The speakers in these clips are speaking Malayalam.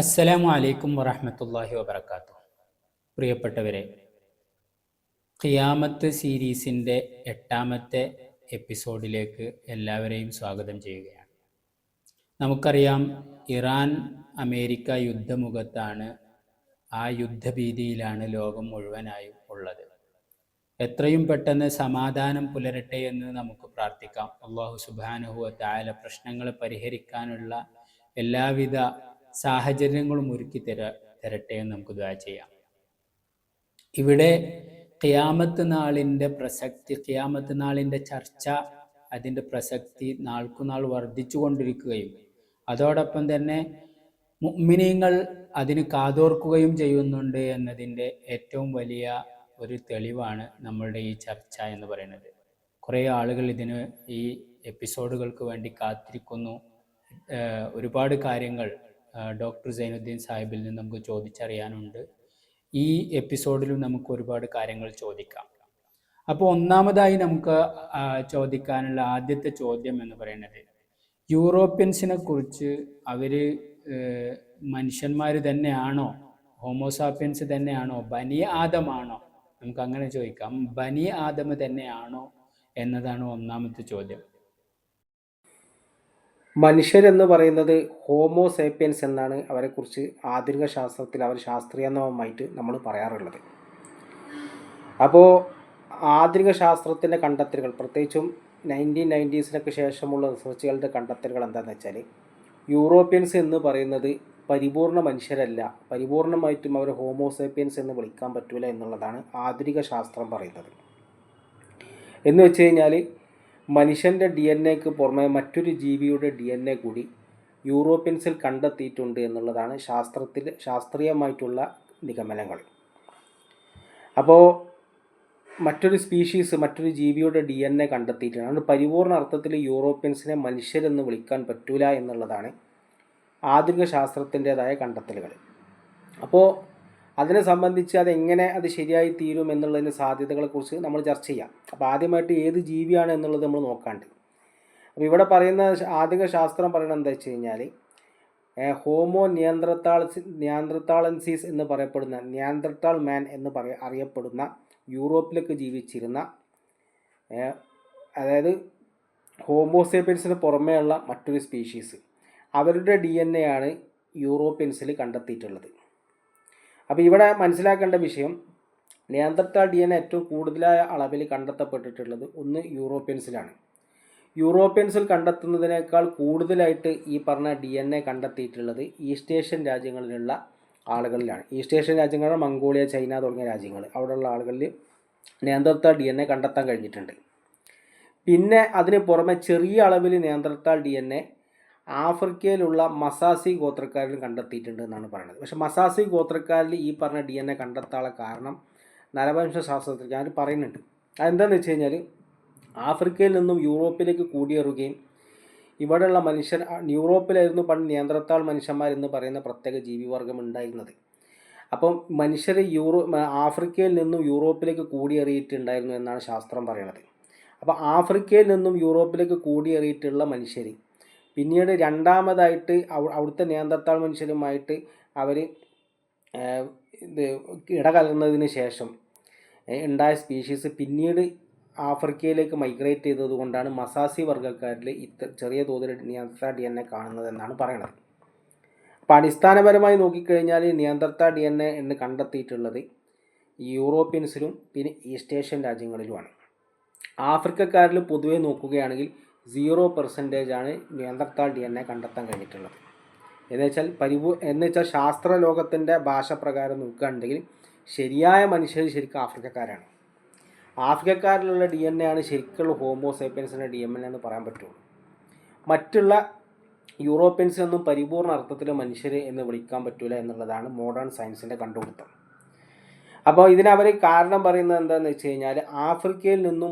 അസ്സലാമു അലൈക്കും വറഹ്മത്തുള്ളാഹി വബറകാതുഹു. പ്രിയപ്പെട്ടവരെ, ഖിയാമത്ത് സീരീസിൻ്റെ 8ാമത്തെ എപ്പിസോഡിലേക്ക് എല്ലാവരെയും സ്വാഗതം ചെയ്യുകയാണ്. നമുക്കറിയാം, ഇറാൻ അമേരിക്ക യുദ്ധമുഖത്താണ്. ആ യുദ്ധഭീതിയിലാണ് ലോകം മുഴുവനായും ഉള്ളത്. എത്രയും പെട്ടെന്ന് സമാധാനം പുലരട്ടെ എന്ന് നമുക്ക് പ്രാർത്ഥിക്കാം. അല്ലാഹു സുബ്ഹാനഹു വ തആല പ്രശ്നങ്ങൾ പരിഹരിക്കാനുള്ള എല്ലാവിധ സാഹചര്യങ്ങളും ഒരുക്കി തരട്ടെ എന്ന് നമുക്ക് ദുആ ചെയ്യാം. ഇവിടെ ഖിയാമത്ത് നാളിൻ്റെ പ്രസക്തി, ഖിയാമത്ത് നാളിൻ്റെ ചർച്ച, അതിൻ്റെ പ്രസക്തി നാൾക്കുനാൾ വർദ്ധിച്ചു കൊണ്ടിരിക്കുകയും അതോടൊപ്പം തന്നെ മുഅ്മിനീങ്ങൾ അതിന് കാതോർക്കുകയും ചെയ്യുന്നുണ്ട് എന്നതിൻ്റെ ഏറ്റവും വലിയ ഒരു തെളിവാണ് നമ്മളുടെ ഈ ചർച്ച എന്ന് പറയുന്നത്. കുറേ ആളുകൾ ഈ എപ്പിസോഡുകൾക്ക് വേണ്ടി കാത്തിരിക്കുന്നു. ഒരുപാട് കാര്യങ്ങൾ ഡോക്ടർ സൈനുദ്ദീൻ സാഹിബിൽ നിന്ന് നമുക്ക് ചോദിച്ചറിയാനുണ്ട്. ഈ എപ്പിസോഡിലും നമുക്ക് ഒരുപാട് കാര്യങ്ങൾ ചോദിക്കാം. അപ്പോൾ ഒന്നാമതായി നമുക്ക് ചോദിക്കാനുള്ള ആദ്യത്തെ ചോദ്യം എന്ന് പറയുന്നത്, യൂറോപ്യൻസിനെ കുറിച്ച് അവർ മനുഷ്യന്മാർ തന്നെയാണോ, ഹോമോസാപ്പിയൻസ് തന്നെയാണോ, ബനി ആദമാണോ? നമുക്ക് അങ്ങനെ ചോദിക്കാം. ബനി ആദം തന്നെയാണോ എന്നതാണ് ഒന്നാമത്തെ ചോദ്യം. മനുഷ്യരെന്ന് പറയുന്നത് ഹോമോസേപ്പിയൻസ് എന്നാണ് അവരെക്കുറിച്ച് ആധുനിക ശാസ്ത്രത്തിൽ അവർ ശാസ്ത്രീയമായിട്ട് നമ്മൾ പറയാറുള്ളത്. അപ്പോൾ ആധുനിക ശാസ്ത്രത്തിൻ്റെ കണ്ടെത്തലുകൾ, പ്രത്യേകിച്ചും 1990s ശേഷമുള്ള റിസർച്ചുകളുടെ കണ്ടെത്തലുകൾ എന്താണെന്ന് വെച്ചാൽ, യൂറോപ്യൻസ് എന്ന് പറയുന്നത് പരിപൂർണ മനുഷ്യരല്ല, പരിപൂർണമായിട്ടും അവർ ഹോമോസേപ്പിയൻസ് എന്ന് വിളിക്കാൻ പറ്റില്ല എന്നുള്ളതാണ് ആധുനിക ശാസ്ത്രം പറയുന്നത്. എന്ന് വെച്ച് കഴിഞ്ഞാൽ, മനുഷ്യൻ്റെ DNA പുറമെ മറ്റൊരു ജീവിയുടെ DNA കൂടി യൂറോപ്യൻസിൽ കണ്ടെത്തിയിട്ടുണ്ട് എന്നുള്ളതാണ് ശാസ്ത്രീയമായിട്ടുള്ള നിഗമനങ്ങൾ. അപ്പോൾ മറ്റൊരു ജീവിയുടെ DNA കണ്ടെത്തിയിട്ടുണ്ട്. അതുകൊണ്ട് പരിപൂർണ അർത്ഥത്തിൽ യൂറോപ്യൻസിനെ മനുഷ്യരെന്ന് വിളിക്കാൻ പറ്റൂല എന്നുള്ളതാണ് ആധുനിക ശാസ്ത്രത്തിൻ്റെതായ കണ്ടെത്തലുകൾ. അപ്പോൾ അതിനെ സംബന്ധിച്ച് അതെങ്ങനെ അത് ശരിയായി തീരും എന്നുള്ളതിൻ്റെ സാധ്യതകളെക്കുറിച്ച് നമ്മൾ ചർച്ച ചെയ്യാം. അപ്പോൾ ആദ്യമായിട്ട് ഏത് ജീവിയാണ് എന്നുള്ളത് നമ്മൾ നോക്കാണ്ട്. അപ്പോൾ ഇവിടെ പറയുന്ന ആധുനിക ശാസ്ത്രം പറയുന്നത് എന്താ വെച്ച് കഴിഞ്ഞാൽ, ഹോമോ നിയാന്ത്രത്താളൻസീസ് എന്ന് പറയപ്പെടുന്ന നിയാന്ത്രത്താൾ മാൻ എന്ന് അറിയപ്പെടുന്ന യൂറോപ്പിലേക്ക് ജീവിച്ചിരുന്ന, അതായത് ഹോമോസേപ്പിയൻസിന് പുറമേയുള്ള മറ്റൊരു സ്പീഷീസ്, അവരുടെ DNA ആണ് യൂറോപ്യൻസിൽ കണ്ടെത്തിയിട്ടുള്ളത്. അപ്പോൾ ഇവിടെ മനസ്സിലാക്കേണ്ട വിഷയം, നിയാന്ത്രത്താൾ DNA ഏറ്റവും കൂടുതലായ അളവിൽ കണ്ടെത്തപ്പെട്ടിട്ടുള്ളത് ഒന്ന് യൂറോപ്യൻസിലാണ്. യൂറോപ്യൻസിൽ കണ്ടെത്തുന്നതിനേക്കാൾ കൂടുതലായിട്ട് ഈ പറഞ്ഞ DNA കണ്ടെത്തിയിട്ടുള്ളത് ഈസ്റ്റ് ഏഷ്യൻ രാജ്യങ്ങളിലുള്ള ആളുകളിലാണ്. ഈസ്റ്റ് ഏഷ്യൻ രാജ്യങ്ങൾ, മംഗോളിയ, ചൈന തുടങ്ങിയ രാജ്യങ്ങൾ, അവിടെയുള്ള ആളുകളിൽ നിയാന്ത്രത്താൾ DNA കണ്ടെത്താൻ കഴിഞ്ഞിട്ടുണ്ട്. പിന്നെ അതിന് പുറമെ ചെറിയ അളവിൽ നിയാന്ത്രത്താൾ DNA ആഫ്രിക്കയിലുള്ള മസാസി ഗോത്രക്കാരിലും കണ്ടെത്തിയിട്ടുണ്ട് എന്നാണ് പറയുന്നത്. പക്ഷേ മസാസി ഗോത്രക്കാരിൽ ഈ പറഞ്ഞ DNA കണ്ടെത്താനുള്ള കാരണം നരവംശ ശാസ്ത്രജ്ഞർ പറയുന്നുണ്ട്. അതെന്താണെന്ന് വെച്ച് കഴിഞ്ഞാൽ, ആഫ്രിക്കയിൽ നിന്നും യൂറോപ്പിലേക്ക് കൂടിയേറുകയും ഇവിടെയുള്ള മനുഷ്യർ, യൂറോപ്പിലായിരുന്നു പണ്ട് നിയാന്ത്രത്താൾ മനുഷ്യന്മാരെന്ന് പറയുന്ന പ്രത്യേക ജീവിവർഗം ഉണ്ടായിരുന്നത്. അപ്പം മനുഷ്യർ ആഫ്രിക്കയിൽ നിന്നും യൂറോപ്പിലേക്ക് കൂടിയേറിയിട്ടുണ്ടായിരുന്നു എന്നാണ് ശാസ്ത്രം പറയുന്നത്. അപ്പോൾ ആഫ്രിക്കയിൽ നിന്നും യൂറോപ്പിലേക്ക് കൂടിയേറിയിട്ടുള്ള മനുഷ്യർ പിന്നീട് രണ്ടാമതായിട്ട് അവിടുത്തെ നിയാന്ത്രത്താൾ മനുഷ്യരുമായിട്ട് അവർ ഇടകലർന്നതിന് ശേഷം ഉണ്ടായ സ്പീഷീസ് പിന്നീട് ആഫ്രിക്കയിലേക്ക് മൈഗ്രേറ്റ് ചെയ്തത് കൊണ്ടാണ് മസാസി വർഗ്ഗക്കാരിൽ ചെറിയ തോതിൽ നിയാന്ത്രത്താൾ DNA കാണുന്നത് എന്നാണ് പറയുന്നത്. അപ്പോൾ അടിസ്ഥാനപരമായി നോക്കിക്കഴിഞ്ഞാൽ നിയാന്ത്രത്താൾ DNA എന്ന് കണ്ടെത്തിയിട്ടുള്ളത് യൂറോപ്യൻസിലും പിന്നെ ഈസ്റ്റ് ഏഷ്യൻ രാജ്യങ്ങളിലുമാണ്. ആഫ്രിക്കക്കാരിൽ പൊതുവെ നോക്കുകയാണെങ്കിൽ 0% ആണ് നിയാന്ത്രത്താൾ DNA കണ്ടെത്താൻ കഴിഞ്ഞിട്ടുള്ളത്. എന്നുവെച്ചാൽ ശാസ്ത്രലോകത്തിൻ്റെ ഭാഷ പ്രകാരം നോക്കുകയാണെങ്കിൽ ശരിയായ മനുഷ്യർ ശരിക്കും ആഫ്രിക്കക്കാരാണ്. ആഫ്രിക്കക്കാരിലുള്ള DNA ആണ് ശരിക്കുള്ള ഹോമോസേപ്പിയൻസിൻ്റെ DNA എന്ന് പറയാൻ പറ്റുള്ളൂ. മറ്റുള്ള യൂറോപ്യൻസിനൊന്നും പരിപൂർണ അർത്ഥത്തിൽ മനുഷ്യർ എന്ന് വിളിക്കാൻ പറ്റില്ല എന്നുള്ളതാണ് മോഡേൺ സയൻസിൻ്റെ കണ്ടുപിടുത്തം. അപ്പോൾ ഇതിനവർ കാരണം പറയുന്നത് എന്താണെന്ന് വെച്ച് കഴിഞ്ഞാൽ, ആഫ്രിക്കയിൽ നിന്നും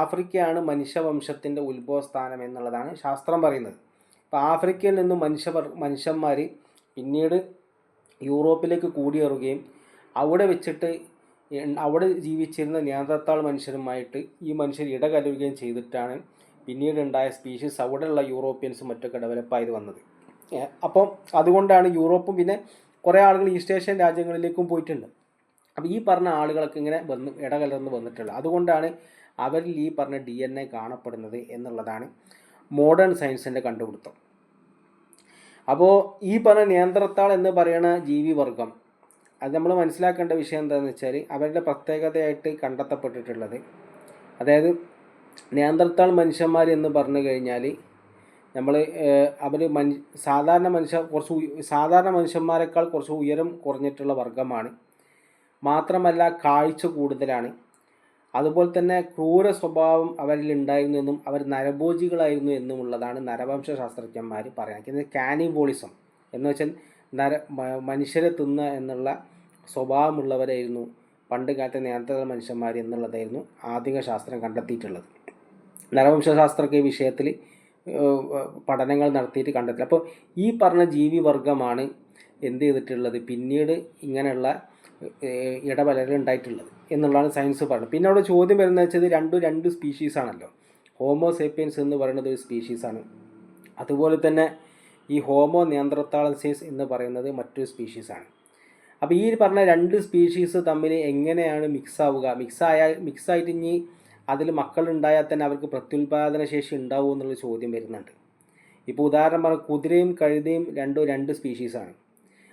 ആഫ്രിക്കയാണ് മനുഷ്യവംശത്തിൻ്റെ ഉത്ഭവസ്ഥാനം എന്നുള്ളതാണ് ശാസ്ത്രം പറയുന്നത്. അപ്പോൾ ആഫ്രിക്കയിൽ നിന്നും മനുഷ്യന്മാർ പിന്നീട് യൂറോപ്പിലേക്ക് കൂടിയേറുകയും അവിടെ ജീവിച്ചിരുന്ന നിയാന്ത്രത്താൾ മനുഷ്യരുമായിട്ട് ഈ മനുഷ്യർ ഇടകലരുകയും ചെയ്തിട്ടാണ് പിന്നീട് ഉണ്ടായ സ്പീഷീസ് അവിടെയുള്ള യൂറോപ്യൻസും മറ്റൊക്കെ ഡെവലപ്പായത് വന്നത്. അപ്പം അതുകൊണ്ടാണ് യൂറോപ്പും പിന്നെ കുറേ ആളുകൾ ഈസ്റ്റ് ഏഷ്യൻ രാജ്യങ്ങളിലേക്കും പോയിട്ടുണ്ട്. അപ്പോൾ ഈ പറഞ്ഞ ആളുകളൊക്കെ ഇങ്ങനെ ഇടകലർന്ന് വന്നിട്ടുള്ളത്. അതുകൊണ്ടാണ് അവരിൽ ഈ പറഞ്ഞ DNA കാണപ്പെടുന്നത് എന്നുള്ളതാണ് മോഡേൺ സയൻസിൻ്റെ കണ്ടുപിടുത്തം. അപ്പോൾ ഈ പറഞ്ഞ നിയന്ത്രത്താൾ എന്ന് പറയുന്ന ജീവിവർഗം, അത് നമ്മൾ മനസ്സിലാക്കേണ്ട വിഷയം എന്താണെന്ന് വെച്ചാൽ അവരുടെ പ്രത്യേകതയായിട്ട് കണ്ടെത്തപ്പെട്ടിട്ടുള്ളത്, അതായത് നിയന്ത്രത്താൾ മനുഷ്യന്മാർ എന്ന് പറഞ്ഞു കഴിഞ്ഞാൽ നമ്മൾ അവർ സാധാരണ മനുഷ്യന്മാരെക്കാൾ കുറച്ച് ഉയരം കുറഞ്ഞിട്ടുള്ള വർഗ്ഗമാണ്. മാത്രമല്ല കാഴ്ച കൂടുതലാണ്. അതുപോലെ തന്നെ ക്രൂര സ്വഭാവം അവരിൽ ഉണ്ടായിരുന്നു എന്നും അവർ നരഭോജികളായിരുന്നു എന്നുമുള്ളതാണ് നരവംശ ശാസ്ത്രജ്ഞന്മാർ പറയുന്നത്. കാനിബോളിസം എന്ന് വെച്ചാൽ മനുഷ്യരെ തിന്നുക എന്നുള്ള സ്വഭാവമുള്ളവരായിരുന്നു പണ്ട് കാലത്തെ നേരത്തെ മനുഷ്യന്മാർ എന്നുള്ളതായിരുന്നു ആധുനിക ശാസ്ത്രം കണ്ടെത്തിയിട്ടുള്ളത്. നരവംശാസ്ത്രമൊക്കെ ഈ വിഷയത്തിൽ പഠനങ്ങൾ നടത്തിയിട്ട് കണ്ടെത്തി. അപ്പോൾ ഈ പറഞ്ഞ ജീവിവർഗമാണ് എന്ത് ചെയ്തിട്ടുള്ളത്, പിന്നീട് ഇങ്ങനെയുള്ള ഇടപെടലുകൾ ഉണ്ടായിട്ടുള്ളത് എന്നുള്ളതാണ് സയൻസ് പറയുന്നത്. പിന്നെ അവിടെ ചോദ്യം വരുന്നത് വെച്ചാൽ രണ്ട് സ്പീഷീസാണല്ലോ. ഹോമോസേപ്പിയൻസ് എന്ന് പറയുന്നത് ഒരു സ്പീഷീസാണ്. അതുപോലെ തന്നെ ഈ ഹോമോ നിയന്ത്രത്താളൻസിസ് എന്ന് പറയുന്നത് മറ്റൊരു സ്പീഷീസാണ്. അപ്പോൾ ഈ പറഞ്ഞ രണ്ട് സ്പീഷീസ് തമ്മിൽ എങ്ങനെയാണ് മിക്സായിട്ട് ഇനി അതിൽ മക്കളുണ്ടായാൽ തന്നെ അവർക്ക് പ്രത്യുൽപാദന ശേഷി ഉണ്ടാവുമോ എന്നുള്ള ചോദ്യം വരുന്നുണ്ട്. ഇപ്പോൾ ഉദാഹരണം പറഞ്ഞാൽ കുതിരയും കഴുതയും രണ്ട് സ്പീഷീസാണ്.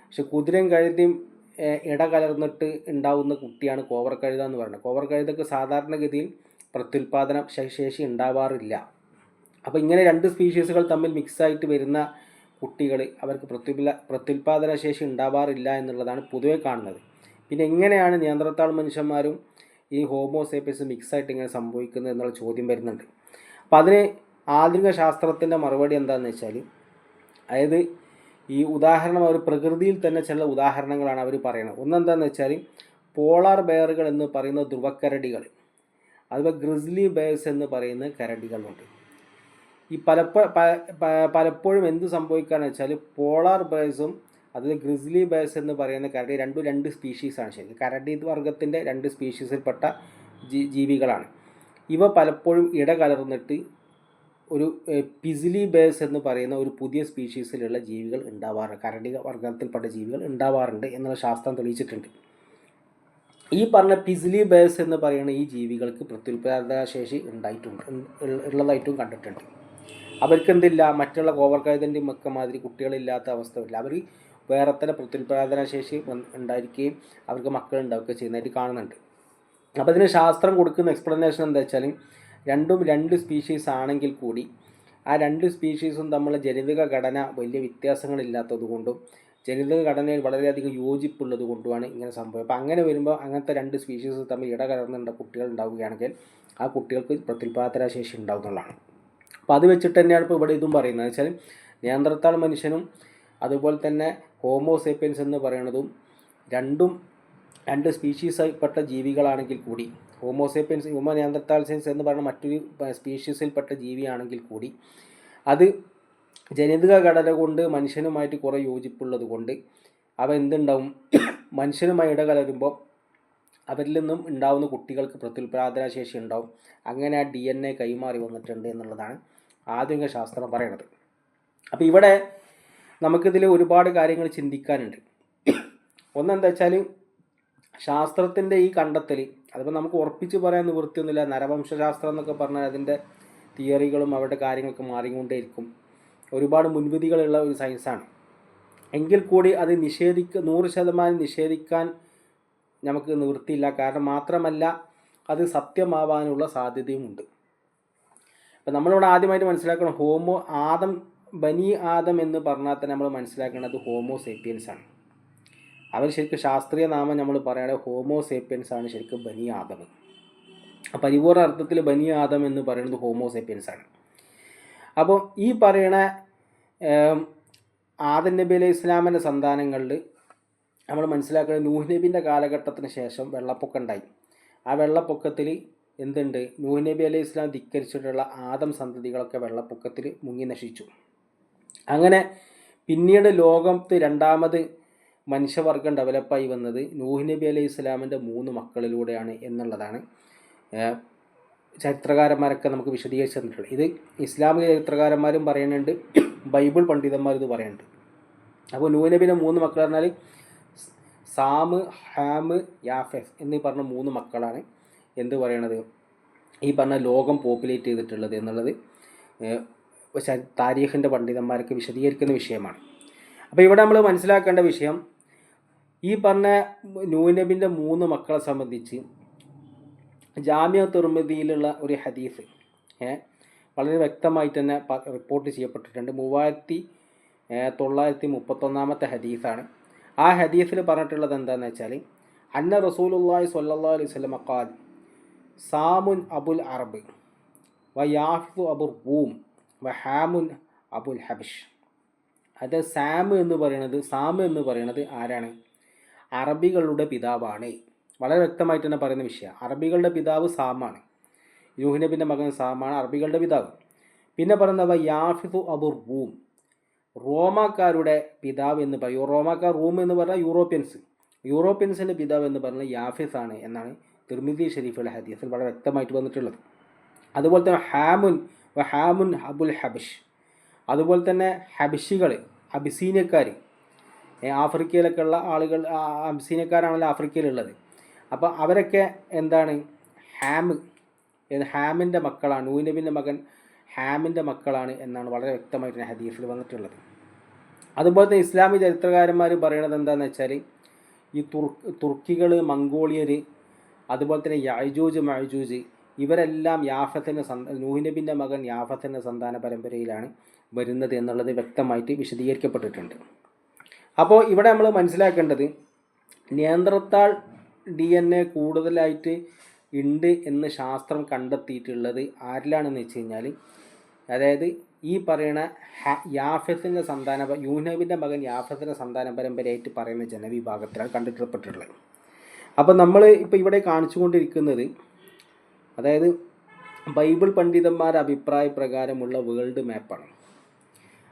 പക്ഷെ കുതിരയും കഴുതയും ഇടകലർന്നിട്ട് ഉണ്ടാവുന്ന കുട്ടിയാണ് കോവർ കഴുത എന്ന് പറയുന്നത്. കോവർ കഴുതക്ക് സാധാരണഗതിയിൽ പ്രത്യുൽപാദന ശേഷി ഉണ്ടാവാറില്ല. അപ്പോൾ ഇങ്ങനെ രണ്ട് സ്പീഷീസുകൾ തമ്മിൽ മിക്സായിട്ട് വരുന്ന കുട്ടികൾ അവർക്ക് പ്രത്യുൽപാദന ശേഷി ഉണ്ടാവാറില്ല എന്നുള്ളതാണ് പൊതുവെ കാണുന്നത്. പിന്നെ എങ്ങനെയാണ് നിയന്ത്രത്താൾ മനുഷ്യന്മാരും ഈ ഹോമോസേപ്പിയൻസ് മിക്സായിട്ട് ഇങ്ങനെ സംഭവിക്കുന്നത് എന്നുള്ള ചോദ്യം വരുന്നുണ്ട്. അപ്പോൾ അതിന് ആധുനിക ശാസ്ത്രത്തിൻ്റെ മറുപടി എന്താണെന്ന് വെച്ചാൽ, അതായത് ഈ ഉദാഹരണം അവർ പ്രകൃതിയിൽ തന്നെ ചില ഉദാഹരണങ്ങളാണ് അവർ പറയുന്നത്. ഒന്നെന്താണെന്ന് വെച്ചാൽ പോളാർ ബെയറുകൾ എന്ന് പറയുന്ന ധ്രുവക്കരടികൾ, അതുപോലെ ഗ്രിസ്ലി ബെയർസ് എന്ന് പറയുന്ന കരടികളുണ്ട്. ഈ പലപ്പോഴും എന്ത് സംഭവിക്കുകയെന്ന് വെച്ചാൽ പോളാർ ബെയർസും അതിൽ ഗ്രിസ്ലി ബെയർസ് എന്ന് പറയുന്ന കരടി രണ്ട് സ്പീഷീസാണ്. ശരി, കരടി വർഗത്തിൻ്റെ രണ്ട് സ്പീഷീസിൽപ്പെട്ട ജീവികളാണ്. ഇവ പലപ്പോഴും ഇടകലർന്നിട്ട് ഒരു പിസിലി ബേഴ്സ് എന്ന് പറയുന്ന ഒരു പുതിയ സ്പീഷീസിലുള്ള ജീവികൾ ഉണ്ടാവാറുണ്ട്, കരടി വർഗത്തിൽപ്പെട്ട ജീവികൾ ഉണ്ടാവാറുണ്ട് എന്നുള്ള ശാസ്ത്രം തെളിയിച്ചിട്ടുണ്ട്. ഈ പറഞ്ഞ പിസിലി ബേഴ്സ് എന്ന് പറയുന്ന ഈ ജീവികൾക്ക് പ്രത്യുൽപാദനശേഷി ഉള്ളതായിട്ടും കണ്ടിട്ടുണ്ട്. അവർക്ക് എന്തില്ല, മറ്റുള്ള കോവർ കഴുതൻ്റെയും ഒക്കെ മാതിരി കുട്ടികളില്ലാത്ത അവസ്ഥയില്ല. അവർ വേറെ തന്നെ പ്രത്യുൽപാദനശേഷി ഉണ്ടായിരിക്കുകയും അവർക്ക് മക്കളുണ്ടാവുകയൊക്കെ ചെയ്യുന്നതായിട്ട് കാണുന്നുണ്ട്. അപ്പോൾ അതിന് ശാസ്ത്രം കൊടുക്കുന്ന എക്സ്പ്ലനേഷൻ എന്താ വെച്ചാൽ രണ്ട് സ്പീഷീസ് ആണെങ്കിൽ കൂടി ആ രണ്ട് സ്പീഷീസും തമ്മിലുള്ള ജനിതക ഘടന വലിയ വ്യത്യാസങ്ങളില്ലാത്തത് കൊണ്ടും ജനിതക ഘടനയിൽ വളരെയധികം യോജിപ്പുള്ളത് കൊണ്ടുമാണ് ഇങ്ങനെ സംഭവം. അപ്പോൾ അങ്ങനെ വരുമ്പോൾ അങ്ങനത്തെ രണ്ട് സ്പീഷീസ് തമ്മിൽ ഇടകലർന്നുണ്ട കുട്ടികൾ ഉണ്ടാവുകയാണെങ്കിൽ ആ കുട്ടികൾക്ക് പ്രത്യുൽപാദന ശേഷി ഉണ്ടാവുന്നതാണ്. അപ്പോൾ അത് വെച്ചിട്ട് തന്നെയാണ് ഇപ്പോൾ ഇവിടെ ഇതും പറയുന്നത്. വെച്ചാൽ നിയന്ത്രത്താൾ മനുഷ്യനും അതുപോലെ തന്നെ ഹോമോസേപ്പിയൻസ് എന്ന് പറയുന്നതും രണ്ട് സ്പീഷീസിൽപ്പെട്ട ജീവികളാണെങ്കിൽ കൂടി, ഹോമോസേപ്പിയൻസ് നിയന്ത്രത്താൾസിൻസ് എന്ന് പറയുന്ന മറ്റൊരു സ്പീഷീസിൽപ്പെട്ട ജീവിയാണെങ്കിൽ കൂടി അത് ജനിതക ഘടന കൊണ്ട് മനുഷ്യനുമായിട്ട് കുറേ യോജിപ്പുള്ളത് കൊണ്ട് അവ എന്തുണ്ടാവും, മനുഷ്യനുമായി ഇടകലരുമ്പോൾ അവരിൽ നിന്നും ഉണ്ടാവുന്ന കുട്ടികൾക്ക് പ്രത്യുൽപാദന ശേഷി ഉണ്ടാവും. അങ്ങനെ ആ DNA കൈമാറി വന്നിട്ടുണ്ട് എന്നുള്ളതാണ് ആധുനിക ശാസ്ത്രം പറയുന്നത്. അപ്പോൾ ഇവിടെ നമുക്കിതിൽ ഒരുപാട് കാര്യങ്ങൾ ചിന്തിക്കാനുണ്ട്. ഒന്നെന്താ വെച്ചാൽ ശാസ്ത്രത്തിൻ്റെ ഈ കണ്ടെത്തൽ, അതിപ്പോൾ നമുക്ക് ഉറപ്പിച്ച് പറയാൻ നിവൃത്തിയൊന്നുമില്ല. നരവംശാസ്ത്രം എന്നൊക്കെ പറഞ്ഞാൽ അതിൻ്റെ തിയറികളും അവരുടെ കാര്യങ്ങളൊക്കെ മാറിക്കൊണ്ടേയിരിക്കും. ഒരുപാട് മുൻവിധികളുള്ള ഒരു സയൻസാണ്. എങ്കിൽ കൂടി അത് 100% നിഷേധിക്കാൻ നമുക്ക് നിവൃത്തിയില്ല. കാരണം മാത്രമല്ല അത് സത്യമാവാനുള്ള സാധ്യതയുമുണ്ട്. അപ്പം നമ്മളിവിടെ ആദ്യമായിട്ട് മനസ്സിലാക്കണം, ബനി ആദം എന്ന് പറഞ്ഞാൽ തന്നെ നമ്മൾ മനസ്സിലാക്കേണ്ടത് ഹോമോസേപ്പിയൻസ് ആണ്. അവർ ശരിക്കും ശാസ്ത്രീയ നാമം നമ്മൾ പറയുന്നത് ഹോമോസേപ്പിയൻസ് ആണ് ശരിക്കും ബനി ആദം. പരിപൂർണ്ണ അർത്ഥത്തിൽ ബനി ആദം എന്ന് പറയുന്നത് ഹോമോസേപ്പിയൻസ് ആണ്. അപ്പോൾ ഈ പറയണ ആദം നബി അലൈഹി ഇസ്ലാമിൻ്റെ സന്താനങ്ങളിൽ നമ്മൾ മനസ്സിലാക്കുന്നത് നൂഹ് നബിൻ്റെ കാലഘട്ടത്തിന് ശേഷം വെള്ളപ്പൊക്കം ഉണ്ടായി. ആ വെള്ളപ്പൊക്കത്തിൽ എന്തുണ്ട്, നൂഹ് നബി അലൈഹി ഇസ്ലാം ധിക്കരിച്ചിട്ടുള്ള ആദം സന്തതികളൊക്കെ വെള്ളപ്പൊക്കത്തിൽ മുങ്ങി നശിച്ചു. അങ്ങനെ പിന്നീട് ലോകത്ത് രണ്ടാമത് മനുഷ്യവർഗം ഡെവലപ്പായി വന്നത് നൂഹ് നബി അലൈഹി ഇസ്ലാമിൻ്റെ 3 മക്കളിലൂടെയാണ് എന്നുള്ളതാണ് ചരിത്രകാരന്മാരൊക്കെ നമുക്ക് വിശദീകരിച്ച് തന്നിട്ടുള്ളത്. ഇത് ഇസ്ലാമിക ചരിത്രകാരന്മാരും പറയുന്നുണ്ട്, ബൈബിൾ പണ്ഡിതന്മാർ ഇത് പറയുന്നുണ്ട്. അപ്പോൾ നൂഹ് നബിയുടെ 3 മക്കൾ പറഞ്ഞാൽ സാമ്, ഹാമ്, യാഫെസ് എന്നീ പറഞ്ഞ 3 മക്കളാണ് എന്ത് പറയണത്, ഈ പറഞ്ഞ ലോകം പോപ്പുലേറ്റ് ചെയ്തിട്ടുള്ളത് എന്നുള്ളത് താരീഖിൻ്റെ പണ്ഡിതന്മാർക്ക് വിശദീകരിക്കുന്ന വിഷയമാണ്. അപ്പോൾ ഇവിടെ നമ്മൾ മനസ്സിലാക്കേണ്ട വിഷയം, ഈ പറഞ്ഞ നൂഹ് നബിൻ്റെ 3 മക്കളെ സംബന്ധിച്ച് ജാമിഅ തിർമിദിയിലുള്ള ഒരു ഹദീസ് വളരെ വ്യക്തമായിട്ട് തന്നെ റിപ്പോർട്ട് ചെയ്യപ്പെട്ടിട്ടുണ്ട്. 3931 ഹദീസാണ്. ആ ഹദീസിൽ പറഞ്ഞിട്ടുള്ളത് എന്താണെന്ന് വെച്ചാൽ, അന്ന റസൂലുള്ളാഹി സ്വല്ലല്ലാഹു അലൈഹി വസല്ലം ഖാൽ സാമുൻ അബുൽ അറബ് വ യാഫിദു അബുർ റൂം വ ഹാമുൻ അബുൽ ഹബഷ്. അത് സാമ് എന്ന് പറയുന്നത് ആരാണ്? അറബികളുടെ പിതാവാണ്. വളരെ വ്യക്തമായിട്ട് തന്നെ പറയുന്ന വിഷയം. അറബികളുടെ പിതാവ് സാമാണ്. നൂഹ് നബിൻ്റെ മകൻ സാമാണ് അറബികളുടെ പിതാവ്. പിന്നെ പറയുന്നവ യാഫിദു അബുർ റൂം, റോമാക്കാരുടെ പിതാവ് എന്ന് പറയും. റോമാക്കാർ, റൂം എന്ന് പറഞ്ഞാൽ യൂറോപ്യൻസിൻ്റെ പിതാവ് എന്ന് പറഞ്ഞാൽ യാഫിസ് ആണ് എന്നാണ് തിർമിദി ഷരീഫുൽ ഹദീസിൽ വളരെ വ്യക്തമായിട്ട് വന്നിട്ടുള്ളത്. അതുപോലെ തന്നെ ഹാമുൻ അബുൽ ഹബഷ്, അതുപോലെ തന്നെ ഹബഷികൾ, അബിസീനിയക്കാർ, ആഫ്രിക്കയിലൊക്കെ ഉള്ള ആളുകൾ, അബിസീനിയക്കാരാണല്ലോ ആഫ്രിക്കയിലുള്ളത്. അപ്പോൾ അവരൊക്കെ എന്താണ്? ഹാമിൻ്റെ മക്കളാണ്. നൂഹ് നബിൻ്റെ മകൻ ഹാമിൻ്റെ മക്കളാണ് എന്നാണ് വളരെ വ്യക്തമായിട്ട് ഹദീസിൽ വന്നിട്ടുള്ളത്. അതുപോലെ തന്നെ ഇസ്ലാമിക ചരിത്രകാരന്മാർ പറയുന്നത് എന്താണെന്ന് വെച്ചാൽ, ഈ തുർക്കികൾ, മംഗോളിയർ, അതുപോലെ തന്നെ യഅജൂജ് മഅജൂജ് ഇവരെല്ലാം നൂഹ് നബിൻ്റെ മകൻ യാഫത്തിൻ്റെ സന്താന പരമ്പരയിലാണ് വരുന്നത് എന്നുള്ളത് വ്യക്തമായിട്ട് വിശദീകരിക്കപ്പെട്ടിട്ടുണ്ട്. അപ്പോൾ ഇവിടെ നമ്മൾ മനസ്സിലാക്കേണ്ടത്, നിയാന്ത്രത്താൾ DNA കൂടുതലായിട്ട് ഉണ്ട് എന്ന് ശാസ്ത്രം കണ്ടെത്തിയിട്ടുള്ളത് ആരിലാണെന്ന് വെച്ച് കഴിഞ്ഞാൽ, അതായത് ഈ പറയുന്ന യാഫത്തിൻ്റെ നൂഹ് നബിൻ്റെ മകൻ യാഫത്തിൻ്റെ സന്താന പരമ്പരയായിട്ട് പറയുന്ന ജനവിഭാഗത്തിലാണ് കണ്ടെത്തപ്പെട്ടിട്ടുള്ളത്. അപ്പോൾ നമ്മൾ ഇപ്പോൾ ഇവിടെ കാണിച്ചുകൊണ്ടിരിക്കുന്നത്, അതായത് ബൈബിൾ പണ്ഡിതന്മാരുടെ അഭിപ്രായ പ്രകാരമുള്ള വേൾഡ് മാപ്പാണ്.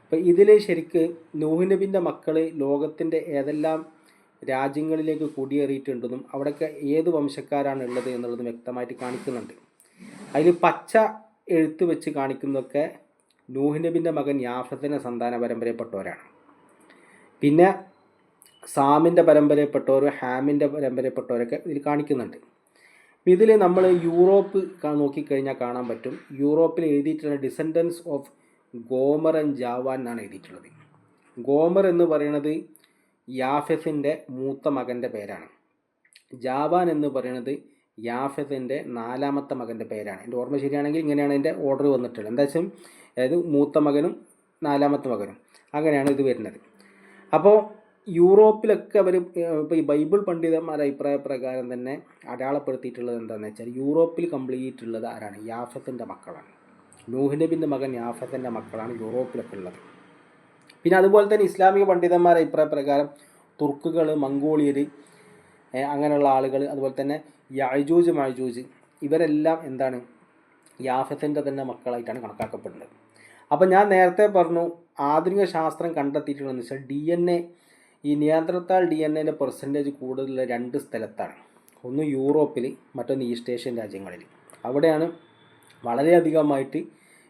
അപ്പോൾ ഇതിൽ ശരിക്ക് നൂഹ് നബിൻ്റെ മക്കൾ ലോകത്തിൻ്റെ ഏതെല്ലാം രാജ്യങ്ങളിലേക്ക് കുടിയേറിയിട്ടുണ്ടെന്നും അവിടെയൊക്കെ ഏത് വംശക്കാരാണ് ഉള്ളത് എന്നുള്ളതും വ്യക്തമായിട്ട് കാണിക്കുന്നുണ്ട്. അതിൽ പച്ച എഴുത്ത് വെച്ച് കാണിക്കുന്നതൊക്കെ നൂഹ് നബിൻ്റെ മകൻ യാഫത്തിൻ്റെ സന്താന പരമ്പരയിൽപ്പെട്ടവരാണ്. പിന്നെ സാമിൻ്റെ പരമ്പരയിൽപ്പെട്ടവർ, ഹാമിൻ്റെ പരമ്പരയിൽപ്പെട്ടവരൊക്കെ ഇതിൽ കാണിക്കുന്നുണ്ട്. ഇതിൽ നമ്മൾ യൂറോപ്പ് നോക്കിക്കഴിഞ്ഞാൽ കാണാൻ പറ്റും. യൂറോപ്പിൽ എഴുതിയിട്ടുള്ള ഡിസെൻഡൻസ് ഓഫ് ഗോമർ ആൻഡ് ജാവാൻ എന്നാണ് എഴുതിയിട്ടുള്ളത്. ഗോമർ എന്ന് പറയുന്നത് യാഫെസിൻ്റെ മൂത്ത മകൻ്റെ പേരാണ്. ജാവാൻ എന്ന് പറയുന്നത് യാഫെസിൻ്റെ 4ാമത്തെ മകൻ്റെ പേരാണ്. എൻ്റെ ഓർമ്മ ശരിയാണെങ്കിൽ ഇങ്ങനെയാണ് എൻ്റെ ഓർഡർ വന്നിട്ടുള്ളത്. എന്താ വെച്ചാൽ അതായത് മൂത്ത മകനും 4ാമത്തെ മകനും, അങ്ങനെയാണ് ഇത് വരുന്നത്. അപ്പോൾ യൂറോപ്പിലൊക്കെ അവർ ഇപ്പോൾ ഈ ബൈബിൾ പണ്ഡിതന്മാരുടെ അഭിപ്രായ പ്രകാരം തന്നെ അടയാളപ്പെടുത്തിയിട്ടുള്ളത് എന്താണെന്ന് വെച്ചാൽ, യൂറോപ്പിൽ കംപ്ലീറ്റ് ഉള്ളത് ആരാണ്? യാഫത്തിൻ്റെ മക്കളാണ്. നൂഹ് നബിൻ്റെ മകൻ യാഫത്തിൻ്റെ മക്കളാണ് യൂറോപ്പിലൊക്കെ ഉള്ളത്. പിന്നെ അതുപോലെ തന്നെ ഇസ്ലാമിക പണ്ഡിതന്മാരുടെ അഭിപ്രായ പ്രകാരം തുർക്കുകൾ, മംഗോളിയർ, അങ്ങനെയുള്ള ആളുകൾ, അതുപോലെ തന്നെ യഅജൂജ് മഅജൂജ് ഇവരെല്ലാം എന്താണ്? യാഫത്തിൻ്റെ തന്നെ മക്കളായിട്ടാണ് കണക്കാക്കപ്പെടുന്നത്. അപ്പോൾ ഞാൻ നേരത്തെ പറഞ്ഞു, ആധുനിക ശാസ്ത്രം കണ്ടെത്തിയിട്ടുള്ളതെന്ന് വെച്ചാൽ DNA, ഈ നിയാന്ത്രത്താൾ DNAൻ്റെ പെർസെൻറ്റേജ് കൂടുതലുള്ള 2 സ്ഥലത്താണ്. ഒന്ന് യൂറോപ്പിൽ, മറ്റൊന്ന് ഈസ്റ്റ് ഏഷ്യൻ രാജ്യങ്ങളിൽ. അവിടെയാണ് വളരെയധികമായിട്ട്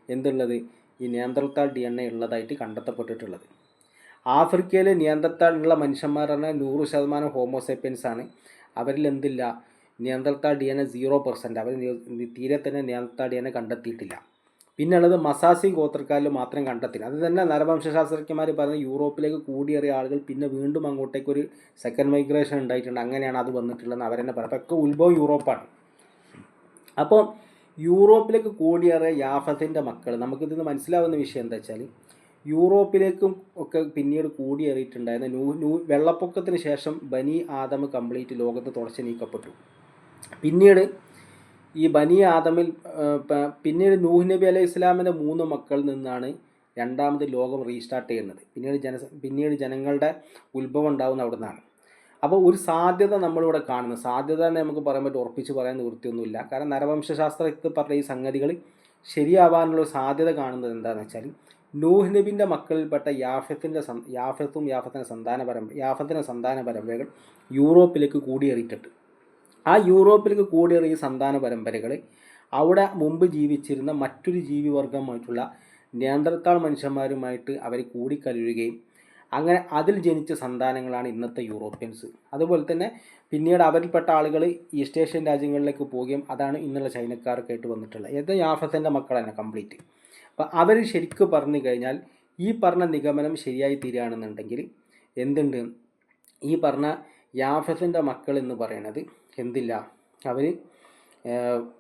എന്തുള്ളത്? ഈ നിയാന്ത്രത്താൾ DNA ഉള്ളതായിട്ട് കണ്ടെത്തപ്പെട്ടിട്ടുള്ളത്. ആഫ്രിക്കയിൽ നിയാന്ത്രത്താൾ ഉള്ള മനുഷ്യന്മാർ പറഞ്ഞാൽ 100% ഹോമോസേപ്പിയൻസ് ആണ്. അവരിൽ എന്തില്ല? നിയാന്ത്രത്താൾ DNA 0%. അവർ തീരെ തന്നെ നിയാന്ത്രത്താൾ DNA കണ്ടെത്തിയിട്ടില്ല. പിന്നെ ഉള്ളത് മസാസി ഗോത്രക്കാരിൽ മാത്രം കണ്ടെത്തില്ല. അത് തന്നെ നരവംശാസ്ത്രജ്ഞന്മാർ പറഞ്ഞ് യൂറോപ്പിലേക്ക് കൂടിയേറിയ ആളുകൾ പിന്നെ വീണ്ടും അങ്ങോട്ടേക്കൊരു സെക്കൻഡ് മൈഗ്രേഷൻ ഉണ്ടായിട്ടുണ്ട്, അങ്ങനെയാണ് അത് വന്നിട്ടുള്ളതെന്ന് അവരെന്നെ പറയും. അപ്പോൾ ഒക്കെ ഉത്ഭവം യൂറോപ്പാണ്. അപ്പോൾ യൂറോപ്പിലേക്ക് കൂടിയേറിയ യാഫത്തിൻ്റെ മക്കൾ, നമുക്കിതിന് മനസ്സിലാവുന്ന വിഷയം എന്താ വെച്ചാൽ, യൂറോപ്പിലേക്കും ഒക്കെ പിന്നീട് കൂടിയേറിയിട്ടുണ്ടായിരുന്ന വെള്ളപ്പൊക്കത്തിന് ശേഷം ബനി ആദം കംപ്ലീറ്റ് ലോകത്ത് തുടച്ചു നീക്കപ്പെട്ടു. പിന്നീട് ഈ ബനി ആദമിൽ പിന്നീട് നൂഹ് നബി അലൈഹി ഇസ്ലാമിൻ്റെ 3 മക്കളിൽ നിന്നാണ് രണ്ടാമത് ലോകം റീസ്റ്റാർട്ട് ചെയ്യുന്നത്. പിന്നീട് ജനങ്ങളുടെ ഉത്ഭവം ഉണ്ടാകുന്ന അവിടെ നിന്നാണ്. അപ്പോൾ ഒരു സാധ്യത നമ്മളിവിടെ കാണുന്നു. സാധ്യത തന്നെ നമുക്ക് പറയാൻ പറ്റും, ഉറപ്പിച്ച് പറയാൻ നിവൃത്തിയൊന്നുമില്ല. കാരണം നരവംശാസ്ത്രത്തിൽ പറഞ്ഞ ഈ സംഗതികൾ ശരിയാവാനുള്ള സാധ്യത കാണുന്നത് എന്താണെന്ന് വെച്ചാൽ, നൂഹ് നബിൻ്റെ മക്കളിൽപ്പെട്ട യാഫത്തിൻ്റെ സന്താന പരമ്പരകൾ യൂറോപ്പിലേക്ക് കൂടിയേറിയിട്ടുണ്ട്. ആ യൂറോപ്പിലേക്ക് കൂടിയേറിയ സന്താന പരമ്പരകൾ അവിടെ മുമ്പ് ജീവിച്ചിരുന്ന മറ്റൊരു ജീവിവർഗമായിട്ടുള്ള നിയാന്ത്രത്താൾ മനുഷ്യന്മാരുമായിട്ട് അവർ കൂടിക്കലരുകയും അങ്ങനെ അതിൽ ജനിച്ച സന്താനങ്ങളാണ് ഇന്നത്തെ യൂറോപ്യൻസ്. അതുപോലെ തന്നെ പിന്നീട് അവരിൽപ്പെട്ട ആളുകൾ ഈസ്റ്റ് ഏഷ്യൻ രാജ്യങ്ങളിലേക്ക് പോവുകയും അതാണ് ഇന്നുള്ള ചൈനക്കാർക്കായിട്ട് വന്നിട്ടുള്ളത്. ഇത് യാഫത്തിൻ്റെ മക്കൾ തന്നെ കംപ്ലീറ്റ്. അപ്പോൾ അവർ ശരിക്കും പറഞ്ഞു കഴിഞ്ഞാൽ ഈ പറഞ്ഞ നിഗമനം ശരിയായി തീരുകയാണെന്നുണ്ടെങ്കിൽ എന്തുണ്ട്, ഈ പറഞ്ഞ യാഫത്തിൻ്റെ മക്കൾ എന്ന് പറയുന്നത് എന്തില്ല, അവർ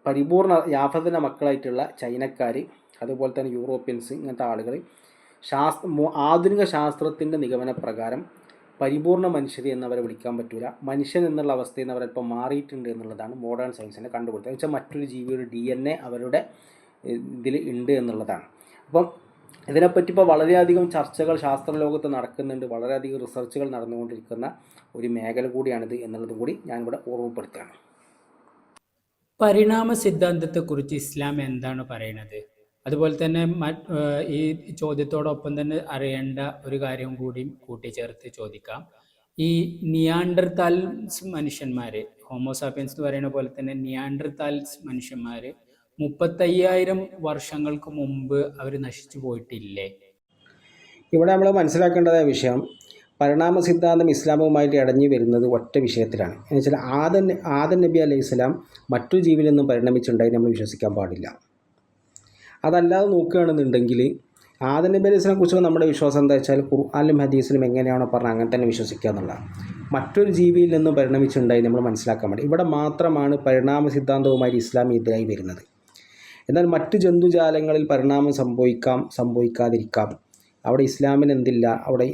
പരിപൂർണ യാഫത്തിൻ്റെ മക്കളായിട്ടുള്ള ചൈനക്കാർ, അതുപോലെ തന്നെ യൂറോപ്യൻസ്, ഇങ്ങനത്തെ ആളുകൾ ആധുനിക ശാസ്ത്രത്തിൻ്റെ നിഗമനപ്രകാരം പരിപൂർണ മനുഷ്യർ എന്നവരെ വിളിക്കാൻ പറ്റില്ല. മനുഷ്യൻ എന്നുള്ള അവസ്ഥയിൽ നിന്ന് അവരല്പം മാറിയിട്ടുണ്ട് എന്നുള്ളതാണ് മോഡേൺ സയൻസിനെ കണ്ടുപിടുത്തം. എന്ന് വെച്ചാൽ മറ്റൊരു ജീവിയുടെ DNA അവരുടെ ഇതിൽ ഉണ്ട് എന്നുള്ളതാണ്. അപ്പം ഇതിനെപ്പറ്റി ഇപ്പോൾ വളരെയധികം ചർച്ചകൾ ശാസ്ത്രലോകത്ത് നടക്കുന്നുണ്ട്, വളരെയധികം റിസർച്ചുകൾ നടന്നുകൊണ്ടിരിക്കുന്ന ഒരു മേഖല കൂടിയാണിത് എന്നുള്ളതും കൂടി ഞാനിവിടെ ഓർമ്മപ്പെടുത്തുകയാണ്. പരിണാമ സിദ്ധാന്തത്തെക്കുറിച്ച് ഇസ്ലാം എന്താണ് പറയുന്നത്? അതുപോലെ തന്നെ ഈ ചോദ്യത്തോടൊപ്പം തന്നെ അറിയേണ്ട ഒരു കാര്യം കൂടി കൂട്ടിച്ചേർത്ത് ചോദിക്കാം. ഈ നിയാണ്ടർതാൽസ് മനുഷ്യന്മാർ, ഹോമോസാപ്പിയൻസ് എന്ന് പറയുന്ന പോലെ തന്നെ നിയാണ്ടർതാൽസ് മനുഷ്യന്മാർ 35,000 വർഷങ്ങൾക്ക് മുമ്പ് അവർ നശിച്ചു പോയിട്ടില്ലേ? ഇവിടെ നമ്മൾ മനസ്സിലാക്കേണ്ടതായ വിഷയം, പരിണാമ സിദ്ധാന്തം ഇസ്ലാമുമായിട്ട് ഇടഞ്ഞു വരുന്നത് ഒറ്റ വിഷയത്തിലാണ്. എന്ന് വെച്ചാൽ ആദം നബി അലൈഹി സ്വലാം മറ്റു ജീവിയിൽ നിന്നും പരിണമിച്ചുണ്ടായി നമ്മൾ വിശ്വസിക്കാൻ പാടില്ല. അതല്ലാതെ നോക്കുകയാണെന്നുണ്ടെങ്കിൽ ആദം നബി അലൈഹി സ്വലാം കുറിച്ച് നമ്മുടെ വിശ്വാസം എന്താ വെച്ചാൽ ഖുർആനിലും ഹദീസിലും എങ്ങനെയാണോ പറഞ്ഞാൽ അങ്ങനെ തന്നെ വിശ്വസിക്കുക എന്നുള്ളതാണ്. മറ്റൊരു ജീവിയിൽ നിന്നും പരിണമിച്ചുണ്ടായി നമ്മൾ മനസ്സിലാക്കാൻ പാടില്ല. ഇവിടെ മാത്രമാണ് പരിണാമ സിദ്ധാന്തവുമായി ഇസ്ലാം എതിരായി വരുന്നത്. എന്നാൽ മറ്റ് ജന്തുജാലങ്ങളിൽ പരിണാമം സംഭവിക്കാതിരിക്കാം. അവിടെ ഇസ്ലാമിന് എന്തില്ല, അവിടെ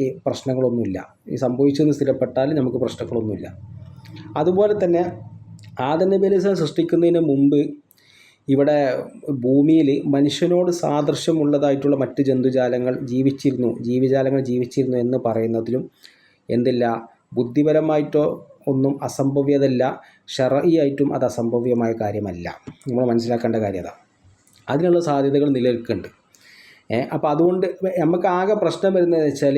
ഈ പ്രശ്നങ്ങളൊന്നുമില്ല. ഈ സംഭവിച്ചെന്ന് സ്ഥിരപ്പെട്ടാൽ നമുക്ക് പ്രശ്നങ്ങളൊന്നുമില്ല. അതുപോലെ തന്നെ ആദം നബി അലൈഹി സ്വലാം സൃഷ്ടിക്കുന്നതിന് മുമ്പ് ഇവിടെ ഭൂമിയിൽ മനുഷ്യനോട് സാദൃശ്യമുള്ളതായിട്ടുള്ള മറ്റ് ജീവജാലങ്ങൾ ജീവിച്ചിരുന്നു എന്ന് പറയുന്നതിലും എന്തില്ല, ബുദ്ധിപരമായിട്ടോ ഒന്നും അസംഭവ്യതല്ല, ശർഈയായിട്ടും അത് അസംഭവ്യമായ കാര്യമല്ല. നമ്മൾ മനസ്സിലാക്കേണ്ട കാര്യം അതാണ്. അതിനുള്ള സാധ്യതകൾ നിലനിൽക്കുന്നുണ്ട്. അപ്പോൾ അതുകൊണ്ട് നമുക്ക് ആകെ പ്രശ്നം വരുന്നതെന്ന് വെച്ചാൽ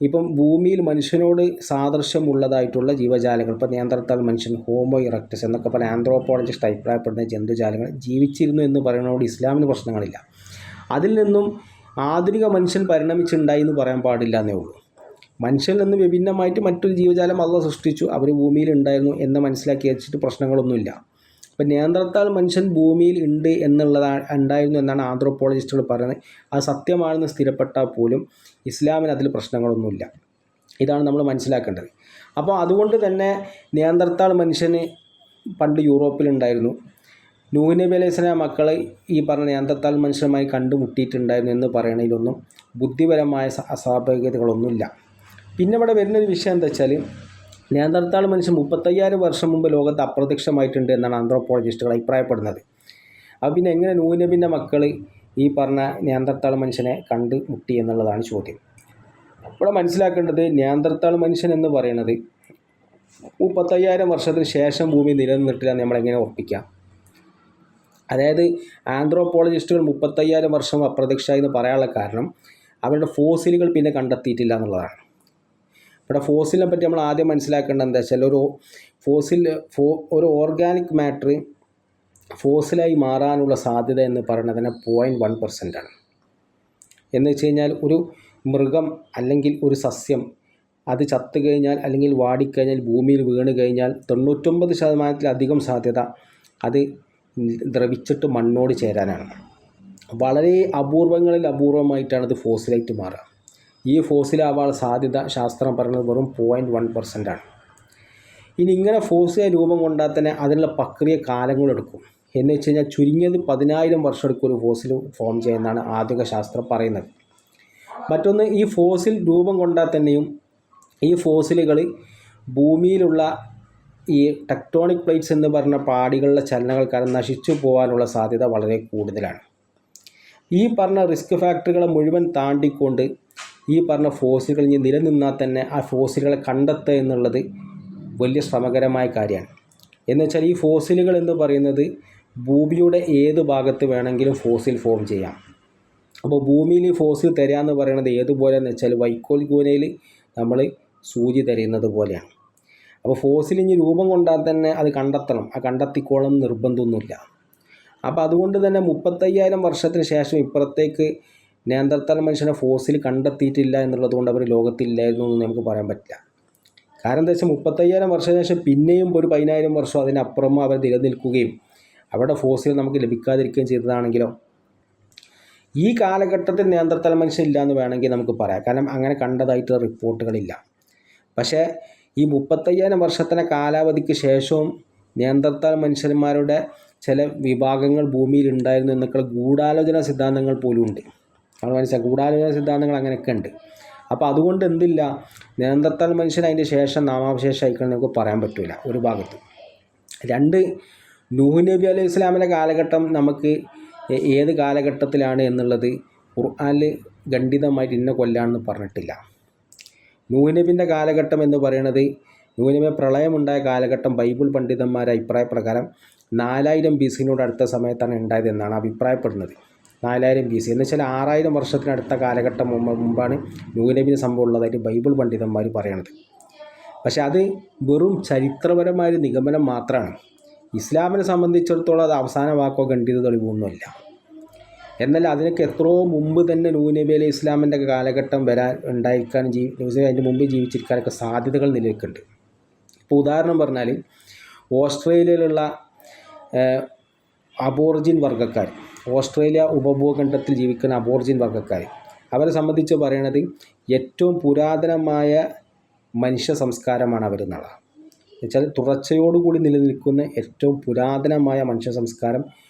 ഇപ്പം ഭൂമിയിൽ മനുഷ്യനോട് സാദൃശ്യമുള്ളതായിട്ടുള്ള ജീവജാലങ്ങൾ, ഇപ്പോൾ നിയാന്ത്രത്താൽ മനുഷ്യൻ, ഹോമോ ഇറക്ടസ് എന്നൊക്കെ പറഞ്ഞ ആന്ത്രോപോളജിസ്റ്റ് അഭിപ്രായപ്പെടുന്ന ജന്തുജാലങ്ങൾ ജീവിച്ചിരുന്നു എന്ന് പറയുന്നതോട് ഇസ്ലാമിന് പ്രശ്നങ്ങളില്ല. അതിൽ നിന്നും ആധുനിക മനുഷ്യൻ പരിണമിച്ചുണ്ടായി എന്ന് പറയാൻ പാടില്ല എന്നേ ഉള്ളൂ. മനുഷ്യനിൽ നിന്ന് വിഭിന്നമായിട്ട് മറ്റൊരു ജീവജാലം അള്ളാഹ് സൃഷ്ടിച്ചു, അവർ ഭൂമിയിൽ ഉണ്ടായിരുന്നു എന്ന് മനസ്സിലാക്കി വെച്ചിട്ട് പ്രശ്നങ്ങളൊന്നുമില്ല. അപ്പം നിയാന്ത്രത്താൽ മനുഷ്യൻ ഭൂമിയിൽ ഉണ്ടായിരുന്നു എന്നാണ് ആന്ത്രോപോളജിസ്റ്റുകൾ പറയുന്നത്. അത് സത്യമാണെന്ന് സ്ഥിരപ്പെട്ടാൽ പോലും ഇസ്ലാമിന് അതിൽ പ്രശ്നങ്ങളൊന്നുമില്ല. ഇതാണ് നമ്മൾ മനസ്സിലാക്കേണ്ടത്. അപ്പോൾ അതുകൊണ്ട് തന്നെ നിയാന്ത്രത്താൽ മനുഷ്യന് പണ്ട് യൂറോപ്പിലുണ്ടായിരുന്നു. നൂഹ് നബി അലൈഹി സ്വലാം മക്കൾ ഈ പറഞ്ഞ നിയാന്ത്രത്താൽ മനുഷ്യരുമായി കണ്ടുമുട്ടിയിട്ടുണ്ടായിരുന്നു എന്ന് പറയണതിലൊന്നും ബുദ്ധിപരമായ അസ്വാഭാവികതകളൊന്നുമില്ല. പിന്നെ ഇവിടെ വരുന്നൊരു വിഷയം എന്താ വെച്ചാൽ, നിയാന്ത്രത്താൾ മനുഷ്യൻ 35,000 വർഷം മുമ്പ് ലോകത്ത് അപ്രത്യക്ഷമായിട്ടുണ്ട് എന്നാണ് ആന്ത്രോപോളജിസ്റ്റുകൾ അഭിപ്രായപ്പെടുന്നത്. അപ്പോൾ പിന്നെ എങ്ങനെ നൂഹ് നബിൻ്റെ മക്കൾ ഈ പറഞ്ഞ നിയാന്ത്രത്താൾ മനുഷ്യനെ കണ്ടുമുട്ടി എന്നുള്ളതാണ് ചോദ്യം. ഇവിടെ മനസ്സിലാക്കേണ്ടത്, നിയാന്ത്രത്താൾ മനുഷ്യൻ എന്ന് പറയുന്നത് 35,000 വർഷത്തിന് ശേഷം ഭൂമി നിലനിന്നിട്ടില്ല നമ്മളെങ്ങനെ ഉറപ്പിക്കാം? അതായത് ആന്ത്രോപോളജിസ്റ്റുകൾ 35,000 വർഷം അപ്രത്യക്ഷമായി എന്ന് പറയാനുള്ള കാരണം അവരുടെ ഫോസിലുകൾ പിന്നെ കണ്ടെത്തിയിട്ടില്ല എന്നുള്ളതാണ്. ഇവിടെ ഫോസിലിനെ പറ്റി നമ്മൾ ആദ്യം മനസ്സിലാക്കേണ്ടത് എന്താ വെച്ചാൽ, ഒരു ഓർഗാനിക് മാറ്റർ ഫോസിലായി മാറാനുള്ള സാധ്യത എന്ന് പറയുന്നതിന് 0.1% ആണ്. എന്ന് വെച്ച് കഴിഞ്ഞാൽ ഒരു മൃഗം അല്ലെങ്കിൽ ഒരു സസ്യം അത് ചത്തു കഴിഞ്ഞാൽ അല്ലെങ്കിൽ വാടിക്കഴിഞ്ഞാൽ ഭൂമിയിൽ വീണ് കഴിഞ്ഞാൽ 99% സാധ്യത അത് ദ്രവിച്ചിട്ട് മണ്ണോട് ചേരാനാണ്. വളരെ അപൂർവമായിട്ടാണ് അത് ഫോസിലായിട്ട് മാറുക. ഈ ഫോസിലാവാനുള്ള സാധ്യത ശാസ്ത്രം പറയുന്നത് വെറും 0.1% ആണ്. ഇനി ഇങ്ങനെ ഫോസിലായി രൂപം കൊണ്ടാൽ തന്നെ അതിനുള്ള പ്രക്രിയ കാലങ്ങളെടുക്കും. എന്ന് വെച്ച് കഴിഞ്ഞാൽ ചുരുങ്ങിയത് 10,000 വർഷം എടുക്കും ഒരു ഫോസിൽ ഫോം ചെയ്യുന്നതാണ് ആധുനിക ശാസ്ത്രം പറയുന്നത്. മറ്റൊന്ന്, ഈ ഫോസിൽ രൂപം കൊണ്ടാൽ തന്നെയും ഈ ഫോസിലുകൾ ഭൂമിയിലുള്ള ഈ ടെക്ടോണിക് പ്ലേറ്റ്സ് എന്ന് പറഞ്ഞ പാടികളുടെ ചലനങ്ങൾ കാരണം നശിച്ചു പോകാനുള്ള സാധ്യത വളരെ കൂടുതലാണ്. ഈ പറഞ്ഞ റിസ്ക് ഫാക്ടറുകളെ മുഴുവൻ താണ്ടിക്കൊണ്ട് ഈ പറഞ്ഞ ഫോസിലുകൾ ഇനി നിലനിന്നാൽ തന്നെ ആ ഫോസിലുകളെ കണ്ടെത്തുക എന്നുള്ളത് വലിയ ശ്രമകരമായ കാര്യമാണ്. എന്ന് വെച്ചാൽ ഈ ഫോസിലുകൾ എന്ന് പറയുന്നത് ഭൂമിയുടെ ഏത് ഭാഗത്ത് വേണമെങ്കിലും ഫോസിൽ ഫോം ചെയ്യാം. അപ്പോൾ ഭൂമിയിൽ ഈ ഫോസിൽ തരാമെന്ന് പറയുന്നത് ഏതുപോലെയെന്ന് വെച്ചാൽ വൈക്കോൽ കൂനയിൽ നമ്മൾ സൂചി തരുന്നത് പോലെയാണ്. അപ്പോൾ ഫോസിൽ ഇനി രൂപം കൊണ്ടാൽ തന്നെ അത് കണ്ടെത്തണം, ആ കണ്ടെത്തിക്കോളം നിർബന്ധമൊന്നുമില്ല. അപ്പോൾ അതുകൊണ്ട് തന്നെ 35,000 വർഷത്തിന് ശേഷം ഇപ്പുറത്തേക്ക് നേന്തർത്താൽ മനുഷ്യനെ ഫോസിൽ കണ്ടെത്തിയിട്ടില്ല എന്നുള്ളത് കൊണ്ട് അവർ ലോകത്തില്ലായിരുന്നു എന്ന് നമുക്ക് പറയാൻ പറ്റില്ല. കാരണം എന്താ വെച്ചാൽ 35,000 വർഷത്തിന് ശേഷം പിന്നെയും ഒരു 10,000 വർഷം അതിനപ്പുറമോ അവർ നിലനിൽക്കുകയും അവിടെ ഫോസിൽ നമുക്ക് ലഭിക്കാതിരിക്കുകയും ചെയ്തതാണെങ്കിലോ ഈ കാലഘട്ടത്തിൽ നേന്തർത്താൽ മനുഷ്യൻ ഇല്ല എന്ന് വേണമെങ്കിൽ നമുക്ക് പറയാം. കാരണം അങ്ങനെ കണ്ടതായിട്ട് റിപ്പോർട്ടുകളില്ല. പക്ഷേ ഈ 35,000 വർഷത്തിന് കാലാവധിക്ക് ശേഷവും നേന്തർത്താൽ മനുഷ്യന്മാരുടെ ചില വിഭാഗങ്ങൾ ഭൂമിയിൽ ഉണ്ടായിരുന്നു എന്നൊക്കെ ഗൂഢാലോചന സിദ്ധാന്തങ്ങൾ പോലും ഉണ്ട്. നമ്മൾ മനസ്സിലാക്കുക, ഗൂഢാലോചന സിദ്ധാന്തങ്ങൾ അങ്ങനെയൊക്കെ ഉണ്ട്. അപ്പോൾ അതുകൊണ്ട് എന്തില്ല, നേന്തർത്താൽ മനുഷ്യൻ അതിൻ്റെ ശേഷം നാമാവശേഷം അയക്കണം നമുക്ക് പറയാൻ പറ്റില്ല ഒരു ഭാഗത്ത്. രണ്ട്, നൂഹ് നബി അലൈഹി ഇസ്ലാമിൻ്റെ കാലഘട്ടം നമുക്ക് ഏത് കാലഘട്ടത്തിലാണ് എന്നുള്ളത് ഖുർആനിൽ ഖണ്ഡിതമായിട്ട് ഇന്ന കൊല്ലാണെന്ന് പറഞ്ഞിട്ടില്ല. നൂഹ് നബിൻ്റെ കാലഘട്ടം എന്ന് പറയുന്നത്, നൂഹ് നബി പ്രളയമുണ്ടായ കാലഘട്ടം ബൈബിൾ പണ്ഡിതന്മാരുടെ അഭിപ്രായപ്രകാരം 4000 BC-നോട് അടുത്ത സമയത്താണ് ഉണ്ടായത് എന്നാണ് അഭിപ്രായപ്പെടുന്നത്. 4000 BC എന്ന് വെച്ചാൽ 6000 വർഷത്തിനടുത്ത കാലഘട്ടം മുമ്പാണ് നൂഹ് നബിന് സംഭവം ഉള്ളതായിട്ട് ബൈബിൾ പണ്ഡിതന്മാർ പറയണത്. പക്ഷെ അത് വെറും ചരിത്രപരമായ ഒരു നിഗമനം മാത്രമാണ്. ഇസ്ലാമിനെ സംബന്ധിച്ചിടത്തോളം അത് അവസാന വാക്കോ ഖണ്ഡിത തെളിവൊന്നുമില്ല. എന്നാൽ അതിനൊക്കെ എത്രയോ മുമ്പ് തന്നെ നൂഹ് നബി അലൈഹി ഇസ്ലാമിൻ്റെ കാലഘട്ടം വരാൻ ഉണ്ടായിരിക്കാനും അതിൻ്റെ മുമ്പ് ജീവിച്ചിരിക്കാനൊക്കെ സാധ്യതകൾ നിലനിൽക്കുന്നുണ്ട്. ഇപ്പോൾ ഉദാഹരണം പറഞ്ഞാൽ ഓസ്ട്രേലിയയിലുള്ള അബോർജിൻ വർഗ്ഗക്കാർ, ഓസ്ട്രേലിയ ഉപഭൂഖണ്ഡത്തിൽ ജീവിക്കുന്ന അബോർജിൻ വർഗ്ഗക്കാർ, അവരെ സംബന്ധിച്ച് പറയണത് ഏറ്റവും പുരാതനമായ മനുഷ്യ സംസ്കാരമാണ് അവരെന്നുള്ളത്. എന്നുവെച്ചാൽ തുടർച്ചയോടുകൂടി നിലനിൽക്കുന്ന ഏറ്റവും പുരാതനമായ മനുഷ്യ സംസ്കാരം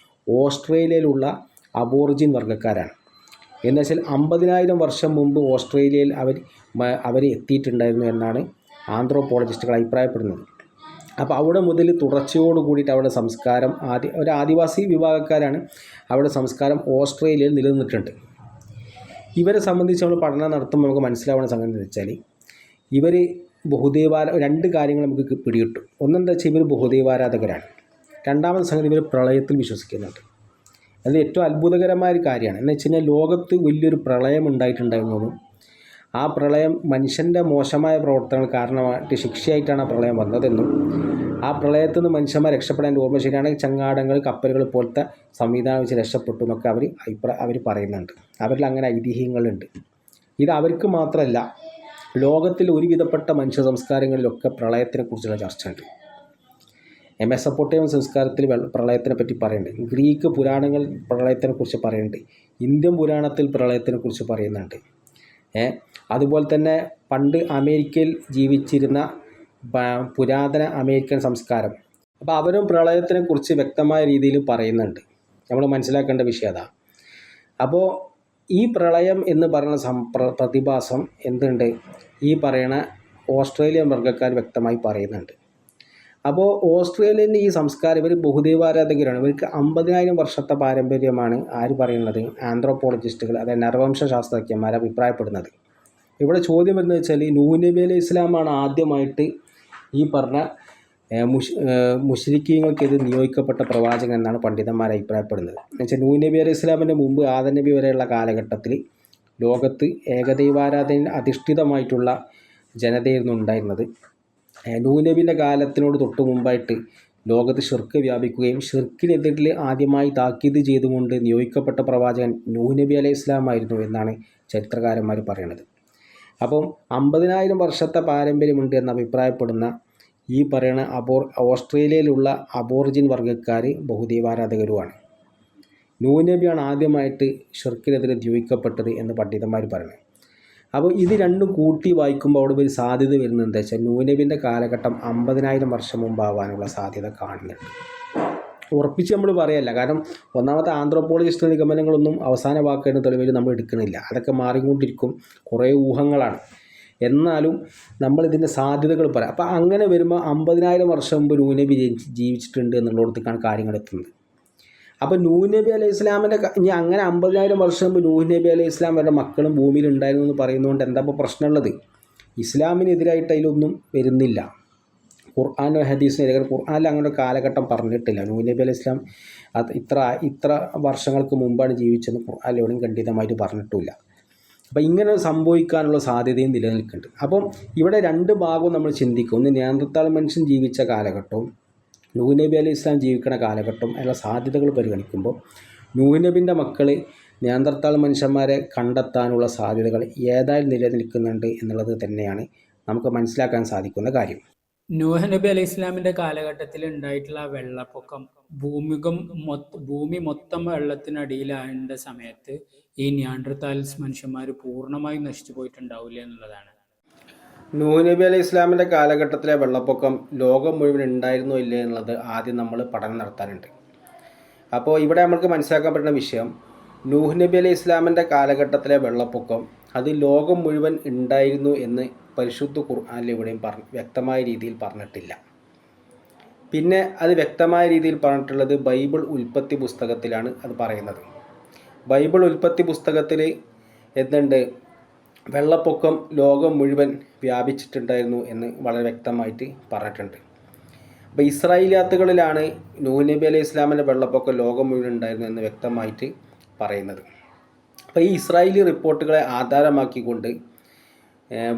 ഓസ്ട്രേലിയയിലുള്ള അബോർജിൻ വർഗ്ഗക്കാരാണ്. എന്നുവെച്ചാൽ 50,000 വർഷം മുമ്പ് ഓസ്ട്രേലിയയിൽ അവർ എത്തിയിട്ടുണ്ടായിരുന്നു എന്നാണ് ആന്ത്രോപോളജിസ്റ്റുകൾ അഭിപ്രായപ്പെടുന്നത്. അപ്പോൾ അവിടെ മുതൽ തുടർച്ചയോട് കൂടിയിട്ട് അവിടെ സംസ്കാരം ഒരു ആദിവാസി വിഭാഗക്കാരാണ്. അവിടെ സംസ്കാരം ഓസ്ട്രേലിയയിൽ നിലനിന്നിട്ടുണ്ട്. ഇവരെ സംബന്ധിച്ച് നമ്മൾ പഠനം നടത്തുമ്പോൾ നമുക്ക് മനസ്സിലാവുന്ന സംഗതി എന്ന് വെച്ചാൽ ഇവർ രണ്ട് കാര്യങ്ങൾ നമുക്ക് പിടികിട്ടും. ഒന്നെന്താ വെച്ചാൽ ഇവർ ബഹുദൈവാരാധകരാണ്. രണ്ടാമത്തെ സംഗതി ഇവർ പ്രളയത്തിൽ വിശ്വസിക്കുന്നുണ്ട്. അത് ഏറ്റവും അത്ഭുതകരമായ ഒരു കാര്യമാണ്. എന്ന് വെച്ച് കഴിഞ്ഞാൽ ലോകത്ത് വലിയൊരു പ്രളയം ഉണ്ടായിട്ടുണ്ടായിരുന്നതും ആ പ്രളയം മനുഷ്യൻ്റെ മോശമായ പ്രവർത്തനങ്ങൾ കാരണമായിട്ട് ശിക്ഷയായിട്ടാണ് ആ പ്രളയം വന്നതെന്നും ആ പ്രളയത്തിൽ നിന്ന് മനുഷ്യന്മാർ രക്ഷപ്പെടാൻ ഓർമ്മ ശരിയാണ് ചങ്ങാടങ്ങൾ കപ്പലുകൾ പോലത്തെ സംവിധാനം വെച്ച് രക്ഷപ്പെട്ടു എന്നൊക്കെ അവർ പറയുന്നുണ്ട്. അവരിൽ അങ്ങനെ ഐതിഹ്യങ്ങളുണ്ട്. ഇത് അവർക്ക് മാത്രമല്ല, ലോകത്തിൽ ഒരുവിധപ്പെട്ട മനുഷ്യ സംസ്കാരങ്ങളിലൊക്കെ പ്രളയത്തിനെക്കുറിച്ചുള്ള ചർച്ചയുണ്ട്. മെസപ്പൊട്ടേമിയൻ സംസ്കാരത്തിൽ പ്രളയത്തിനെ പറ്റി പറയുന്നുണ്ട്. ഗ്രീക്ക് പുരാണങ്ങൾ പ്രളയത്തിനെക്കുറിച്ച് പറയുന്നുണ്ട്. ഇന്ത്യൻ പുരാണത്തിൽ പ്രളയത്തിനെക്കുറിച്ച് പറയുന്നുണ്ട്. അതുപോലെ തന്നെ പണ്ട് അമേരിക്കയിൽ ജീവിച്ചിരുന്ന പുരാതന അമേരിക്കൻ സംസ്കാരം, അപ്പോൾ അവരും പ്രളയത്തിനെക്കുറിച്ച് വ്യക്തമായ രീതിയിൽ പറയുന്നുണ്ട്. നമ്മൾ മനസ്സിലാക്കേണ്ട വിഷയം അതാണ്. അപ്പോൾ ഈ പ്രളയം എന്ന് പറയുന്ന പ്രതിഭാസം എന്തുണ്ട്, ഈ പറയുന്ന ഓസ്ട്രേലിയൻ വർഗ്ഗക്കാർ വ്യക്തമായി പറയുന്നുണ്ട്. അപ്പോൾ ഓസ്ട്രേലിയൻ്റെ ഈ സംസ്കാരം, ഇവർ ബഹുദൈവാരാധകരാണ്. ഇവർക്ക് 50,000 വർഷത്തെ പാരമ്പര്യമാണ് ആര് പറയുന്നത്, ആന്ത്രോപോളജിസ്റ്റുകൾ, അതായത് നരവംശ ശാസ്ത്രജ്ഞന്മാർ അഭിപ്രായപ്പെടുന്നത്. ഇവിടെ ചോദ്യം വരുന്നത് വെച്ചാൽ നൂഹ് നബി അലൈഹി ഇസ്ലാമാണ് ആദ്യമായിട്ട് ഈ പറഞ്ഞ മുശ്രിക്കീങ്ങൾക്കെതിരെ നിയോഗിക്കപ്പെട്ട പ്രവാചകൻ എന്നാണ് പണ്ഡിതന്മാർ അഭിപ്രായപ്പെടുന്നത്. എന്നുവെച്ചാൽ നൂഹ് നബി അലൈഹി ഇസ്ലാമിൻ്റെ മുമ്പ് ആദം നബി വരെയുള്ള കാലഘട്ടത്തിൽ ലോകത്ത് ഏകദൈവാരാധന അധിഷ്ഠിതമായിട്ടുള്ള ജനതയായിരുന്നു ഉണ്ടായിരുന്നത്. നൂഹ് നബിൻ്റെ കാലത്തിനോട് തൊട്ട് മുമ്പായിട്ട് ലോകത്ത് ഷിർക്ക് വ്യാപിക്കുകയും ഷിർക്കിനെതിരിൽ ആദ്യമായി താക്കീത് ചെയ്തുകൊണ്ട് നിയോഗിക്കപ്പെട്ട പ്രവാചകൻ നൂഹ് നബി അലൈഹി ഇസ്ലാമായിരുന്നു എന്നാണ് ചരിത്രകാരന്മാർ പറയുന്നത്. അപ്പം 50,000 വർഷത്തെ പാരമ്പര്യമുണ്ട് എന്ന് അഭിപ്രായപ്പെടുന്ന ഈ പറയുന്ന ഓസ്ട്രേലിയയിലുള്ള അബോർജിൻ വർഗ്ഗക്കാർ ബഹുദൈവാരാധകരുമാണ്. നൂഹ് നബിയാണ് ആദ്യമായിട്ട് ഷിർക്കിനെതിരെ ദ്രോഹിക്കപ്പെട്ടത് എന്ന് പണ്ഡിതന്മാർ പറയുന്നത്. അപ്പോൾ ഇത് രണ്ടും കൂട്ടി വായിക്കുമ്പോൾ അവിടെ ഒരു സാധ്യത വരുന്നത് എന്താ വെച്ചാൽ നൂഹ് നബിൻ്റെ കാലഘട്ടം 50,000 വർഷം മുമ്പാവാനുള്ള സാധ്യത കാണുന്നുണ്ട്. ഉറപ്പിച്ച് നമ്മൾ പറയല്ല, കാരണം ഒന്നാമത്തെ ആന്ത്രോപോളജിസ്റ്റ് നിഗമനങ്ങളൊന്നും അവസാന വാക്കായിട്ട് തെളിവിൽ നമ്മൾ എടുക്കണില്ല. അതൊക്കെ മാറിക്കൊണ്ടിരിക്കും, കുറേ ഊഹങ്ങളാണ്. എന്നാലും നമ്മളിതിൻ്റെ സാധ്യതകൾ പറയാം. അപ്പോൾ അങ്ങനെ വരുമ്പോൾ 50,000 വർഷം മുമ്പ് നൂഹ് നബി ജീവിച്ചിട്ടുണ്ട് എന്നുള്ളിടത്തേക്കാണ് കാര്യങ്ങൾ എത്തുന്നത്. അപ്പോൾ നൂഹ് നബി അലൈഹി ഇസ്ലാമിൻ്റെ ഇനി അങ്ങനെ 50,000 വർഷം മുമ്പ് നൂഹ് നബി അലൈഹി ഇസ്ലാം അവരുടെ മക്കളും ഭൂമിയിൽ ഉണ്ടായിരുന്നു എന്ന് പറയുന്നതുകൊണ്ട് എന്താ ഇപ്പോൾ പ്രശ്നമുള്ളത്? ഇസ്ലാമിനെതിരായിട്ട് അതിലൊന്നും വരുന്നില്ല. ഖുർആാനോ ഹദീസിനെതിരെ ഖുർആനിൽ അങ്ങനെ ഒരു കാലഘട്ടം പറഞ്ഞിട്ടില്ല. നൂഹ് നബി അലൈഹി ഇസ്ലാം അത് ഇത്ര വർഷങ്ങൾക്ക് മുമ്പാണ് ജീവിച്ചെന്ന് ഖുർആനിൽ എവിടെയും ഖണ്ഡിതമായിട്ട് പറഞ്ഞിട്ടില്ല. അപ്പോൾ ഇങ്ങനെ സംഭവിക്കാനുള്ള സാധ്യതയും നിലനിൽക്കുന്നുണ്ട്. അപ്പം ഇവിടെ രണ്ട് ഭാഗവും നമ്മൾ ചിന്തിക്കും. ഒന്ന് നേന്തർത്താൾ മനുഷ്യൻ ജീവിച്ച കാലഘട്ടവും നൂഹ് നബി അലൈഹി ഇസ്ലാം ജീവിക്കുന്ന കാലഘട്ടം അതിനുള്ള സാധ്യതകൾ പരിഗണിക്കുമ്പോൾ നൂഹ് നബിൻ്റെ മക്കൾ നിയാന്ത്രത്താൾ മനുഷ്യന്മാരെ കണ്ടെത്താനുള്ള സാധ്യതകൾ ഏതായാലും നിലനിൽക്കുന്നുണ്ട് എന്നുള്ളത് തന്നെയാണ് നമുക്ക് മനസ്സിലാക്കാൻ സാധിക്കുന്ന കാര്യം. നൂഹ് നബി അലൈഹി ഇസ്ലാമിന്റെ കാലഘട്ടത്തിൽ ഉണ്ടായിട്ടുള്ള ആ വെള്ളപ്പൊക്കം ഭൂമി മൊത്തം വെള്ളത്തിനടിയിലായ സമയത്ത് ഈ നിയാൻഡർതാൽസ് മനുഷ്യന്മാർ പൂർണ്ണമായും നശിച്ചു പോയിട്ടുണ്ടാവില്ല എന്നുള്ളതാണ്. നൂഹ് നബി അലൈഹി ഇസ്ലാമിൻ്റെ കാലഘട്ടത്തിലെ വെള്ളപ്പൊക്കം ലോകം മുഴുവൻ ഉണ്ടായിരുന്നോ ഇല്ലേ എന്നുള്ളത് ആദ്യം നമ്മൾ പഠനം നടത്താനുണ്ട്. അപ്പോൾ ഇവിടെ നമുക്ക് മനസ്സിലാക്കാൻ പറ്റുന്ന വിഷയം, നൂഹ് നബി അലൈഹി ഇസ്ലാമിൻ്റെ കാലഘട്ടത്തിലെ വെള്ളപ്പൊക്കം അത് ലോകം മുഴുവൻ ഉണ്ടായിരുന്നു എന്ന് പരിശുദ്ധ ഖുർആനിൽ എവിടെയും വ്യക്തമായ രീതിയിൽ പറഞ്ഞിട്ടില്ല. പിന്നെ അത് വ്യക്തമായ രീതിയിൽ പറഞ്ഞിട്ടുള്ളത് ബൈബിൾ ഉൽപ്പത്തി പുസ്തകത്തിലാണ് അത് പറയുന്നത്. ബൈബിൾ ഉൽപ്പത്തി പുസ്തകത്തിൽ എന്തുണ്ട്, വെള്ളപ്പൊക്കം ലോകം മുഴുവൻ വ്യാപിച്ചിട്ടുണ്ടായിരുന്നു എന്ന് വളരെ വ്യക്തമായിട്ട് പറഞ്ഞിട്ടുണ്ട്. അപ്പോൾ ഇസ്രായേലിയാത്തുകളിലാണ് നൂഹ് നബി അലൈഹി ഇസ്ലാമിൻ്റെ വെള്ളപ്പൊക്കം ലോകം മുഴുവൻ ഉണ്ടായിരുന്നു എന്ന് വ്യക്തമായിട്ട് പറയുന്നത്. അപ്പോൾ ഈ ഇസ്രായേലി റിപ്പോർട്ടുകളെ ആധാരമാക്കിക്കൊണ്ട്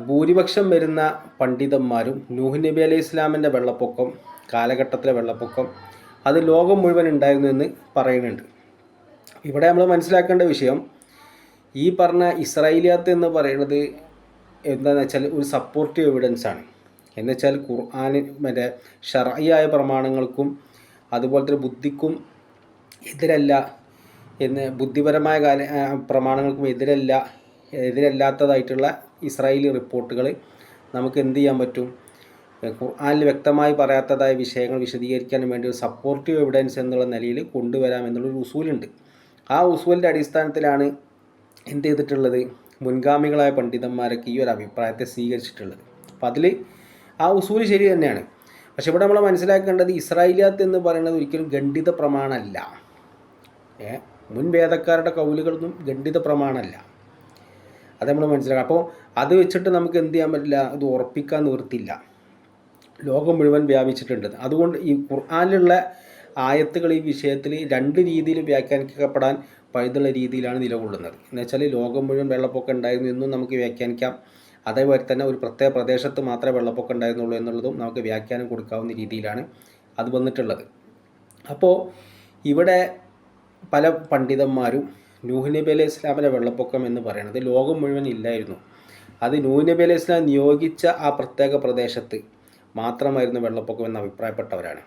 ഭൂരിപക്ഷം വരുന്ന പണ്ഡിതന്മാരും നൂഹ് നബി അലൈഹി ഇസ്ലാമിൻ്റെ വെള്ളപ്പൊക്കം കാലഘട്ടത്തിലെ വെള്ളപ്പൊക്കം അത് ലോകം മുഴുവൻ ഉണ്ടായിരുന്നു എന്ന് പറയുന്നുണ്ട്. ഇവിടെ നമ്മൾ മനസ്സിലാക്കേണ്ട വിഷയം, ഈ പറഞ്ഞ ഇസ്രായേലിയാത്ത് എന്ന് പറയുന്നത് എന്താണെന്ന് വെച്ചാൽ ഒരു സപ്പോർട്ടീവ് എവിഡൻസ് ആണ്. എന്നുവെച്ചാൽ ഖുർആൻ മറ്റേ ശർഈയായ പ്രമാണങ്ങൾക്കും അതുപോലെ തന്നെ ബുദ്ധിക്കും എതിരല്ല എന്ന്, ബുദ്ധിപരമായ പ്രമാണങ്ങൾക്കും എതിരല്ലാത്തതായിട്ടുള്ള ഇസ്രായേലി റിപ്പോർട്ടുകൾ നമുക്ക് എന്ത് ചെയ്യാൻ പറ്റും, ഖുർആനിൽ വ്യക്തമായി പറയാത്തതായ വിഷയങ്ങൾ വിശദീകരിക്കാൻ വേണ്ടി ഒരു സപ്പോർട്ടീവ് എവിഡൻസ് എന്നുള്ള നിലയിൽ കൊണ്ടുവരാം എന്നുള്ളൊരു ഉസൂലുണ്ട്. ആ ഉസൂലിൻ്റെ അടിസ്ഥാനത്തിലാണ് എന്ത് ചെയ്തിട്ടുള്ളത്, മുൻഗാമികളായ പണ്ഡിതന്മാരൊക്കെ ഈ ഒരു അഭിപ്രായത്തെ സ്വീകരിച്ചിട്ടുള്ളത്. അപ്പം അതിൽ ആ ഉസൂല് ശരി തന്നെയാണ്. പക്ഷെ ഇവിടെ നമ്മൾ മനസ്സിലാക്കേണ്ടത്, ഇസ്രായേലിയാത്ത് എന്ന് പറയുന്നത് ഒരിക്കലും ഖണ്ഡിത പ്രമാണമല്ല. മുൻ വേദക്കാരുടെ കൗലുകളൊന്നും ഖണ്ഡിത പ്രമാണമല്ല. അത് നമ്മൾ മനസ്സിലാക്കാം. അപ്പോൾ അത് വെച്ചിട്ട് നമുക്ക് എന്ത് ചെയ്യാൻ പറ്റില്ല, അത് ഉറപ്പിക്കാൻ നിവൃത്തില്ല. ലോകം മുഴുവൻ വ്യാപിച്ചിട്ടുണ്ട്. അതുകൊണ്ട് ഈ ഖുർആനിലുള്ള ആയത്തുകൾ ഈ വിഷയത്തിൽ രണ്ട് രീതിയിൽ വ്യാഖ്യാനിക്കപ്പെടാൻ പഴുതുള്ള രീതിയിലാണ് നിലകൊള്ളുന്നത്. എന്നുവെച്ചാൽ ലോകം മുഴുവൻ വെള്ളപ്പൊക്കം ഉണ്ടായിരുന്നു എന്നും നമുക്ക് വ്യാഖ്യാനിക്കാം. അതേപോലെ തന്നെ ഒരു പ്രത്യേക പ്രദേശത്ത് മാത്രമേ വെള്ളപ്പൊക്കം ഉണ്ടായിരുന്നുള്ളൂ എന്നുള്ളതും നമുക്ക് വ്യാഖ്യാനം കൊടുക്കാവുന്ന രീതിയിലാണ് അത് വന്നിട്ടുള്ളത്. അപ്പോൾ ഇവിടെ പല പണ്ഡിതന്മാരും നൂഹ് നബി അലൈഹി ഇസ്ലാമിൻ്റെ വെള്ളപ്പൊക്കം എന്ന് പറയുന്നത് ലോകം മുഴുവൻ ഇല്ലായിരുന്നു, അത് നൂഹ് നബി അലൈഹി ഇസ്ലാം നിയോഗിച്ച ആ പ്രത്യേക പ്രദേശത്ത് മാത്രമായിരുന്നു വെള്ളപ്പൊക്കം എന്ന് അഭിപ്രായപ്പെട്ടവരാണ്.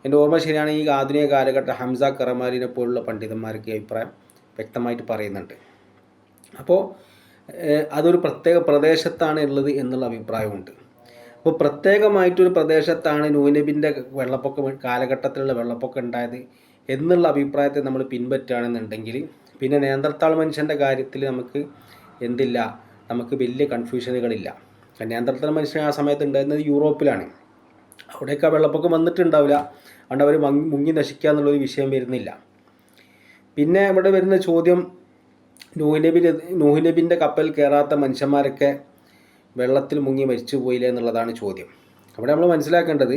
എൻ്റെ ഓർമ്മ ശരിയാണ്, ഈ ആധുനിക കാലഘട്ടം ഹംസ കറമാലിനെ പോലുള്ള പണ്ഡിതന്മാർക്ക് ഈ അഭിപ്രായം വ്യക്തമായിട്ട് പറയുന്നുണ്ട്. അപ്പോൾ അതൊരു പ്രത്യേക പ്രദേശത്താണ് ഉള്ളത് എന്നുള്ള അഭിപ്രായമുണ്ട്. അപ്പോൾ പ്രത്യേകമായിട്ടൊരു പ്രദേശത്താണ് നൂഹ് നബിൻ്റെ വെള്ളപ്പൊക്കം കാലഘട്ടത്തിലുള്ള വെള്ളപ്പൊക്കം ഉണ്ടായത് എന്നുള്ള അഭിപ്രായത്തെ നമ്മൾ പിൻപറ്റുകയാണെന്നുണ്ടെങ്കിൽ പിന്നെ നേന്ത്രത്താൾ മനുഷ്യൻ്റെ കാര്യത്തിൽ നമുക്ക് എന്തില്ല, നമുക്ക് വലിയ കൺഫ്യൂഷനുകളില്ല. നേന്ത്രത്താൾ മനുഷ്യൻ ആ സമയത്ത് ഉണ്ടായിരുന്നത് യൂറോപ്പിലാണ്. അവിടെയൊക്കെ വെള്ളപ്പൊക്കം വന്നിട്ടുണ്ടാവില്ല, അതുകൊണ്ട് അവർ മുങ്ങി നശിക്കുക എന്നുള്ളൊരു വിഷയം വരുന്നില്ല. പിന്നെ ഇവിടെ വരുന്ന ചോദ്യം, നൂഹ് നബിൻ്റെ കപ്പൽ കയറാത്ത മനുഷ്യന്മാരൊക്കെ വെള്ളത്തിൽ മുങ്ങി മരിച്ചു പോയില്ല എന്നുള്ളതാണ് ചോദ്യം. അവിടെ നമ്മൾ മനസ്സിലാക്കേണ്ടത്,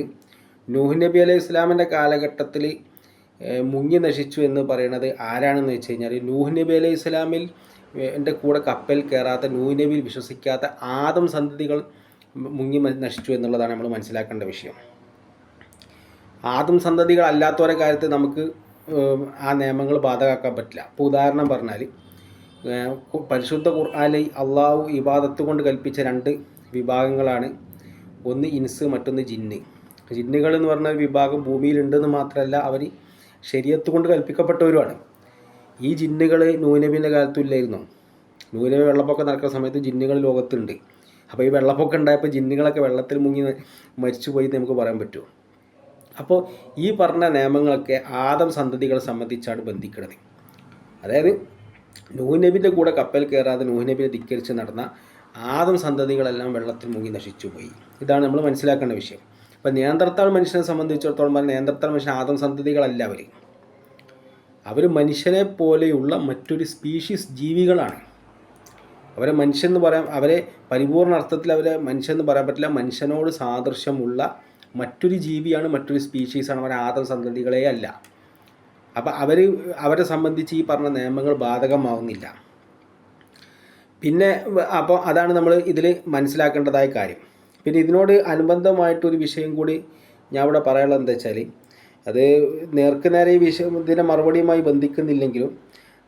നൂഹ് നബി അലൈഹി ഇസ്ലാമിൻ്റെ കാലഘട്ടത്തിൽ മുങ്ങി നശിച്ചു എന്ന് പറയുന്നത് ആരാണെന്ന് വെച്ച് കഴിഞ്ഞാൽ, നൂഹ് നബി അലൈഹി ഇസ്ലാമിൽ എൻ്റെ കൂടെ കപ്പൽ കയറാത്ത, നൂഹ് നബിയിൽ വിശ്വസിക്കാത്ത ആദം സന്തതികൾ മുങ്ങി നശിച്ചു എന്നുള്ളതാണ് നമ്മൾ മനസ്സിലാക്കേണ്ട വിഷയം. ആദം സന്തതികൾ അല്ലാത്തവരെ കാര്യത്തിൽ നമുക്ക് ആ നിയമങ്ങൾ ബാധകമാക്കാൻ പറ്റില്ല. ഇപ്പോൾ ഉദാഹരണം പറഞ്ഞാൽ, പരിശുദ്ധ ഖുർആനിൽ അള്ളാഹു ഇബാദത്ത് കൊണ്ട് കൽപ്പിച്ച രണ്ട് വിഭാഗങ്ങളാണ്, ഒന്ന് ഇൻസ്, മറ്റൊന്ന് ജിന്ന്. ജിന്നുകൾ എന്ന് പറഞ്ഞ ഒരു വിഭാഗം ഭൂമിയിലുണ്ടെന്ന് മാത്രമല്ല, അവർ ശരീഅത്ത് കൊണ്ട് കൽപ്പിക്കപ്പെട്ടവരുമാണ്. ഈ ജിന്നുകൾ നൂഹ് നബിൻ്റെ കാലത്തും ഇല്ലായിരുന്നു. നൂഹ് നബി വെള്ളപ്പൊക്കം നടക്കുന്ന സമയത്ത് ജിന്നുകൾ ലോകത്തുണ്ട്. അപ്പോൾ ഈ വെള്ളപ്പൊക്കം ഉണ്ടായപ്പോൾ ജിന്നുകളൊക്കെ വെള്ളത്തിൽ മുങ്ങി മരിച്ചു പോയി നമുക്ക് പറയാൻ പറ്റുമോ? അപ്പോൾ ഈ പറഞ്ഞ നിയമങ്ങളൊക്കെ ആദം സന്തതികളെ സംബന്ധിച്ചാണ് ബന്ധിക്കുന്നത്. അതായത് നൂഹ് നബിൻ്റെ കൂടെ കപ്പൽ കയറാതെ നൂഹ് നബിയെ ധിക്കരിച്ച് നടന്ന ആദം സന്തതികളെല്ലാം വെള്ളത്തിൽ മുങ്ങി നശിച്ചു പോയി. ഇതാണ് നമ്മൾ മനസ്സിലാക്കേണ്ട വിഷയം. അപ്പോൾ നേന്ത്രത്താൾ മനുഷ്യനെ സംബന്ധിച്ചിടത്തോളം പറഞ്ഞാൽ, നേന്ത്രത്താൾ മനുഷ്യൻ ആദം സന്തതികളല്ല. അവർ മനുഷ്യനെ പോലെയുള്ള മറ്റൊരു സ്പീഷീസ് ജീവികളാണ്. അവരെ മനുഷ്യൻ പറയാൻ, അവരെ പരിപൂർണ അർത്ഥത്തിൽ അവരെ മനുഷ്യൻ പറയാൻ പറ്റില്ല. മനുഷ്യനോട് സാദൃശ്യമുള്ള മറ്റൊരു ജീവിയാണ്, മറ്റൊരു സ്പീഷീസാണ്. അവർ ആദം സന്തതികളേ അല്ല. അപ്പോൾ അവരെ സംബന്ധിച്ച് ഈ പറഞ്ഞ നിയമങ്ങൾ ബാധകമാവുന്നില്ല. പിന്നെ അപ്പോൾ അതാണ് നമ്മൾ ഇതിൽ മനസ്സിലാക്കേണ്ടതായ കാര്യം. പിന്നെ ഇതിനോട് അനുബന്ധമായിട്ടൊരു വിഷയം കൂടി ഞാൻ ഇവിടെ പറയാനുള്ളത് എന്താ വെച്ചാൽ, അത് നേർക്ക് നേരെ ഈ ഇതിനെ മറുപടിയുമായി ബന്ധിക്കുന്നില്ലെങ്കിലും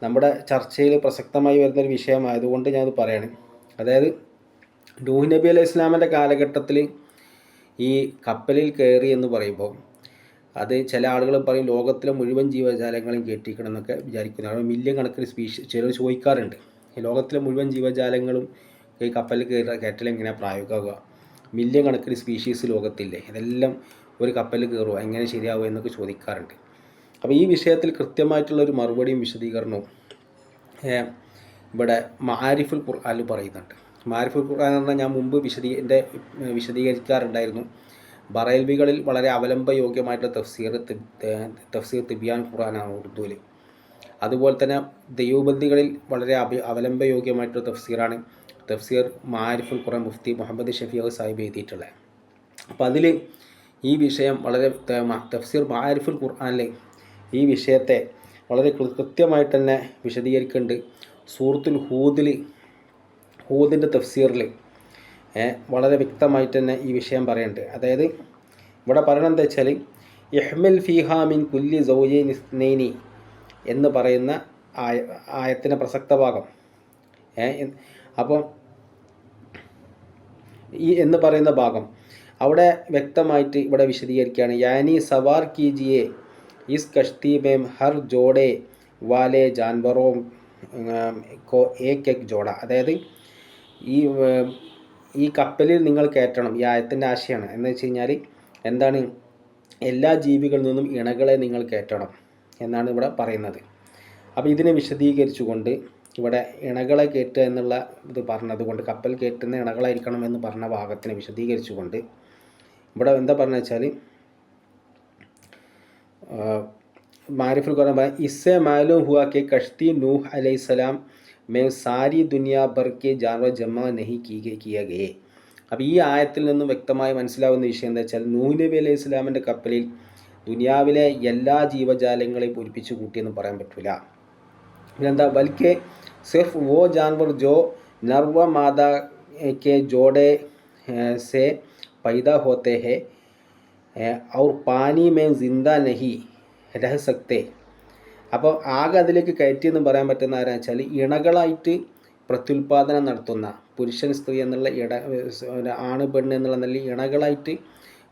നമ്മുടെ ചർച്ചയിൽ പ്രസക്തമായി വരുന്നൊരു വിഷയമായതുകൊണ്ട് ഞാനത് പറയാണ്. അതായത് നൂഹ് നബി അലൈഹി ഇസ്ലാമിൻ്റെ കാലഘട്ടത്തിൽ ഈ കപ്പലിൽ കയറി എന്ന് പറയുമ്പോൾ അത് ചില ആളുകൾ പറയും ലോകത്തിലെ മുഴുവൻ ജീവജാലങ്ങളും കയറ്റിക്കണം എന്നൊക്കെ വിചാരിക്കുന്നു. അവിടെ മില്യൺ കണക്കിന് ചിലർ ചോദിക്കാറുണ്ട്, ഈ ലോകത്തിലെ മുഴുവൻ ജീവജാലങ്ങളും ഈ കപ്പലിൽ കയറ്റൽ എങ്ങനെയാണ് പ്രായോഗികമാകുക? മില്യൺ കണക്കിന് സ്പീഷീസ് ലോകത്തില്ലേ, ഇതെല്ലാം ഒരു കപ്പലിൽ കയറുക എങ്ങനെ ശരിയാവുക എന്നൊക്കെ ചോദിക്കാറുണ്ട്. അപ്പോൾ ഈ വിഷയത്തിൽ കൃത്യമായിട്ടുള്ളൊരു മറുപടിയും വിശദീകരണവും ഇവിടെ മആരിഫുൽ ഖുർആനിൽ പറയുന്നുണ്ട്. മആരിഫുൽ ഖുർആൻ എന്ന് പറഞ്ഞാൽ ഞാൻ മുമ്പ് വിശദീകരിക്കാറുണ്ടായിരുന്നു. ബറേൽവികളിൽ വളരെ അവലംബയോഗ്യമായിട്ടുള്ള തഫ്സീർ തിബിയാൻ ഖുർആനാണ് ഉറുദുവിൽ. അതുപോലെ തന്നെ ദൈവബന്ധികളിൽ വളരെ അവലംബയോഗ്യമായിട്ടുള്ള തഫ്സീറാണ് തഫ്സീർ മആരിഫുൽ ഖുർആൻ മുഫ്തി മുഹമ്മദ് ഷഫീഖ് സാഹിബ് എഴുതിയിട്ടുള്ളത്. അപ്പോൾ അതിൽ ഈ വിഷയം വളരെ തഫ്സീർ മആരിഫുൽ ഖുർആനിൽ ഈ വിഷയത്തെ വളരെ കൃത്യമായിട്ട് തന്നെ വിശദീകരിക്കുന്നുണ്ട്. സൂറത്തുൽ ഹൂദിൻ്റെ തഫ്സീറിൽ വളരെ വ്യക്തമായിട്ട് തന്നെ ഈ വിഷയം പറയുന്നുണ്ട്. അതായത് ഇവിടെ പറയണത് എന്താ വെച്ചാൽ, ഇഹ്മിൽ ഫീഹാ മിൻ കുല്ലി സൗജൈൻ ഇസ്നൈനി എന്ന് പറയുന്ന ആയത്തിൻ്റെ പ്രസക്ത ഭാഗം. അപ്പോൾ ഈ എന്ന് പറയുന്ന ഭാഗം അവിടെ വ്യക്തമായിട്ട് ഇവിടെ വിശദീകരിക്കുകയാണ്. യാനി സവാർ കീജിയെ ഇസ് കഷ്തി മേം ഹർ ജോഡെ വാലെ ജാൻവറോ കോ ഏക് ജോഡ. അതായത് ഈ കപ്പലിൽ നിങ്ങൾ കയറ്റണം. ഈ ആയത്തിൻ്റെ ആശയമാണ് എന്ന് വെച്ച് കഴിഞ്ഞാൽ എന്താണ്, എല്ലാ ജീവികളിൽ നിന്നും ഇണകളെ നിങ്ങൾ കയറ്റണം എന്നാണ് ഇവിടെ പറയുന്നത്. അപ്പോൾ ഇതിനെ വിശദീകരിച്ചുകൊണ്ട് ഇവിടെ ഇണകളെ കയറ്റുക എന്നുള്ള ഇത് പറഞ്ഞതുകൊണ്ട്, കപ്പൽ കയറ്റുന്ന ഇണകളായിരിക്കണം എന്ന് പറഞ്ഞ ഭാഗത്തിനെ വിശദീകരിച്ചുകൊണ്ട് ഇവിടെ എന്താ പറഞ്ഞത് വെച്ചാൽ, मारिफुल कुरान में इससे मालूम हुआ कि कश्ती नूह अलैहिस्सलाम में सारी दुनिया भर के जानवर जमा नहीं किए गए. അപ്പോൾ ഈ ആയത്തിൽ നിന്നും വ്യക്തമായി മനസ്സിലാവുന്ന വിഷയം എന്താ വെച്ചാൽ, നൂഹ് നബി അലൈഹി ഇസ്ലാമിൻ്റെ കപ്പലിൽ ദുനിയാവിലെ എല്ലാ ജീവജാലങ്ങളെയും പൂരിപ്പിച്ച് കൂട്ടിയെന്ന് പറയാൻ പറ്റില്ല. പിന്നെന്താ, ബൽക്കെ സിർഫ് വോ ജാൻവർ ജോ നർവ മാദ के जोड़े से पैदा होते हैं और पानी में ज़िंदा नहीं रह सकते. അപ്പോൾ ആകെ അതിലേക്ക് കയറ്റിയെന്ന് പറയാൻ പറ്റുന്ന ആരാന്ന് വെച്ചാൽ, ഇണകളായിട്ട് പ്രത്യുൽപാദനം നടത്തുന്ന പുരുഷൻ സ്ത്രീ എന്നുള്ള ആണ് പെണ്ണ് എന്നുള്ള നിലയിൽ ഇണകളായിട്ട്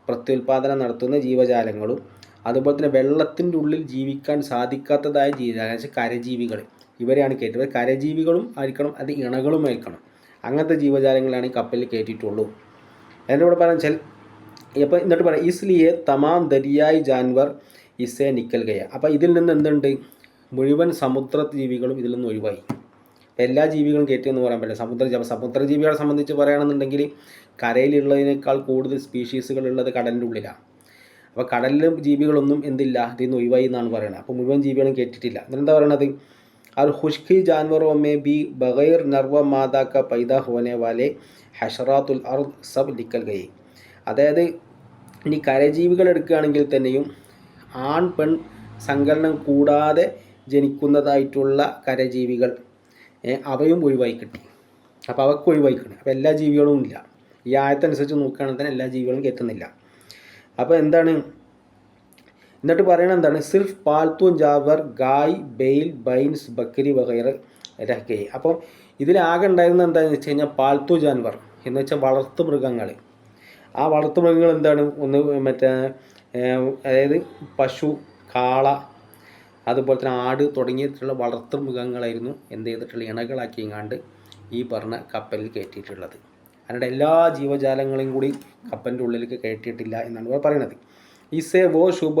പ്രത്യുൽപാദനം നടത്തുന്ന ജീവജാലങ്ങളും, അതുപോലെ തന്നെ വെള്ളത്തിൻ്റെ ഉള്ളിൽ ജീവിക്കാൻ സാധിക്കാത്തതായ ജീവജാലം വെച്ചാൽ കരജീവികൾ, ഇവരെയാണ് കയറ്റുന്നത്. കരജീവികളും ആയിരിക്കണം, അത് ഇണകളും ആയിരിക്കണം. അങ്ങനത്തെ ജീവജാലങ്ങളാണ് ഈ കപ്പലിൽ കയറ്റിയിട്ടുള്ളൂ. അതിനോട് പറയാൻ വെച്ചാൽ, അപ്പോൾ എന്നിട്ട് പറയാം, ഇസ്ലിയെ തമാം ദരിയായി ജാൻവർ ഇസേ നിക്കൽ ഗയ. അപ്പോൾ ഇതിൽ നിന്ന് എന്തുണ്ട്, മുഴുവൻ സമുദ്ര ജീവികളും ഇതിൽ നിന്ന് ഒഴിവായി. എല്ലാ ജീവികളും കയറ്റിയെന്ന് പറയാൻ പറ്റില്ല. സമുദ്രജീവികളെ സംബന്ധിച്ച് പറയുകയാണെന്നുണ്ടെങ്കിൽ കരയിലുള്ളതിനേക്കാൾ കൂടുതൽ സ്പീഷീസുകൾ ഉള്ളത് കടലിൻ്റെ ഉള്ളിലാണ്. അപ്പോൾ കടലിലെ ജീവികളൊന്നും എന്തില്ല, ഇതിൽ നിന്ന് ഒഴിവായി എന്നാണ് പറയുന്നത്. അപ്പോൾ മുഴുവൻ ജീവികളും കയറ്റിയിട്ടില്ല. അതിനെന്താ പറയണത്, और खुश्की जानवरों में भी बग़ैर नर्व मादा का पैदा होने वाले हशरातुल अर्द सब निकल गए. അതായത് ഇനി കരജീവികൾ എടുക്കുകയാണെങ്കിൽ തന്നെയും ആൺ പെൺ സങ്കലനം കൂടാതെ ജനിക്കുന്നതായിട്ടുള്ള കരജീവികൾ അവയും ഒഴിവായി കിട്ടി. അപ്പോൾ അവർക്ക് ഒഴിവായി കിട്ടി. അപ്പോൾ എല്ലാ ജീവികളും ഇല്ല. ഈ ആയത്തനുസരിച്ച് നോക്കുകയാണെങ്കിൽ തന്നെ എല്ലാ ജീവികളും കയറ്റുന്നില്ല. അപ്പോൾ എന്താണ് എന്നിട്ട് പറയണത് എന്താണ്, സിർഫ് പാൽത്തു ജാവർ ഗായ് ബെയിൽ ബൈൻസ് ബക്കരി വഗൈറ രഹ്ഗൈ. അപ്പോൾ ഇതിലാകെ ഉണ്ടായിരുന്നത് എന്താണെന്ന് വെച്ച് കഴിഞ്ഞാൽ പാൽത്തു ജാൻവർ എന്ന് വെച്ചാൽ വളർത്തു മൃഗങ്ങൾ. ആ വളർത്തു മൃഗങ്ങൾ എന്താണ്, ഒന്ന് അതായത് പശു, കാള, അതുപോലെ തന്നെ ആട് തുടങ്ങിയിട്ടുള്ള വളർത്തു മൃഗങ്ങളായിരുന്നു എന്ത് ചെയ്തിട്ടുള്ള ഇണകളാക്കിയങ്ങാണ്ട് ഈ പറഞ്ഞ കപ്പലിൽ കയറ്റിയിട്ടുള്ളത്. അതിൻ്റെ എല്ലാ ജീവജാലങ്ങളെയും കൂടി കപ്പലിൻ്റെ ഉള്ളിലേക്ക് കയറ്റിയിട്ടില്ല എന്നാണ് ഇവർ പറയുന്നത്. इससे वो शुभ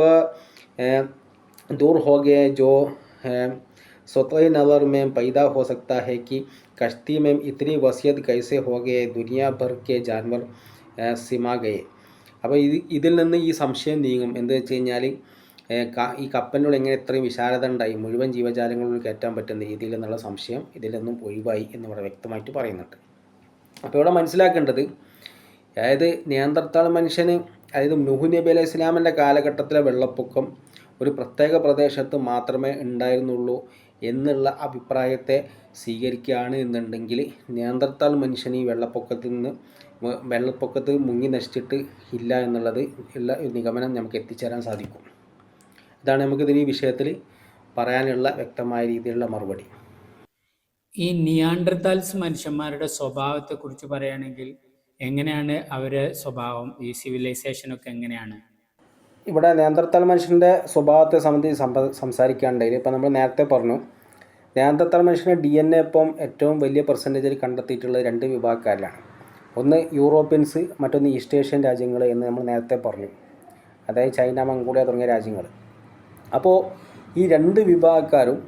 दूर हो गए जो सतह नज़र में पैदा हो सकता है कि कश्ती में इतनी वसीयत कैसे हो गए, दुनिया भर के जानवर सिमा गए. അപ്പോൾ ഇതിൽ നിന്ന് ഈ സംശയം നീങ്ങും. എന്ത് വെച്ച് കഴിഞ്ഞാൽ, ഈ കപ്പലിനുള്ള എങ്ങനെ ഇത്രയും വിശാലത ഉണ്ടായി, മുഴുവൻ ജീവജാലങ്ങളിൽ കയറ്റാൻ പറ്റുന്ന രീതിയിൽ എന്നുള്ള സംശയം ഇതിൽ നിന്നും ഒഴിവായി എന്ന് ഇവിടെ വ്യക്തമായിട്ട് പറയുന്നുണ്ട്. അപ്പോൾ ഇവിടെ മനസ്സിലാക്കേണ്ടത്, അതായത് നിയാന്ത്രത്താൾ മനുഷ്യന്, അതായത് നൂഹ് നബി അലൈഹി ഇസ്ലാമിൻ്റെ കാലഘട്ടത്തിലെ വെള്ളപ്പൊക്കം ഒരു പ്രത്യേക പ്രദേശത്ത് മാത്രമേ ഉണ്ടായിരുന്നുള്ളൂ എന്നുള്ള അഭിപ്രായത്തെ സ്വീകരിക്കുകയാണ് എന്നുണ്ടെങ്കിൽ, നിയാന്ത്രത്താൾ മനുഷ്യന് ഈ വെള്ളപ്പൊക്കത്തിൽ നിന്ന് വെള്ളപ്പൊക്കത്ത് മുങ്ങി നശിച്ചിട്ട് ഇല്ല എന്നുള്ളത് ഉള്ള ഒരു നിഗമനം നമുക്ക് എത്തിച്ചേരാൻ സാധിക്കും. ഇതാണ് നമുക്കിതിന് ഈ വിഷയത്തിൽ പറയാനുള്ള വ്യക്തമായ രീതിയിലുള്ള മറുപടി. ഈ നിയാണ്ടർതാൽസ് മനുഷ്യന്മാരുടെ സ്വഭാവത്തെക്കുറിച്ച് പറയുകയാണെങ്കിൽ എങ്ങനെയാണ് അവരുടെ സ്വഭാവം, ഈ സിവിലൈസേഷനൊക്കെ എങ്ങനെയാണ്? ഇവിടെ നേന്ത്രത്താൽ മനുഷ്യൻ്റെ സ്വഭാവത്തെ സംബന്ധിച്ച് സംസാരിക്കുകയാണെങ്കിൽ ഇപ്പോൾ നമ്മൾ നേരത്തെ പറഞ്ഞു, നേന്ത്രത്താൽ മനുഷ്യൻ്റെ DNA ഇപ്പം ഏറ്റവും വലിയ പെർസെൻറ്റേജിൽ കണ്ടെത്തിയിട്ടുള്ളത് 2 വിഭാഗക്കാരിലാണ്. ഒന്ന് യൂറോപ്യൻസ്, മറ്റൊന്ന് ഈസ്റ്റ് ഏഷ്യൻ രാജ്യങ്ങൾ എന്ന് നമ്മൾ നേരത്തെ പറഞ്ഞു, അതായത് ചൈന, മംഗോളിയ തുടങ്ങിയ രാജ്യങ്ങൾ. അപ്പോൾ ഈ 2 വിഭാഗക്കാരും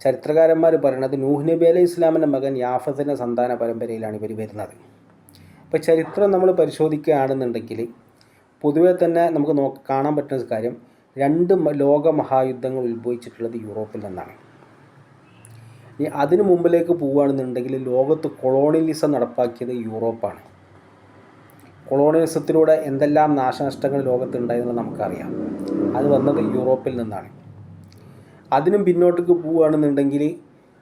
ചരിത്രകാരന്മാർ പറയുന്നത് നൂഹ് നബി അലൈഹി ഇസ്ലാമിൻ്റെ മകൻ യാഫത്തിൻ്റെ സന്താന പരമ്പരയിലാണ് ഇവർ വരുന്നത്. അപ്പോൾ ചരിത്രം നമ്മൾ പരിശോധിക്കുകയാണെന്നുണ്ടെങ്കിൽ പൊതുവേ തന്നെ നമുക്ക് കാണാൻ പറ്റുന്ന കാര്യം 2 ലോക മഹായുദ്ധങ്ങൾ ഉത്ഭവിച്ചിട്ടുള്ളത് യൂറോപ്പിൽ നിന്നാണ്. ഇനി അതിനു മുമ്പിലേക്ക് പോവുകയാണെന്നുണ്ടെങ്കിൽ ലോകത്ത് കൊളോണിയലിസം നടപ്പാക്കിയത് യൂറോപ്പാണ്. കൊളോണിയലിസത്തിലൂടെ എന്തെല്ലാം നാശനഷ്ടങ്ങൾ ലോകത്തുണ്ടായെന്നുള്ളത് നമുക്കറിയാം. അത് വന്നത് യൂറോപ്പിൽ നിന്നാണ്. അതിനും പിന്നോട്ടേക്ക് പോവുകയാണെന്നുണ്ടെങ്കിൽ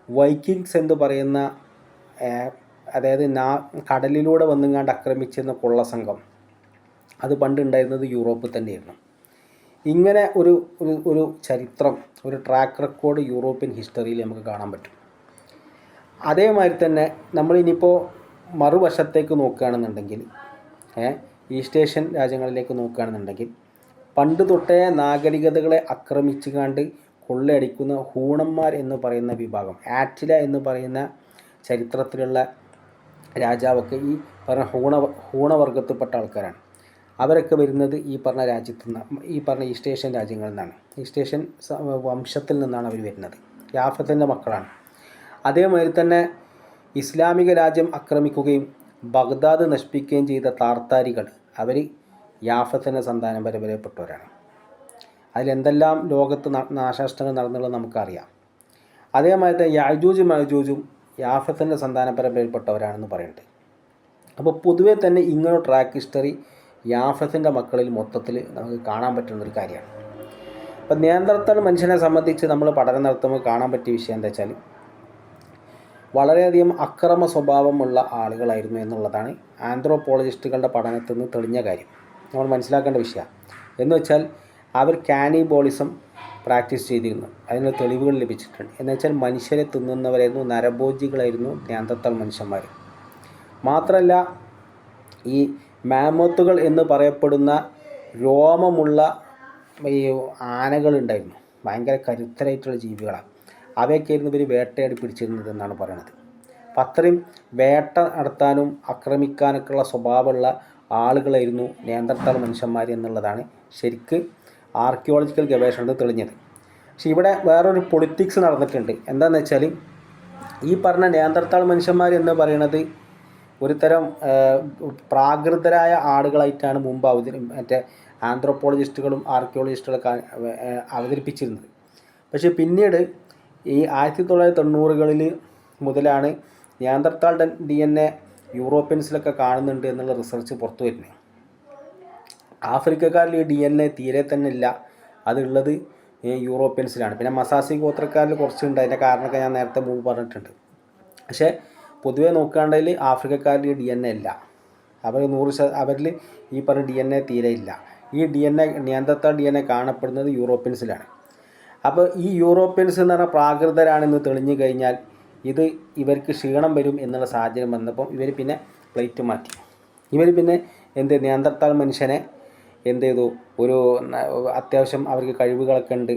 വൈക്കിങ്സ് എന്ന് പറയുന്ന അതായത് കടലിലൂടെ വന്നുങ്ങാണ്ട് ആക്രമിച്ചിരുന്ന കൊള്ളസംഘം, അത് പണ്ടുണ്ടായിരുന്നത് യൂറോപ്പിൽ തന്നെയായിരുന്നു. ഇങ്ങനെ ഒരു ചരിത്രം, ഒരു ട്രാക്ക് റെക്കോർഡ് യൂറോപ്യൻ ഹിസ്റ്ററിയിൽ നമുക്ക് കാണാൻ പറ്റും. അതേമാതിരി തന്നെ നമ്മളിനിയിപ്പോൾ മറുവശത്തേക്ക് നോക്കുകയാണെന്നുണ്ടെങ്കിൽ, ഈസ്റ്റ് ഏഷ്യൻ രാജ്യങ്ങളിലേക്ക് നോക്കുകയാണെന്നുണ്ടെങ്കിൽ, പണ്ട് തൊട്ടേ നാഗരികതകളെ ആക്രമിച്ചുകൊണ്ട് കൊള്ളയടിക്കുന്ന ഹൂണന്മാർ എന്ന് പറയുന്ന വിഭാഗം, ആറ്റില എന്ന് പറയുന്ന ചരിത്രത്തിലുള്ള രാജാവൊക്കെ ഈ പറഞ്ഞ ഹൂണവർഗത്തിൽപ്പെട്ട ആൾക്കാരാണ്. അവരൊക്കെ വരുന്നത് ഈ പറഞ്ഞ രാജ്യത്തു നിന്ന്, ഈ പറഞ്ഞ ഈസ്റ്റ് ഏഷ്യൻ രാജ്യങ്ങളിൽ നിന്നാണ്. ഈസ്റ്റ് ഏഷ്യൻ വംശത്തിൽ നിന്നാണ് അവർ വരുന്നത്. യാഫത്തിൻ്റെ മക്കളാണ്. അതേമാതിരി തന്നെ ഇസ്ലാമിക രാജ്യം ആക്രമിക്കുകയും ബഗ്ദാദ് നശിപ്പിക്കുകയും ചെയ്ത താർത്താരികൾ, അവർ യാഫത്തിൻ്റെ സന്താന പരമ്പരയിൽപ്പെട്ടവരാണ്. അതിലെന്തെല്ലാം ലോകത്ത് നാശനഷ്ടങ്ങൾ നടന്നുള്ളത് നമുക്കറിയാം. അതേമാതിരി തന്നെ യാജൂജ് മഅജൂജും യാഫത്തിൻ്റെ സന്താന പരമ്പരയിൽപ്പെട്ടവരാണെന്ന് പറയുന്നുണ്ട്. അപ്പോൾ പൊതുവേ തന്നെ ഇങ്ങനെ ട്രാക്ക് ഹിസ്റ്ററി യാഫത്തിൻ്റെ മക്കളിൽ മൊത്തത്തിൽ നമുക്ക് കാണാൻ പറ്റുന്നൊരു കാര്യമാണ്. അപ്പോൾ നിയാന്ത്രത്താൽ മനുഷ്യനെ സംബന്ധിച്ച് നമ്മൾ പഠനം നടത്തുമ്പോൾ കാണാൻ പറ്റിയ വിഷയം എന്താ വെച്ചാൽ, വളരെയധികം അക്രമ സ്വഭാവമുള്ള ആളുകളായിരുന്നു എന്നുള്ളതാണ് ആന്ത്രോപോളജിസ്റ്റുകളുടെ പഠനത്തിൽ നിന്ന് തെളിഞ്ഞ കാര്യം. നമ്മൾ മനസ്സിലാക്കേണ്ട വിഷയമാണ്. എന്ന് വെച്ചാൽ അവർ കാനിബോളിസം പ്രാക്ടീസ് ചെയ്തിരുന്നു. അതിന് തെളിവുകൾ ലഭിച്ചിട്ടുണ്ട്. എന്ന് വെച്ചാൽ മനുഷ്യരെ തിന്നുന്നവരായിരുന്നു, നരഭോജികളായിരുന്നു നിയാന്ത്രത്താൽ മനുഷ്യന്മാർ. മാത്രമല്ല, ഈ മാമോത്തുകൾ എന്ന് പറയപ്പെടുന്ന രോമമുള്ള ഈ ആനകളുണ്ടായിരുന്നു. ഭയങ്കര കരുത്തരായിട്ടുള്ള ജീവികളാണ്. അവയൊക്കെയായിരുന്നു ഇവർ വേട്ടയാടി പിടിച്ചിരുന്നത് എന്നാണ് പറയുന്നത്. അപ്പം അത്രയും വേട്ട നടത്താനും ആക്രമിക്കാനൊക്കെയുള്ള സ്വഭാവമുള്ള ആളുകളായിരുന്നു നിയാന്ത്രത്താൽ മനുഷ്യന്മാർ എന്നുള്ളതാണ് ശരിക്ക് ആർക്കിയോളജിക്കൽ ഗവേഷണത്തിൽ തെളിഞ്ഞത്. പക്ഷേ ഇവിടെ വേറൊരു പൊളിറ്റിക്സ് നടന്നിട്ടുണ്ട്. എന്താണെന്ന് വെച്ചാൽ, ഈ പറഞ്ഞ നിയാന്ത്രത്താൽ മനുഷ്യന്മാർ എന്ന് പറയുന്നത് ഒരു തരം പ്രാകൃതരായ ആളുകളായിട്ടാണ് മുമ്പ് മറ്റേ ആന്ത്രോപോളജിസ്റ്റുകളും ആർക്കിയോളജിസ്റ്റുകളൊക്കെ അവതരിപ്പിച്ചിരുന്നത്. പക്ഷേ പിന്നീട് ഈ 1990കളിൽ മുതലാണ് നിയാന്ത്രത്താളുടെ DNA യൂറോപ്യൻസിലൊക്കെ കാണുന്നുണ്ട് എന്നുള്ള റിസർച്ച് പുറത്തു വരുന്നത്. ആഫ്രിക്കക്കാരിൽ ഈ DNA തീരെ തന്നെ ഇല്ല, അതുള്ളത് യൂറോപ്യൻസിലാണ്. പിന്നെ മസാസി ഗോത്രക്കാരിൽ കുറച്ചുണ്ട്. അതിൻ്റെ കാരണമൊക്കെ ഞാൻ നേരത്തെ മുമ്പ് പറഞ്ഞിട്ടുണ്ട്. പക്ഷേ പൊതുവേ നോക്കുകയാണെങ്കിൽ ആഫ്രിക്കക്കാരിൽ ഈ DNA ഇല്ല. അവരിൽ ഈ പറഞ്ഞ DNA തീരെ ഇല്ല. ഈ നിയാന്ത്രത്താൽ DNA കാണപ്പെടുന്നത് യൂറോപ്യൻസിലാണ്. അപ്പോൾ ഈ യൂറോപ്യൻസ് എന്ന് പറഞ്ഞാൽ പ്രാകൃതരാണെന്ന് തെളിഞ്ഞു കഴിഞ്ഞാൽ ഇവർക്ക് ക്ഷീണം വരും എന്നുള്ള സാഹചര്യം വന്നപ്പോൾ ഇവർ പിന്നെ പ്ലേറ്റ് മാറ്റി. ഇവർ പിന്നെ നിയാന്ത്രത്താൽ മനുഷ്യനെ എന്ത് ചെയ്തു, ഒരു അത്യാവശ്യം അവർക്ക് കഴിവുകളൊക്കെ ഉണ്ട്,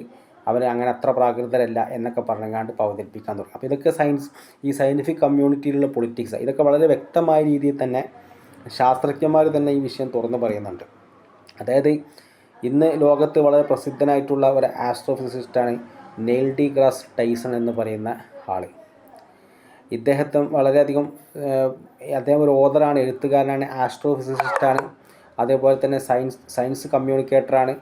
അവർ അങ്ങനെ അത്ര പ്രാകൃതരല്ല എന്നൊക്കെ പറഞ്ഞുകൊണ്ട് അവതരിപ്പിക്കാൻ തുടങ്ങി. അപ്പോൾ ഇതൊക്കെ ഈ സയൻറ്റിഫിക് കമ്മ്യൂണിറ്റിയിലുള്ള പൊളിറ്റിക്സ്, ഇതൊക്കെ വളരെ വ്യക്തമായ രീതിയിൽ തന്നെ ശാസ്ത്രജ്ഞന്മാർ തന്നെ ഈ വിഷയം തുറന്നു പറയുന്നുണ്ട്. അതായത് ഇന്ന് ലോകത്ത് വളരെ പ്രസിദ്ധനായിട്ടുള്ള ഒരു ആസ്ട്രോഫിസിസ്റ്റാണ് നെയിൽ ഡിഗ്രാസ് ടൈസൺ എന്ന് പറയുന്ന ആൾ. ഇദ്ദേഹത്തെ വളരെയധികം അദ്ദേഹം ഒരു ഓതറാണ്, എഴുത്തുകാരനാണ്, ആസ്ട്രോഫിസിസ്റ്റാണ്, അതേപോലെ തന്നെ സയൻസ് കമ്മ്യൂണിക്കേറ്ററാണ്.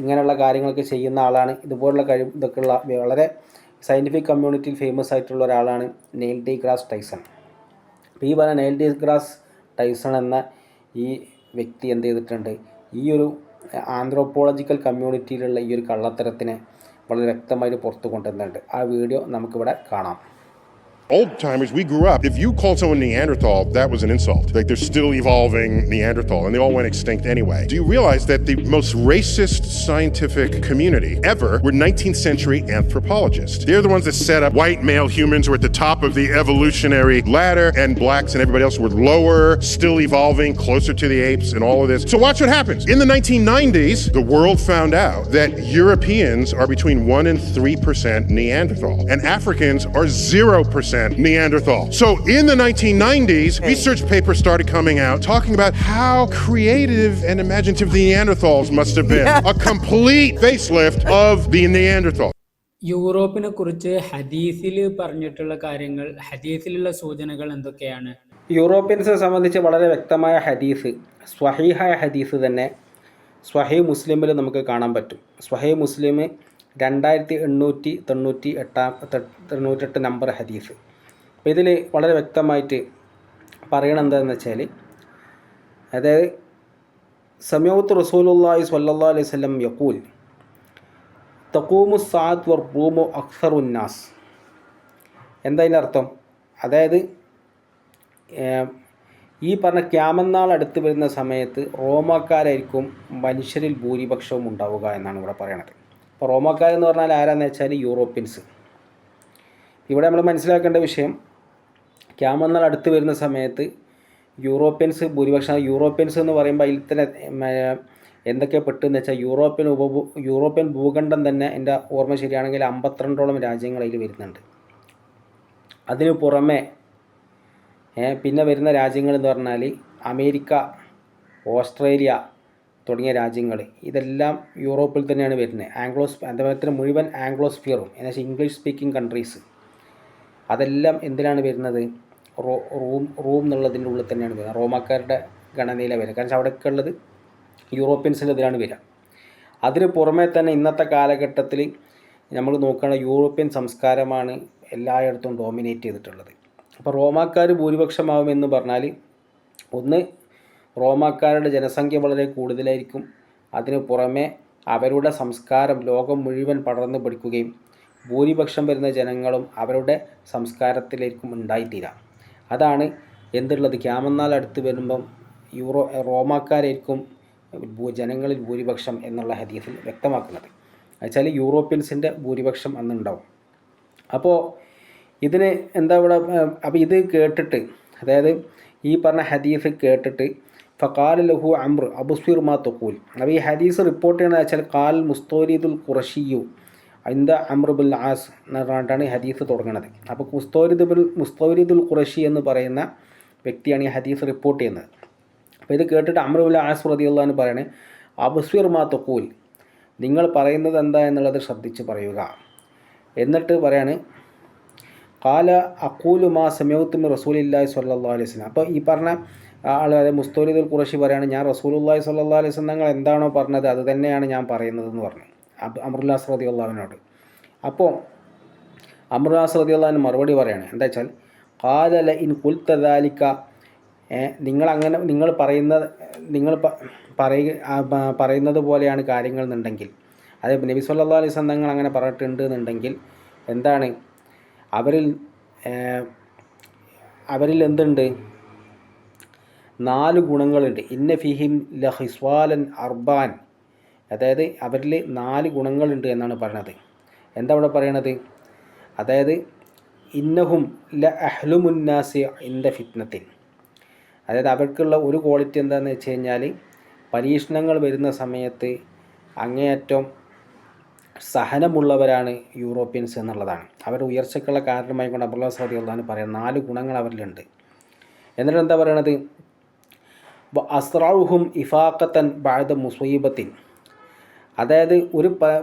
ഇങ്ങനെയുള്ള കാര്യങ്ങളൊക്കെ ചെയ്യുന്ന ആളാണ്. ഇതുപോലുള്ള ഇതൊക്കെയുള്ള വളരെ സയൻറ്റിഫിക് കമ്മ്യൂണിറ്റിയിൽ ഫേമസ് ആയിട്ടുള്ള ഒരാളാണ് നെയിൽ ഡിഗ്രാസ് ടൈസൺ. അപ്പോൾ ഈ പറഞ്ഞ നെയിൽ ഡിഗ്രാസ് ടൈസൺ എന്ന ഈ വ്യക്തി എന്ത് ചെയ്തിട്ടുണ്ട്, ഈ ഒരു ആന്ത്രോപോളജിക്കൽ കമ്മ്യൂണിറ്റിയിലുള്ള ഈ ഒരു കള്ളത്തരത്തിനെ വളരെ വ്യക്തമായിട്ട് പുറത്തു കൊണ്ടുവരുന്നുണ്ട്. ആ വീഡിയോ നമുക്കിവിടെ കാണാം. Old timers, we grew up. If you called someone Neanderthal, that was an insult. Like they're still evolving Neanderthal, and they all went extinct anyway. Do you realize that the most racist scientific community ever were 19th century anthropologists? They're the ones that set up white male humans were at the top of the evolutionary ladder, and blacks and everybody else were lower, still evolving, closer to the apes, and all of this. So watch what happens. In the 1990s, the world found out that Europeans are between 1 and 3% Neanderthal, and Africans are 0% Neanderthal. So in the 1990s, research papers started coming out talking about how creative and imaginative the Neanderthals must have been. A complete facelift of the Neanderthal. യൂറോപ്പിനെ കുറിച്ച് ഹദീസിൽ പറഞ്ഞിട്ടുള്ള കാര്യങ്ങൾ, ഹദീസിലുള്ള സൂചനകൾ എന്തൊക്കെയാണ്? യൂറോപ്യൻസിനെ സംബന്ധിച്ച് വളരെ വ്യക്തമായ ഹദീസ്, സ്വഹീഹായ ഹദീസ് തന്നെ സ്വഹീഹ് മുസ്ലിമിൽ നമുക്ക് കാണാൻ പറ്റും. സ്വഹീഹ് മുസ്ലിം 2898 നമ്പർ ഹദീസ്. അപ്പോൾ ഇതിൽ വളരെ വ്യക്തമായിട്ട് പറയണം എന്താണെന്ന് വെച്ചാൽ, അതായത് സമയത്ത് റസൂലുള്ളാഹി സ്വല്ലല്ലാഹു അലൈഹി വസല്ലം യഖൂൽ തഖൂമു സ്സാഅത്ത് വർ-റൂമു അക്സറുന്നാസ്. എന്താ അതിൻ്റെ അർത്ഥം? അതായത് ഈ പറഞ്ഞ ക്യാമന്നാൾ അടുത്ത് വരുന്ന സമയത്ത് റോമാക്കാരായിരിക്കും മനുഷ്യരിൽ ഭൂരിപക്ഷവും ഉണ്ടാവുക എന്നാണ് ഇവിടെ പറയണത്. അപ്പോൾ റോമാക്കാരെന്ന് പറഞ്ഞാൽ ആരാന്ന് വെച്ചാൽ യൂറോപ്യൻസ്. ഇവിടെ നമ്മൾ മനസ്സിലാക്കേണ്ട വിഷയം, ക്യാമന്നാൾ അടുത്ത് വരുന്ന സമയത്ത് യൂറോപ്യൻസ് ഭൂരിപക്ഷം. യൂറോപ്യൻസ് എന്ന് പറയുമ്പോൾ അതിൽ തന്നെ എന്തൊക്കെ പെട്ടെന്ന് വെച്ചാൽ യൂറോപ്യൻ ഭൂഖണ്ഡം തന്നെ എൻ്റെ ഓർമ്മ ശരിയാണെങ്കിൽ 52ഓളം രാജ്യങ്ങൾ അതിൽ വരുന്നുണ്ട്. അതിന് പുറമെ പിന്നെ വരുന്ന രാജ്യങ്ങൾ എന്ന് പറഞ്ഞാൽ അമേരിക്ക, ഓസ്ട്രേലിയ തുടങ്ങിയ രാജ്യങ്ങൾ, ഇതെല്ലാം യൂറോപ്പിൽ തന്നെയാണ് വരുന്നത്. അതേപോലെ മുഴുവൻ ആംഗ്ലോസ്ഫിയറും എന്നുവെച്ചാൽ ഇംഗ്ലീഷ് സ്പീക്കിംഗ് കൺട്രീസ്, അതെല്ലാം എന്തിനാണ് വരുന്നത്? റൂം എന്നുള്ളതിൻ്റെ ഉള്ളിൽ തന്നെയാണ് വരുന്നത്. റോമാക്കാരുടെ ഗണനയിലാണ് വരിക. കാരണം അവിടെയൊക്കെ ഉള്ളത് യൂറോപ്യൻസിൻ്റെ ഇതിലാണ് വരിക. അതിന് പുറമെ തന്നെ ഇന്നത്തെ കാലഘട്ടത്തിൽ നമ്മൾ നോക്കുകയാണെങ്കിൽ യൂറോപ്യൻ സംസ്കാരമാണ് എല്ലായിടത്തും ഡോമിനേറ്റ് ചെയ്തിട്ടുള്ളത്. അപ്പോൾ റോമാക്കാർ ഭൂരിപക്ഷമാവുമെന്ന് പറഞ്ഞാൽ, ഒന്ന് റോമാക്കാരുടെ ജനസംഖ്യ വളരെ കൂടുതലായിരിക്കും. അതിന് പുറമെ അവരുടെ സംസ്കാരം ലോകം മുഴുവൻ പടർന്നു പിടിക്കുകയും ഭൂരിപക്ഷം വരുന്ന ജനങ്ങളും അവരുടെ സംസ്കാരത്തിലേക്കും ഉണ്ടായിത്തീരാം. അതാണ് എന്തുള്ളത്, ക്യാമന്നാൾ അടുത്ത് വരുമ്പം റോമാക്കാരായിരിക്കും ജനങ്ങളിൽ ഭൂരിപക്ഷം എന്നുള്ള ഹദീസിൽ വ്യക്തമാക്കുന്നത്. എന്നുവെച്ചാൽ യൂറോപ്യൻസിൻ്റെ ഭൂരിപക്ഷം അന്നുണ്ടാവും. അപ്പോൾ ഇതിന് എന്താ ഇവിടെ, അപ്പോൾ ഇത് കേട്ടിട്ട്, അതായത് ഈ പറഞ്ഞ ഹദീസ് കേട്ടിട്ട് ഫഖാല ലഹു അംർ അബ്സിർ മാ തഖൂൽ. അപ്പോൾ ഈ ഹദീസ് റിപ്പോർട്ട് ചെയ്യണമെന്ന് വെച്ചാൽ ഖാൽ മുസ്തൗരിദുൽ ഖുറഷിയു ഇന്ദ അംർ ബിൽ ആസ് എന്ന് പറഞ്ഞിട്ടാണ് ഹദീസ് തുടങ്ങുന്നത്. അപ്പോൾ മുസ്തൗരിദുൽ ഖുറഷി എന്ന് പറയുന്ന വ്യക്തിയാണ് ഈ ഹദീസ് റിപ്പോർട്ട് ചെയ്യുന്നത്. അപ്പോൾ ഇത് കേട്ടിട്ട് അംർ ബിൽ ആസ് റളിയല്ലാഹു അൻഹു പറയണേ, അബ്സിർ മാ തഖൂൽ, നിങ്ങൾ പറയുന്നത് എന്താ എന്നുള്ളത് ശ്രദ്ധിച്ച് പറയുക. എന്നിട്ട് പറയാണ്, ഖാല അഖൂലു മാ സമയത്തു മിൻ റസൂലില്ലാഹി സ്വല്ലല്ലാഹു അലൈഹി വസല്ലം. അപ്പോൾ ഈ പറഞ്ഞ ആൾ, അതായത് മുസ്തൗരിദുൽ ഖുറഷി പറയാണ്, ഞാൻ റസൂലുള്ളാഹി സ്വല്ലല്ലാഹു അലൈഹി വസല്ലം നിങ്ങൾ എന്താണോ പറഞ്ഞത് അത് തന്നെയാണ് ഞാൻ പറയുന്നതെന്ന് പറഞ്ഞു അംറുൽ ആസ് റളിയല്ലാഹു അൻഹുവിനോട്. അപ്പോൾ അംറുൽ ആസ് റളിയല്ലാഹു അൻഹു മറുപടി പറയാണ്, എന്താ വെച്ചാൽ ഖാല ല ഇൻ ഖുൽത ദാലിക, നിങ്ങൾ പറയുന്നത് പോലെയാണ് കാര്യങ്ങൾ എന്നുണ്ടെങ്കിൽ, അതായത് നബി സല്ലല്ലാഹു അലൈഹി വസല്ലം തങ്ങൾ അങ്ങനെ പറഞ്ഞിട്ടുണ്ട് എന്നുണ്ടെങ്കിൽ എന്താണ്, അവരിൽ എന്തുണ്ട്? 4 ഗുണങ്ങളുണ്ട്. ഇന്ന ഫിഹിം ലഹിസ്വാലൻ അർബാൻ, അതായത് അവരിൽ 4 ഗുണങ്ങളുണ്ട് എന്നാണ് പറയണത്. എന്താ ഇവിടെ പറയണത്? അതായത് ഇന്നഹും ല അഹ്ലുമുന്നാസി ഇന്ദ ഫിത്നത്തിൻ, അതായത് അവർക്കുള്ള ഒരു ക്വാളിറ്റി എന്താണെന്ന് വെച്ച് കഴിഞ്ഞാൽ പരീക്ഷണങ്ങൾ വരുന്ന സമയത്ത് അങ്ങേയറ്റം സഹനമുള്ളവരാണ് യൂറോപ്യൻസ് എന്നുള്ളതാണ്. അവരുടെ ഉയർച്ചയ്ക്കുള്ള കാരണമായി കൊണ്ട് അബ്ദുല്ലാ റളിയല്ലാഹു അൻഹു പറയുന്നത് 4 ഗുണങ്ങൾ അവരിലുണ്ട്. എന്നിട്ട് എന്താ പറയണത്? അസ്റഉഹും ഇഫാഖത്തൻ ബഅദ മുസീബത്തിൻ, അതായത് ഒരു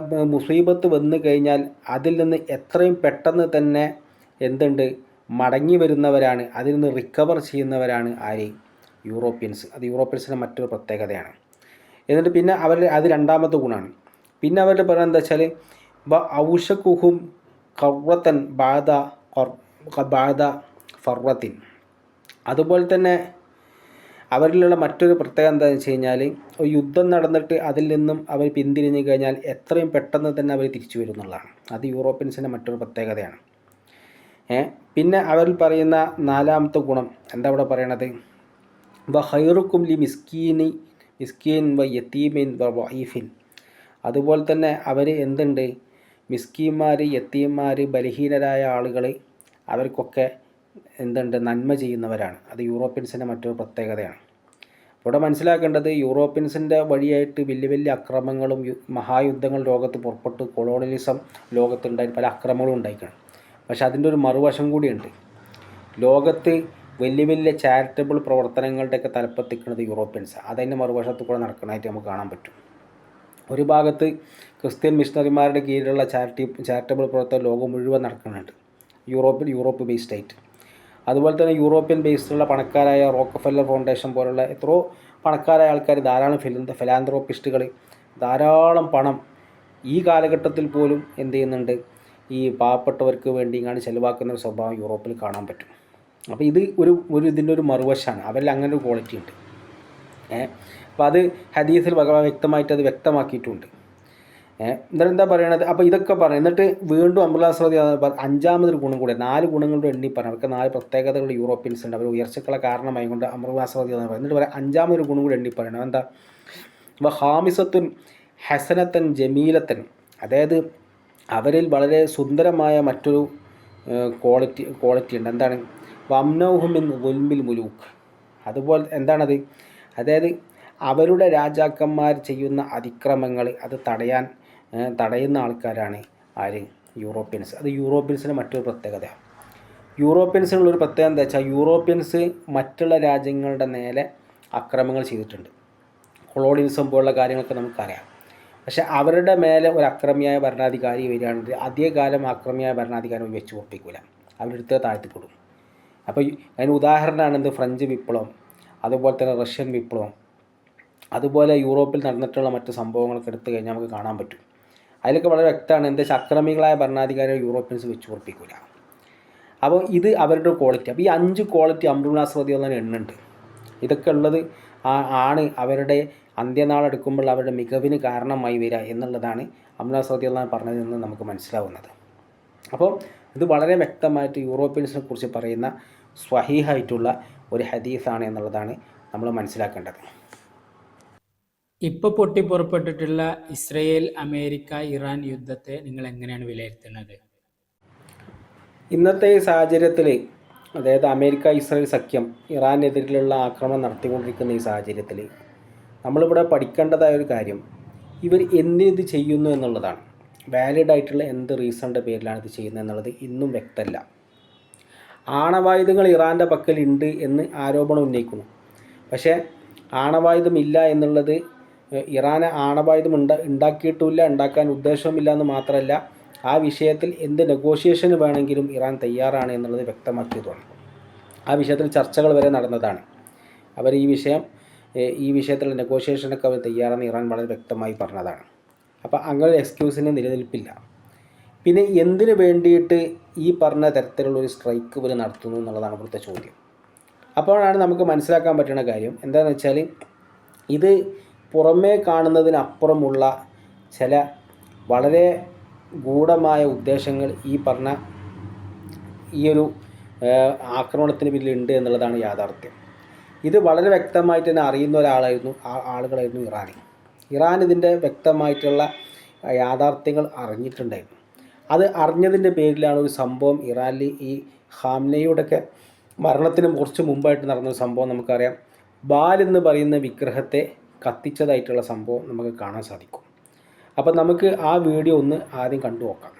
മുസീബത്ത് വന്നു കഴിഞ്ഞാൽ അതിൽ നിന്ന് എത്രയും പെട്ടെന്ന് തന്നെ എന്തുണ്ട്, മടങ്ങി വരുന്നവരാണ്, അതിൽ നിന്ന് റിക്കവർ ചെയ്യുന്നവരാണ് ആര്? യൂറോപ്യൻസ്. അത് യൂറോപ്യൻസിൻ്റെ മറ്റൊരു പ്രത്യേകതയാണ്. എന്നിട്ട് പിന്നെ അത് രണ്ടാമത്തെ ഗുണമാണ്. പിന്നെ അവരുടെ പറയുന്നത് എന്താ വെച്ചാൽ ഔഷക്കുഹും ഖർവത്തൻ ബാദ ഫർവത്തിൻ, അതുപോലെ തന്നെ അവരിലുള്ള മറ്റൊരു പ്രത്യേകത എന്താണെന്ന് വെച്ച് കഴിഞ്ഞാൽ യുദ്ധം നടന്നിട്ട് അതിൽ നിന്നും അവർ പിന്തിരിഞ്ഞു കഴിഞ്ഞാൽ എത്രയും പെട്ടെന്ന് തന്നെ അവർ തിരിച്ചു വരും എന്നുള്ളതാണ്. അത് യൂറോപ്യൻസിൻ്റെ മറ്റൊരു പ്രത്യേകതയാണ്. പിന്നെ അവരിൽ പറയുന്ന നാലാമത്തെ ഗുണം എന്താ ഇവിടെ പറയണത്? വ ഖൈറുക്കും ലി മിസ്കീൻ വ യതീമിൻ വ വഈഫിൻ. അതുപോലെ തന്നെ അവർ എന്തുണ്ട്, മിസ്കീന്മാർ, യത്തീന്മാർ, ബലഹീനരായ ആളുകൾ, അവർക്കൊക്കെ എന്തുണ്ട്, നന്മ ചെയ്യുന്നവരാണ്. അത് യൂറോപ്യൻസിൻ്റെ മറ്റൊരു പ്രത്യേകതയാണ്. ഇവിടെ മനസ്സിലാക്കേണ്ടത്, യൂറോപ്യൻസിൻ്റെ വഴിയായിട്ട് വലിയ വലിയ അക്രമങ്ങളും മഹായുദ്ധങ്ങൾ ലോകത്ത് പുറപ്പെട്ടു, കൊളോണിയലിസം ലോകത്തുണ്ടായി, പല അക്രമങ്ങളും ഉണ്ടായിക്കണം. പക്ഷെ അതിൻ്റെ ഒരു മറുവശം കൂടിയുണ്ട്. ലോകത്ത് വലിയ വലിയ ചാരിറ്റബിൾ പ്രവർത്തനങ്ങളുടെയൊക്കെ തലപ്പത്തിക്കുന്നത് യൂറോപ്യൻസ്. അതിൻ്റെ മറുവശത്ത് കൂടെ നടക്കുന്നതായിട്ട് നമുക്ക് കാണാൻ പറ്റും. ഒരു ഭാഗത്ത് ക്രിസ്ത്യൻ മിഷണറിമാരുടെ കീഴിലുള്ള ചാരിറ്റബിൾ പ്രവർത്തനം ലോകം മുഴുവൻ നടക്കുന്നുണ്ട്, യൂറോപ്പ് ബേസ്ഡ് ആയിട്ട്. അതുപോലെ തന്നെ യൂറോപ്യൻ ബേസ്ഡുള്ള പണക്കാരായ റോക്കഫെല്ലർ ഫൗണ്ടേഷൻ പോലുള്ള എത്രയോ പണക്കാരായ ആൾക്കാർ, ധാരാളം ഫിലാന്ത്രോപ്പിസ്റ്റുകൾ, ധാരാളം പണം ഈ കാലഘട്ടത്തിൽ പോലും എന്ത് ചെയ്യുന്നുണ്ട്, ഈ പാവപ്പെട്ടവർക്ക് വേണ്ടി ഇങ്ങാണ്ട് ചെലവാക്കുന്ന ഒരു സ്വഭാവം യൂറോപ്പിൽ കാണാൻ പറ്റും. അപ്പോൾ ഇത് ഇതിൻ്റെ ഒരു മറുവശമാണ്. അവരിൽ അങ്ങനെ ഒരു ക്വാളിറ്റി ഉണ്ട്. അപ്പോൾ അത് ഹദീസിൽ വ്യക്തമായിട്ട് അത് വ്യക്തമാക്കിയിട്ടുണ്ട്. എന്നിട്ട് എന്താ പറയണത്? അപ്പോൾ ഇതൊക്കെ പറയും. എന്നിട്ട് വീണ്ടും അംറുല്ലാഹി അഞ്ചാമതൊരു ഗുണം കൂടെ, 4 ഗുണങ്ങളുടെ എണ്ണി പറഞ്ഞു. അവർക്ക് 4 പ്രത്യേകതകൾ യൂറോപ്യൻസ് ഉണ്ട്, അവർ ഉയർച്ചക്കുള്ള കാരണമായി കൊണ്ട് അംറുല്ലാഹി എന്നിട്ട് പറയാം അഞ്ചാമതൊരു ഗുണം കൂടെ എണ്ണി പറയണം. എന്താ? വ ഹാമിസത്തുൻ ഹസനത്തൻ ജമീലത്തൻ. അതായത് അവരിൽ വളരെ സുന്ദരമായ മറ്റൊരു ക്വാളിറ്റി ഉണ്ട്. എന്താണ്? വംനൗഹുമിൻ ഗുൽമിൽ മുലൂക്ക്. അതുപോലെ എന്താണത്? അതായത് അവരുടെ രാജാക്കന്മാർ ചെയ്യുന്ന അതിക്രമങ്ങൾ അത് തടയുന്ന ആൾക്കാരാണ് ആര്? യൂറോപ്യൻസ്. അത് യൂറോപ്യൻസിൻ്റെ മറ്റൊരു പ്രത്യേകതയാണ്. യൂറോപ്യൻസിനുള്ളൊരു പ്രത്യേകത എന്താ വെച്ചാൽ, യൂറോപ്യൻസ് മറ്റുള്ള രാജ്യങ്ങളുടെ നേരെ അക്രമങ്ങൾ ചെയ്തിട്ടുണ്ട്. കൊളോണിയലിസം പോലുള്ള കാര്യങ്ങളൊക്കെ നമുക്കറിയാം. പക്ഷെ അവരുടെ മേലെ ഒരു അക്രമിയായ ഭരണാധികാരി വരികയാണെങ്കിൽ അധികകാലം അക്രമിയായ ഭരണാധികാരി വെച്ച് ഉറപ്പിക്കില്ല, അവരെടുത്ത് താഴ്ത്തിക്കൊടുക്കും. അപ്പോൾ അതിന് ഉദാഹരണമാണ് എന്ത്? ഫ്രഞ്ച് വിപ്ലവം, അതുപോലെ തന്നെ റഷ്യൻ വിപ്ലവം, അതുപോലെ യൂറോപ്പിൽ നടന്നിട്ടുള്ള മറ്റ് സംഭവങ്ങളൊക്കെ എടുത്തു കഴിഞ്ഞാൽ നമുക്ക് കാണാൻ പറ്റും. അതിലൊക്കെ വളരെ വ്യക്തമാണ് എന്താ വെച്ചാൽ, അക്രമികളായ ഭരണാധികാരികൾ യൂറോപ്യൻസ് വെച്ച് ഉറപ്പിക്കില്ല. അപ്പോൾ ഇത് അവരുടെ ക്വാളിറ്റി. അപ്പോൾ ഈ 5 ക്വാളിറ്റി അംറുല്ലാഹി റളിയല്ലാഹു അൻഹു എണ്ണുന്നുണ്ട്. ഇതൊക്കെ ഉള്ളത് ആണ് അവരുടെ അന്ത്യനാളെടുക്കുമ്പോൾ അവരുടെ മികവിന് കാരണമായി വരിക എന്നുള്ളതാണ് അംറുല്ലാഹി റളിയല്ലാഹു അൻഹു പറഞ്ഞതിൽ നിന്ന് നമുക്ക് മനസ്സിലാവുന്നത്. അപ്പോൾ ഇത് വളരെ വ്യക്തമായിട്ട് യൂറോപ്യൻസിനെ കുറിച്ച് പറയുന്ന സ്വഹീഹായിട്ടുള്ള ഒരു ഹദീസാണ് എന്നുള്ളതാണ് നമ്മൾ മനസ്സിലാക്കേണ്ടത്. ഇപ്പോൾ പൊട്ടിപ്പുറപ്പെട്ടിട്ടുള്ള ഇസ്രയേൽ, അമേരിക്ക, ഇറാൻ യുദ്ധത്തെ നിങ്ങൾ എങ്ങനെയാണ് വിലയിരുത്തുന്നത്? ഇന്നത്തെ ഈ സാഹചര്യത്തിൽ, അതായത് അമേരിക്ക ഇസ്രായേൽ സഖ്യം ഇറാനെതിരെയുള്ള ആക്രമണം നടത്തിക്കൊണ്ടിരിക്കുന്ന ഈ സാഹചര്യത്തിൽ നമ്മളിവിടെ പഠിക്കേണ്ടതായ ഒരു കാര്യം, ഇവർ എന്തിനിത് ചെയ്യുന്നു എന്നുള്ളതാണ്. വാലിഡ് ആയിട്ടുള്ള എന്ത് റീസണിൻ്റെ പേരിലാണ് ഇത് ചെയ്യുന്നത് എന്നുള്ളത് ഇന്നും വ്യക്തമല്ല. ആണവായുധങ്ങൾ ഇറാൻ്റെ പക്കലുണ്ട് എന്ന് ആരോപണം ഉന്നയിക്കുന്നു. പക്ഷേ ആണവായുധമില്ല എന്നുള്ളത്, ഇറാന് ആണവായുധം ഉണ്ടാക്കിയിട്ടുമില്ല, ഉണ്ടാക്കാൻ ഉദ്ദേശവുമില്ല എന്ന് മാത്രമല്ല, ആ വിഷയത്തിൽ എന്ത് നെഗോഷിയേഷന് വേണമെങ്കിലും ഇറാൻ തയ്യാറാണ് എന്നുള്ളത് വ്യക്തമാക്കിയതുമാണ്. ആ വിഷയത്തിൽ ചർച്ചകൾ വരെ നടന്നതാണ്. അവർ ഈ വിഷയത്തിലുള്ള നെഗോഷിയേഷനൊക്കെ അവർ തയ്യാറാണെന്ന് ഇറാൻ വളരെ വ്യക്തമായി പറഞ്ഞതാണ്. അപ്പോൾ അങ്ങനെ എക്സ്ക്യൂസിന് നിലനിൽപ്പില്ല. പിന്നെ എന്തിനു വേണ്ടിയിട്ട് ഈ പറഞ്ഞ തരത്തിലുള്ളൊരു സ്ട്രൈക്ക് ഇവർ നടത്തുന്നു എന്നുള്ളതാണ് ഇവിടുത്തെ ചോദ്യം. അപ്പോഴാണ് നമുക്ക് മനസ്സിലാക്കാൻ പറ്റുന്ന കാര്യം എന്താണെന്ന് വെച്ചാൽ, ഇത് പുറമേ കാണുന്നതിനപ്പുറമുള്ള ചില വളരെ ഗൂഢമായ ഉദ്ദേശങ്ങൾ ഈ പറഞ്ഞ ഈ ഒരു ആക്രമണത്തിന് പിന്നിലുണ്ട് എന്നുള്ളതാണ് യാഥാർത്ഥ്യം. ഇത് വളരെ വ്യക്തമായിട്ട് തന്നെ അറിയുന്ന ആളുകളായിരുന്നു ഇറാൻ ഇതിൻ്റെ വ്യക്തമായിട്ടുള്ള യാഥാർത്ഥ്യങ്ങൾ അറിഞ്ഞിട്ടുണ്ടായിരുന്നു. അത് അറിഞ്ഞതിൻ്റെ പേരിലാണ് ഒരു സംഭവം ഇറാനിൽ ഈ ഖാംനയുടെ മരണത്തിന് കുറച്ച് മുമ്പായിട്ട് നടന്നൊരു സംഭവം നമുക്കറിയാം. ബാൽ എന്ന് പറയുന്ന വിഗ്രഹത്തെ കത്തിച്ചതായിട്ടുള്ള സംഭവം നമുക്ക് കാണാൻ സാധിക്കും. അപ്പോൾ നമുക്ക് ആ വീഡിയോ ഒന്ന് ആദ്യം കണ്ടു നോക്കാം.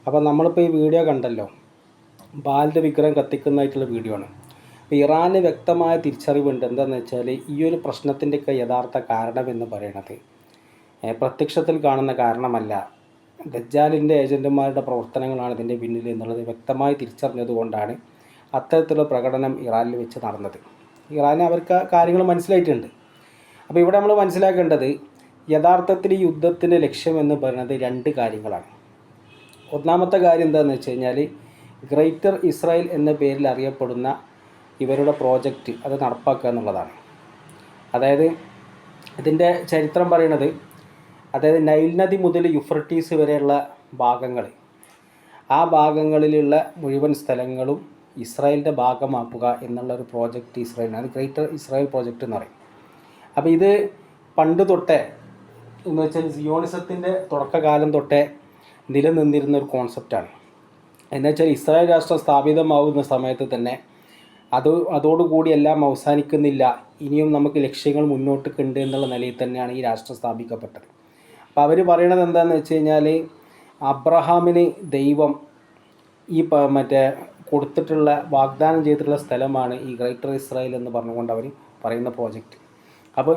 അപ്പോൾ നമ്മളിപ്പോൾ ഈ വീഡിയോ കണ്ടല്ലോ, ബാലിൻ്റെ വിഗ്രഹം കത്തിക്കുന്നതായിട്ടുള്ള വീഡിയോ ആണ്. അപ്പോൾ ഇറാന് വ്യക്തമായ തിരിച്ചറിവുണ്ട്. എന്താണെന്ന് വെച്ചാൽ, ഈ ഒരു പ്രശ്നത്തിൻ്റെയൊക്കെ യഥാർത്ഥ കാരണമെന്ന് പറയുന്നത് പ്രത്യക്ഷത്തിൽ കാണുന്ന കാരണമല്ല, ദജ്ജാലിൻ്റെ ഏജൻറ്റുമാരുടെ പ്രവർത്തനങ്ങളാണ് ഇതിൻ്റെ പിന്നിൽ എന്നുള്ളത് വ്യക്തമായി തിരിച്ചറിഞ്ഞതുകൊണ്ടാണ് അത്തരത്തിലുള്ള പ്രകടനം ഇറാനിൽ വെച്ച് നടന്നത്. ഇറാന് അവർക്ക് കാര്യങ്ങൾ മനസ്സിലായിട്ടുണ്ട്. അപ്പോൾ ഇവിടെ നമ്മൾ മനസ്സിലാക്കേണ്ടത്, യഥാർത്ഥത്തിൽ ഈ യുദ്ധത്തിൻ്റെ ലക്ഷ്യമെന്ന് പറയുന്നത് 2 കാര്യങ്ങളാണ്. ഒന്നാമത്തെ കാര്യം എന്താണെന്ന് വെച്ച് കഴിഞ്ഞാൽ, ഗ്രേറ്റർ ഇസ്രായേൽ എന്ന പേരിൽ അറിയപ്പെടുന്ന ഇവരുടെ പ്രോജക്റ്റ് അത് നടപ്പാക്കുക എന്നുള്ളതാണ്. അതായത് ഇതിൻ്റെ ചരിത്രം പറയുന്നത്, അതായത് നൈൽ നദി മുതൽ യുഫ്രട്ടീസ് വരെയുള്ള ഭാഗങ്ങൾ, ആ ഭാഗങ്ങളിലുള്ള മുഴുവൻ സ്ഥലങ്ങളും ഇസ്രായേലിൻ്റെ ഭാഗമാക്കുക എന്നുള്ളൊരു പ്രോജക്റ്റ് ഇസ്രായേലിന്, അത് ഗ്രേറ്റർ ഇസ്രായേൽ പ്രോജക്റ്റ് എന്ന് പറയും. അപ്പോൾ ഇത് പണ്ട് തൊട്ടേ എന്ന് വെച്ചാൽ സിയോണിസത്തിൻ്റെ തുടക്കകാലം തൊട്ടേ നിലനിന്നിരുന്ന ഒരു കോൺസെപ്റ്റാണ്. എന്നുവെച്ചാൽ ഇസ്രായേൽ രാഷ്ട്രം സ്ഥാപിതമാവുന്ന സമയത്ത് തന്നെ അതോടുകൂടി എല്ലാം അവസാനിക്കുന്നില്ല, ഇനിയും നമുക്ക് ലക്ഷ്യങ്ങൾ മുന്നോട്ട് എന്നുള്ള നിലയിൽ തന്നെയാണ് ഈ രാഷ്ട്രം സ്ഥാപിക്കപ്പെട്ടത്. അപ്പോൾ അവർ പറയണത് എന്താണെന്ന് വെച്ച് കഴിഞ്ഞാൽ, അബ്രഹാമിന് ദൈവം ഈ കൊടുത്തിട്ടുള്ള വാഗ്ദാനം ചെയ്തിട്ടുള്ള സ്ഥലമാണ് ഈ ഗ്രേറ്റർ ഇസ്രായേൽ എന്ന് പറഞ്ഞുകൊണ്ട് അവർ പറയുന്ന പ്രോജക്റ്റ്. അപ്പോൾ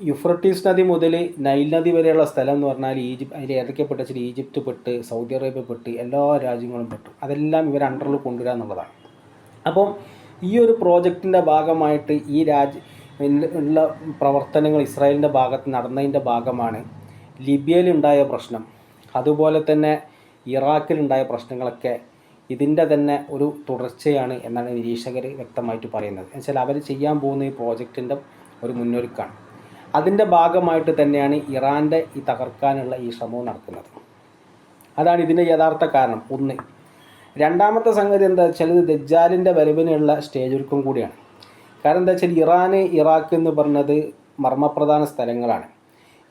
യുഫ്രട്ടീസ് നദി മുതൽ നൈൽ നദി വരെയുള്ള സ്ഥലം എന്ന് പറഞ്ഞാൽ അതിൽ ഏതൊക്കെ പെട്ട് വെച്ചാൽ ഈജിപ്റ്റ് പെട്ട്, സൗദി അറേബ്യ പെട്ട്, എല്ലാ രാജ്യങ്ങളും പെട്ടു. അതെല്ലാം ഇവർ അണ്ടറിൽ കൊണ്ടുവരിക എന്നുള്ളതാണ്. അപ്പം ഈ ഒരു പ്രോജക്റ്റിൻ്റെ ഭാഗമായിട്ട് ഈ ഉള്ള പ്രവർത്തനങ്ങൾ ഇസ്രായേലിൻ്റെ ഭാഗത്ത് നടന്നതിൻ്റെ ഭാഗമാണ് ലിബിയയിലുണ്ടായ പ്രശ്നം, അതുപോലെ തന്നെ ഇറാഖിലുണ്ടായ പ്രശ്നങ്ങളൊക്കെ ഇതിൻ്റെ തന്നെ ഒരു തുടർച്ചയാണ് എന്നാണ് നിരീക്ഷകർ വ്യക്തമായിട്ട് പറയുന്നത്. എന്നുവെച്ചാൽ അവർ ചെയ്യാൻ പോകുന്ന ഈ പ്രോജക്റ്റിൻ്റെ ഒരു മുന്നൊരുക്കാണ്. അതിൻ്റെ ഭാഗമായിട്ട് തന്നെയാണ് ഇറാൻ്റെ ഈ തകർക്കാനുള്ള ഈ ശ്രമവും നടക്കുന്നത്. അതാണ് ഇതിൻ്റെ യഥാർത്ഥ കാരണം. ഒന്ന്. രണ്ടാമത്തെ സംഗതി എന്താ വെച്ചാൽ, ഇത് ദജ്ജാലിൻ്റെ വരവിനുള്ള സ്റ്റേജ് ഒരുക്കം കൂടിയാണ്. കാരണം എന്താ വെച്ചാൽ ഇറാഖ് എന്ന് പറഞ്ഞത് മർമ്മപ്രധാന സ്ഥലങ്ങളാണ്.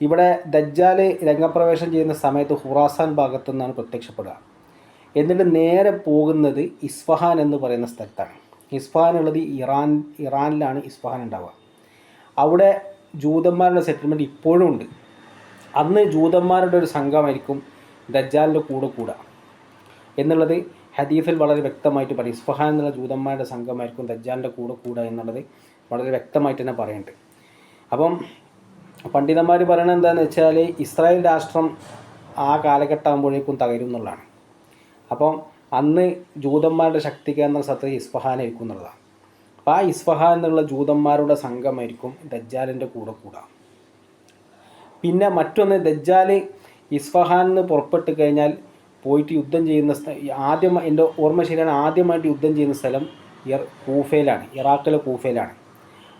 ഇവിടെ ദജ്ജാൽ രംഗപ്രവേശം ചെയ്യുന്ന സമയത്ത് ഖുറാസാൻ ഭാഗത്തു നിന്നാണ് പ്രത്യക്ഷപ്പെടുക. എന്നിട്ട് നേരെ പോകുന്നത് ഇസ്ഫഹാൻ എന്ന് പറയുന്ന സ്ഥലത്താണ്. ഇസ്ഫഹാൻ ഉള്ളത് ഇറാനിലാണ് ഇസ്ഫഹാൻ ഉണ്ടാവുക. അവിടെ ജൂതന്മാരുടെ സെറ്റിൽമെൻറ്റ് ഇപ്പോഴും ഉണ്ട്. അന്ന് ജൂതന്മാരുടെ ഒരു സംഘമായിരിക്കും ദജ്ജാലിൻ്റെ കൂടെ എന്നുള്ളത് ഹദീസിൽ വളരെ വ്യക്തമായിട്ട് പറയും. ഇസ്ഫഹാൻ എന്നുള്ള ജൂതന്മാരുടെ സംഘമായിരിക്കും ദജ്ജാലിൻ്റെ കൂടെ എന്നുള്ളത് വളരെ വ്യക്തമായിട്ട് തന്നെ പറയുന്നുണ്ട്. അപ്പം പണ്ഡിതന്മാർ പറയണത് എന്താണെന്ന് വെച്ചാൽ, ഇസ്രായേൽ രാഷ്ട്രം ആ കാലഘട്ടമാകുമ്പോഴേക്കും തകരും എന്നുള്ളതാണ്. അപ്പം അന്ന് ജൂതന്മാരുടെ ശക്തി കേന്ദ്രം സത്യം ഇസ്ഫഹാനായിരിക്കും എന്നുള്ളതാണ്. അപ്പോൾ ആ ഇസ്ഫഹാൻ എന്നുള്ള ജൂതന്മാരുടെ സംഘമായിരിക്കും ദജ്ജാലിൻ്റെ കൂടെ. പിന്നെ മറ്റൊന്ന്, ദജ്ജാൽ ഇസ്ഫഹാനിൽ നിന്ന് പുറപ്പെട്ട് കഴിഞ്ഞാൽ പോയിട്ട് യുദ്ധം ചെയ്യുന്ന എൻ്റെ ഓർമ്മ ശരിയാണ്, ആദ്യമായിട്ട് യുദ്ധം ചെയ്യുന്ന സ്ഥലം കൂഫയിലാണ്, ഇറാഖിലെ കൂഫയിലാണ്.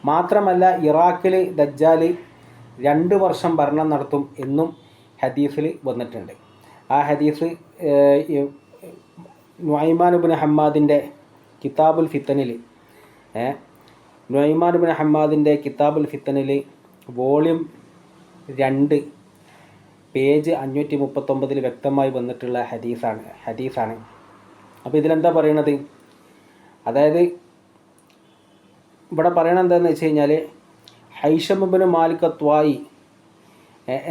മാത്രമല്ല ഇറാഖിൽ ദജ്ജാൽ 2 വർഷം ഭരണം നടത്തും എന്നും ഹദീസിൽ വന്നിട്ടുണ്ട്. ആ ഹദീസ് നുഐമാൻ ഇബ്നു ഹമ്മാദിൻ്റെ കിതാബുൽ ഫിത്തനിൽ വോളിയം 2 പേജ് 539 വ്യക്തമായി വന്നിട്ടുള്ള ഹദീസാണ്. അപ്പോൾ ഇതിലെന്താ പറയണത്, അതായത് ഇവിടെ പറയണത് എന്താണെന്ന് വെച്ച് കഴിഞ്ഞാൽ, ഹൈഷം ഇബ്നു മാലിക് ത്വായി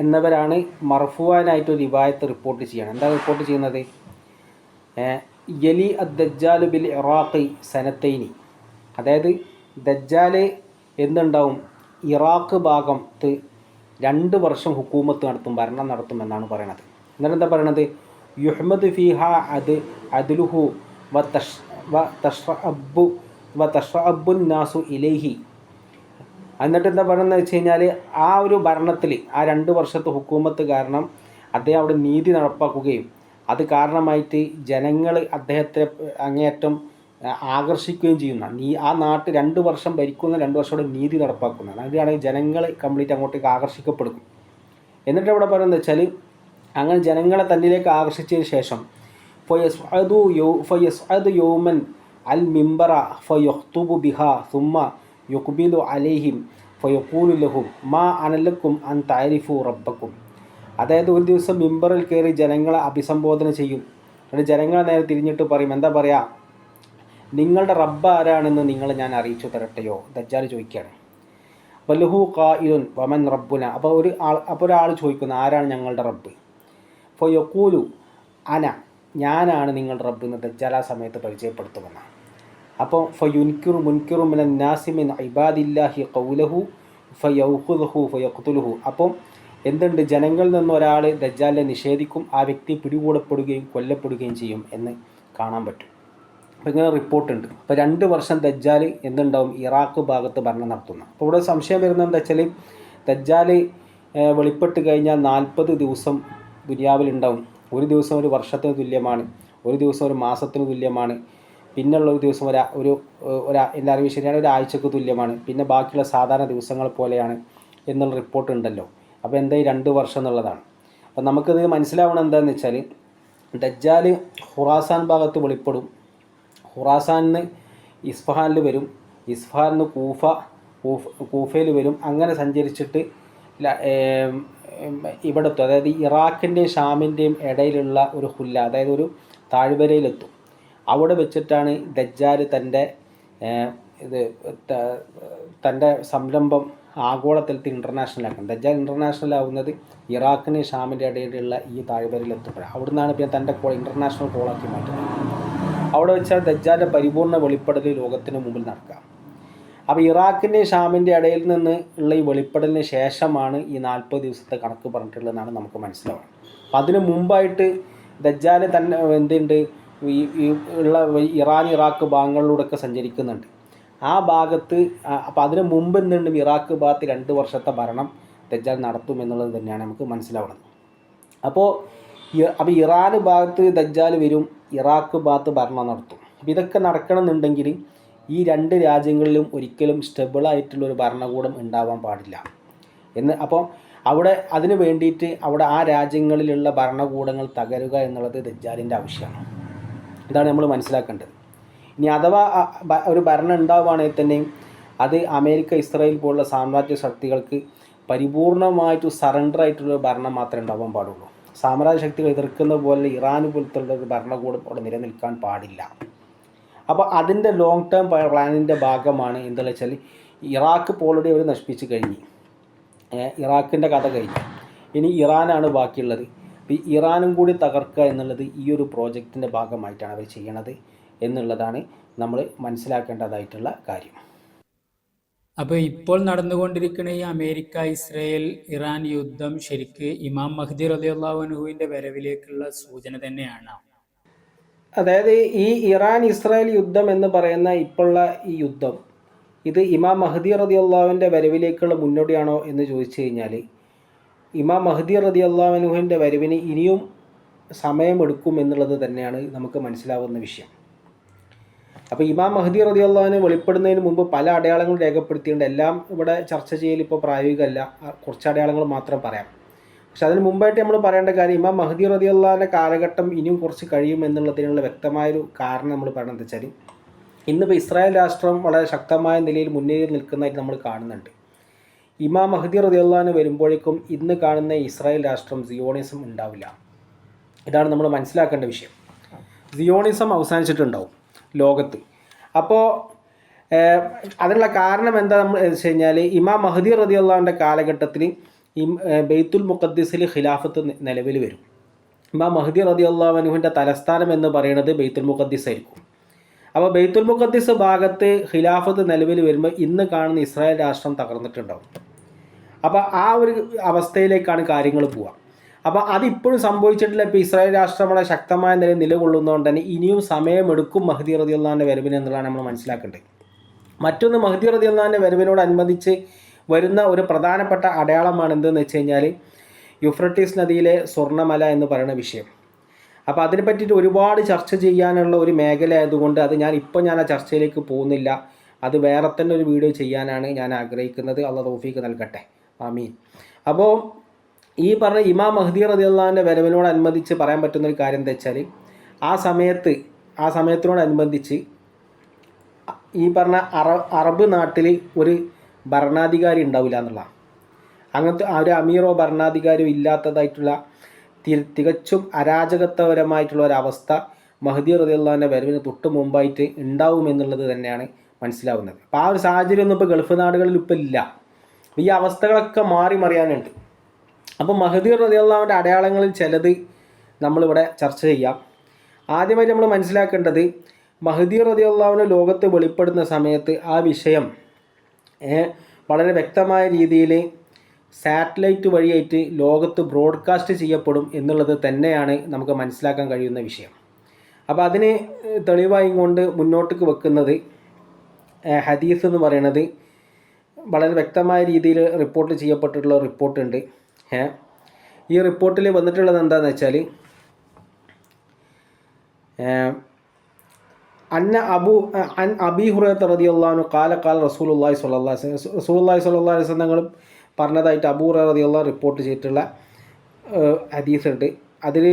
എന്നവരാണ് മർഫുവാനായിട്ട് ഒരു റിവായത്ത് റിപ്പോർട്ട് ചെയ്യണം. എന്താ റിപ്പോർട്ട് ചെയ്യുന്നത്, യലി ദജ്ജാലു ബിൽ ഇറാഖി സനത്തൈനി, അതായത് ദജ്ജാൽ എന്തുണ്ടാവും, ഇറാഖ് ഭാഗത്ത് 2 വർഷം ഹുക്കൂമത്ത് നടത്തും, ഭരണം നടത്തും എന്നാണ് പറയണത്. എന്നിട്ട് എന്താ പറയണത്, യുഹ്മദ് ഫിഹ അദ്ലുഹു വതഷ്റഅബ്ബുൻ നാസു ഇലൈഹി. എന്നിട്ട് എന്താ പറയുന്നത് വെച്ച് കഴിഞ്ഞാൽ, ആ ഒരു ഭരണത്തിൽ ആ 2 വർഷത്തെ ഹുക്കൂമത്ത് കാരണം അദ്ദേഹം അവിടെ നീതി നടപ്പാക്കുകയും അത് കാരണമായിട്ട് ജനങ്ങൾ അദ്ദേഹത്തെ അങ്ങേയറ്റം ആകർഷിക്കുകയും ചെയ്യുന്ന ആ നാട്ടിൽ 2 വർഷം ഭരിക്കുന്ന 2 വർഷം അവിടെ നീതി നടപ്പാക്കുന്നതാണ്. അതിനാണെങ്കിൽ ജനങ്ങൾ കംപ്ലീറ്റ് അങ്ങോട്ടേക്ക് ആകർഷിക്കപ്പെടും. എന്നിട്ട് അവിടെ പറയുന്നത് വെച്ചാൽ, അങ്ങനെ ജനങ്ങളെ തന്നിലേക്ക് ആകർഷിച്ചതിന് ശേഷം ഫയസ്അദു യൗമൻ അൽ മിംബറ ഫയഖ്തുബു ബിഹാ സുമ്മ യുഖ്ബിലു അലൈഹിം ഫയഖൂലു ലഹും മാ അനലക്കും അൻ തഅരിഫു റബ്ബക്കും. അതായത് ഒരു ദിവസം മിമ്പറിൽ കയറി ജനങ്ങളെ അഭിസംബോധന ചെയ്യും. എന്നിട്ട് ജനങ്ങളെ നേരെ തിരിഞ്ഞിട്ട് പറയും, എന്താ പറയുക, നിങ്ങളുടെ റബ്ബ് ആരാണെന്ന് നിങ്ങളെ ഞാൻ അറിയിച്ചു തരട്ടെയോ, ദജ്ജാൽ ചോദിക്കുകയാണ്. വലഹു ഖായിലുൻ വമൻ റബ്ബുന. അപ്പോൾ ഒരാൾ ചോദിക്കുന്നു, ആരാണ് ഞങ്ങളുടെ റബ്ബ്. ഫയഖൂലു അന, ഞാനാണ് നിങ്ങളുടെ റബ്ബ് എന്ന് ദജ്ജാൽ ആ സമയത്ത് പരിചയപ്പെടുത്തുമെന്നാണ്. അപ്പോൾ മുൻകിറു മിനൻ നാസി മിൻ ഇബാദില്ലാഹി ഖൗലഹു ഫയഖുദുഹു ഫയഖ്തുലുഹു. അപ്പം എന്തുണ്ട്, ജനങ്ങളിൽ നിന്ന് ഒരാൾ ദജ്ജാലിനെ നിഷേധിക്കും, ആ വ്യക്തി പിടികൂടപ്പെടുകയും കൊല്ലപ്പെടുകയും ചെയ്യും എന്ന് കാണാൻ പറ്റും. അപ്പോൾ ഇങ്ങനെ റിപ്പോർട്ടുണ്ട്. അപ്പോൾ 2 വർഷം ദജ്ജാൽ എന്തുണ്ടാവും, ഇറാഖ് ഭാഗത്ത് ഭരണം നടത്തുന്നു. അപ്പോൾ ഇവിടെ സംശയം വരുന്നത് എന്താ വെച്ചാൽ, ദജ്ജാൽ വെളിപ്പെട്ട് കഴിഞ്ഞാൽ 40 ദിവസം ദുനിയാവിലുണ്ടാവും. ഒരു ദിവസം ഒരു വർഷത്തിന് തുല്യമാണ്, ഒരു ദിവസം ഒരു മാസത്തിന് തുല്യമാണ്, പിന്നെയുള്ള ഒരു ദിവസം എൻ്റെ അറിവ് ശരിയാണ് ഒരാഴ്ചക്ക് തുല്യമാണ്, പിന്നെ ബാക്കിയുള്ള സാധാരണ ദിവസങ്ങൾ പോലെയാണ് എന്നുള്ള റിപ്പോർട്ട് ഉണ്ടല്ലോ. അപ്പോൾ എന്താ ഈ 2 വർഷം എന്നുള്ളതാണ്. അപ്പോൾ നമുക്കിത് മനസ്സിലാവണം എന്താണെന്ന് വെച്ചാൽ, ദജ്ജാൽ ഖുറാസാൻ ഭാഗത്ത് വെളിപ്പെടും, ഖുറാസാനിൽ നിന്ന് ഇസ്ഫഹാനിൽ വരും, ഇസ്ഫഹാനിൽ നിന്ന് കൂഫയിൽ വരും, അങ്ങനെ സഞ്ചരിച്ചിട്ട് ഇവിടെത്തും. അതായത് ഇറാഖിൻ്റെയും ഷാമിൻ്റെയും ഇടയിലുള്ള ഒരു ഹുല്ല, അതായത് ഒരു താഴ്വരയിലെത്തും. അവിടെ വെച്ചിട്ടാണ് ദജ്ജാൽ തൻ്റെ സംരംഭം ആഗോളതലത്തിൽ ഇൻ്റർനാഷണൽ ആക്കുന്നത്. ദജ്ജാൽ ഇൻ്റർനാഷണൽ ആവുന്നത് ഇറാഖിന് ഷാമിൻ്റെ ഇടയിലുള്ള ഈ താഴ്വരയിലെത്തുമ്പോഴാണ്. അവിടെ നിന്നാണ് പിന്നെ തൻ്റെ ഇൻ്റർനാഷണൽ കോളാക്കി മാറ്റുന്നത്. അവിടെ വെച്ചാൽ ദജ്ജാലിൻ്റെ പരിപൂർണ്ണ വെളിപ്പെടൽ ലോകത്തിന് മുമ്പിൽ നടക്കുക. അപ്പോൾ ഇറാഖിൻ്റെയും ഷാമിൻ്റെ ഇടയിൽ നിന്ന് ഉള്ള ഈ വെളിപ്പെടലിന് ശേഷമാണ് ഈ 40 ദിവസത്തെ കണക്ക് പറഞ്ഞിട്ടുള്ളതെന്നാണ് നമുക്ക് മനസ്സിലാവുന്നത്. അപ്പം അതിന് മുമ്പായിട്ട് ദജ്ജാൽ തന്നെ എന്തുണ്ട്, ഈ ഉള്ള ഇറാഖ് ഭാഗങ്ങളിലൂടെയൊക്കെ സഞ്ചരിക്കുന്നുണ്ട്. ആ ഭാഗത്ത് അപ്പോൾ അതിന് മുമ്പ് എന്തുണ്ട്, ഇറാഖ് ഭാഗത്ത് 2 വർഷത്തെ ഭരണം ദജ്ജാൽ നടത്തും എന്നുള്ളത് തന്നെയാണ് നമുക്ക് മനസ്സിലാവുന്നത്. അപ്പോൾ ഇറാൻ ഭാഗത്ത് ദജ്ജാൽ വരും, ഇറാഖ് ഭാഗത്ത് ഭരണം നടത്തും. അപ്പോൾ ഇതൊക്കെ നടക്കണമെന്നുണ്ടെങ്കിൽ ഈ 2 രാജ്യങ്ങളിലും ഒരിക്കലും സ്റ്റെബിളായിട്ടുള്ളൊരു ഭരണകൂടം ഉണ്ടാവാൻ പാടില്ല അപ്പോൾ അവിടെ അതിന് വേണ്ടിയിട്ട് അവിടെ ആ രാജ്യങ്ങളിലുള്ള ഭരണകൂടങ്ങൾ തകരുക എന്നുള്ളത് ദജ്ജാലിൻ്റെ ആവശ്യമാണ്. ഇതാണ് നമ്മൾ മനസ്സിലാക്കേണ്ടത്. ഇനി അഥവാ ഒരു ഭരണം ഉണ്ടാവുകയാണെങ്കിൽ തന്നെയും അത് അമേരിക്ക, ഇസ്രായേൽ പോലുള്ള സാമ്രാജ്യ ശക്തികൾക്ക് പരിപൂർണമായിട്ട് സറണ്ടർ ആയിട്ടുള്ള ഭരണം മാത്രമേ ഉണ്ടാവാൻ പാടുള്ളൂ. സാമ്രാജ്യ ശക്തികൾ എതിർക്കുന്ന പോലെ ഇറാൻ പോലത്തുള്ള ഒരു ഭരണകൂടം അവിടെ നിലനിൽക്കാൻ പാടില്ല. അപ്പോൾ അതിൻ്റെ ലോങ് ടേം പ്ലാനിൻ്റെ ഭാഗമാണ് എന്താണെന്ന് വെച്ചാൽ, ഇറാഖ് ഓൾറെഡി അവർ നശിപ്പിച്ച് കഴിഞ്ഞ്, ഇറാഖിൻ്റെ കഥ കഴിഞ്ഞു, ഇനി ഇറാനാണ് ബാക്കിയുള്ളത്. അപ്പോൾ ഈ ഇറാനും കൂടി തകർക്കുക എന്നുള്ളത് ഈ ഒരു പ്രോജക്റ്റിൻ്റെ ഭാഗമായിട്ടാണ് അവർ ചെയ്യണത് എന്നുള്ളതാണ് നമ്മൾ മനസ്സിലാക്കേണ്ടതായിട്ടുള്ള കാര്യം. അപ്പോൾ ഇപ്പോൾ നടന്നുകൊണ്ടിരിക്കുന്ന ഈ അമേരിക്ക, ഇസ്രായേൽ, ഇറാൻ യുദ്ധം ശരിക്ക് ഇമാം മഹ്ദി റളിയല്ലാഹു അൻഹുവിൻ്റെ വരവിലേക്കുള്ള സൂചന തന്നെയാണ്. അതായത് ഈ ഇറാൻ ഇസ്രായേൽ യുദ്ധം എന്ന് പറയുന്ന ഇപ്പോഴുള്ള ഈ യുദ്ധം, ഇത് ഇമാം മഹ്ദി റളിയല്ലാഹുവിൻ്റെ വരവിലേക്കുള്ള മുന്നോടിയാണോ എന്ന് ചോദിച്ചു കഴിഞ്ഞാൽ, ഇമാം മഹ്ദി റളിയല്ലാഹു അൻഹുവിൻ്റെ വരവിന് ഇനിയും സമയമെടുക്കും എന്നുള്ളത് തന്നെയാണ് നമുക്ക് മനസ്സിലാവുന്ന വിഷയം. അപ്പോൾ ഇമാം മഹ്ദി റളിയല്ലാഹു അൻഹു വെളിപ്പെടുന്നതിന് മുമ്പ് പല അടയാളങ്ങൾ രേഖപ്പെടുത്തിയിട്ടുണ്ട്. എല്ലാം ഇവിടെ ചർച്ച ചെയ്യൽ ഇപ്പോൾ പ്രായോഗികമല്ല, കുറച്ച് അടയാളങ്ങൾ മാത്രം പറയാം. പക്ഷെ അതിന് മുമ്പായിട്ട് നമ്മൾ പറയേണ്ട കാര്യം, ഇമാം മഹ്ദി റളിയല്ലാഹുവിൻ്റെ കാലഘട്ടം ഇനിയും കുറച്ച് കഴിയും എന്നുള്ളതിനുള്ള വ്യക്തമായൊരു കാരണം നമ്മൾ പറയുന്നത് വെച്ചാൽ, ഇന്നിപ്പോൾ ഇസ്രായേൽ രാഷ്ട്രം വളരെ ശക്തമായ നിലയിൽ മുന്നേറി നിൽക്കുന്നതായിട്ട് നമ്മൾ കാണുന്നുണ്ട്. ഇമാം മഹ്ദി റളിയല്ലാഹു അൻഹു വരുമ്പോഴേക്കും ഇന്ന് കാണുന്ന ഇസ്രായേൽ രാഷ്ട്രം സിയോണിസം ഉണ്ടാവില്ല. ഇതാണ് നമ്മൾ മനസ്സിലാക്കേണ്ട വിഷയം. സിയോണിസം അവസാനിച്ചിട്ടുണ്ടാവും ലോകത്ത്. അപ്പോൾ അതിനുള്ള കാരണം എന്താ നമ്മൾ വെച്ച് കഴിഞ്ഞാൽ, ഇമാം മഹ്ദി റളിയല്ലാഹുവിൻ്റെ കാലഘട്ടത്തിൽ ഈ ബൈത്തുൽ മുഖദ്ദിസിൽ ഖിലാഫത്ത് നിലവിൽ വരും. ഇമാം മഹ്ദി റളിയല്ലാഹു അൻഹുവിൻ്റെ തലസ്ഥാനം എന്ന് പറയുന്നത് ബൈത്തുൽ മുഖദ്ദിസ് ആയിരിക്കും. അപ്പോൾ ബൈത്തുൽ മുഖദ്ദിസ് ഭാഗത്ത് ഖിലാഫത്ത് നിലവിൽ വരുമ്പോൾ ഇന്ന് കാണുന്ന ഇസ്രായേൽ രാഷ്ട്രം തകർന്നിട്ടുണ്ടാവും. അപ്പോൾ ആ ഒരു അവസ്ഥയിലേക്കാണ് കാര്യങ്ങൾ പോവുക. അപ്പോൾ അതിപ്പോഴും സംഭവിച്ചിട്ടില്ല. ഇപ്പോൾ ഇസ്രായേൽ രാഷ്ട്രം വളരെ ശക്തമായ നിലയിൽ നിലകൊള്ളുന്നതുകൊണ്ട് തന്നെ ഇനിയും സമയമെടുക്കും മഹ്ദി റളിയല്ലാഹുവിൻ്റെ വരവിന് എന്നുള്ളതാണ് നമ്മൾ മനസ്സിലാക്കേണ്ടത്. മറ്റൊന്ന്, മഹ്ദി റളിയല്ലാഹുവിൻ്റെ വരവിനോടനുബന്ധിച്ച് വരുന്ന ഒരു പ്രധാനപ്പെട്ട അടയാളമാണ് എന്തെന്ന് വെച്ച് കഴിഞ്ഞാൽ, യൂഫ്രട്ടീസ് നദിയിലെ സ്വർണ്ണമല എന്ന് പറയുന്ന വിഷയം. അപ്പോൾ അതിനെ പറ്റിയിട്ട് ഒരുപാട് ചർച്ച ചെയ്യാനുള്ള ഒരു മേഖല ആയതുകൊണ്ട് ഞാൻ ആ ചർച്ചയിലേക്ക് പോകുന്നില്ല. അത് വേറെ തന്നെ ഒരു വീഡിയോ ചെയ്യാനാണ് ഞാൻ ആഗ്രഹിക്കുന്നത്. അല്ലാഹു തൗഫീഖ് നൽകട്ടെ, ആമീൻ. അപ്പോൾ ഈ പറഞ്ഞ ഇമാം മഹ്ദി റളിയല്ലാഹുവിൻ്റെ വരവിനോടനുബന്ധിച്ച് പറയാൻ പറ്റുന്ന ഒരു കാര്യം എന്താ വെച്ചാൽ, ആ സമയത്തിനോടനുബന്ധിച്ച് ഈ പറഞ്ഞ അറബ് നാട്ടിൽ ഒരു ഭരണാധികാരി ഉണ്ടാവില്ല എന്നുള്ളതാണ്. അങ്ങനത്തെ ഒരു അമീറോ ഭരണാധികാരിയോ ഇല്ലാത്തതായിട്ടുള്ള തികച്ചും അരാജകത്വപരമായിട്ടുള്ള ഒരവസ്ഥ മഹ്ദി റളിയല്ലാഹുവിൻ്റെ വരവിന് തൊട്ട് മുമ്പായിട്ട് ഉണ്ടാവുമെന്നുള്ളത് തന്നെയാണ് മനസ്സിലാവുന്നത്. അപ്പോൾ ആ ഒരു സാഹചര്യം ഒന്നും ഇപ്പോൾ ഗൾഫ് നാടുകളിൽ ഇപ്പോൾ ഇല്ല. ഈ അവസ്ഥകളൊക്കെ മറിയാനുണ്ട്. അപ്പോൾ മഹ്ദി റളിയല്ലാഹുവിൻ്റെ അടയാളങ്ങളിൽ ചിലത് നമ്മളിവിടെ ചർച്ച ചെയ്യാം. ആദ്യമായിട്ട് നമ്മൾ മനസ്സിലാക്കേണ്ടത്, മഹ്ദി റളിയല്ലാഹുവിനെ ലോകത്ത് വെളിപ്പെടുന്ന സമയത്ത് ആ വിഷയം വളരെ വ്യക്തമായ രീതിയിൽ സാറ്റലൈറ്റ് വഴിയായിട്ട് ലോകത്ത് ബ്രോഡ്കാസ്റ്റ് ചെയ്യപ്പെടും എന്നുള്ളത് തന്നെയാണ് നമുക്ക് മനസ്സിലാക്കാൻ കഴിയുന്ന വിഷയം. അപ്പോൾ അതിന് തെളിവായി കൊണ്ട് മുന്നോട്ടേക്ക് വെക്കുന്നത് ഹദീസ് എന്ന് പറയുന്നത് വളരെ വ്യക്തമായ രീതിയിൽ റിപ്പോർട്ട് ചെയ്യപ്പെട്ടിട്ടുള്ള റിപ്പോർട്ടുണ്ട്. ഈ റിപ്പോർട്ടിൽ വന്നിട്ടുള്ളത് എന്താണെന്ന് വെച്ചാൽ, അന്ന അൻ അബീ ഹുറൈറ റളിയല്ലാഹു അൻഹു ഖാല റസൂലുള്ളാഹി സ്വല്ലല്ലാഹു അലൈഹി വസല്ലം റസൂലുള്ളാഹി സ്വല്ലല്ലാഹു അലൈഹി വസല്ലം തങ്ങൾ പറഞ്ഞതായിട്ട് അബൂ ഹുറൈറ റളിയല്ലാഹു റിപ്പോർട്ട് ചെയ്തിട്ടുള്ള ഹദീസുണ്ട്. അതിൽ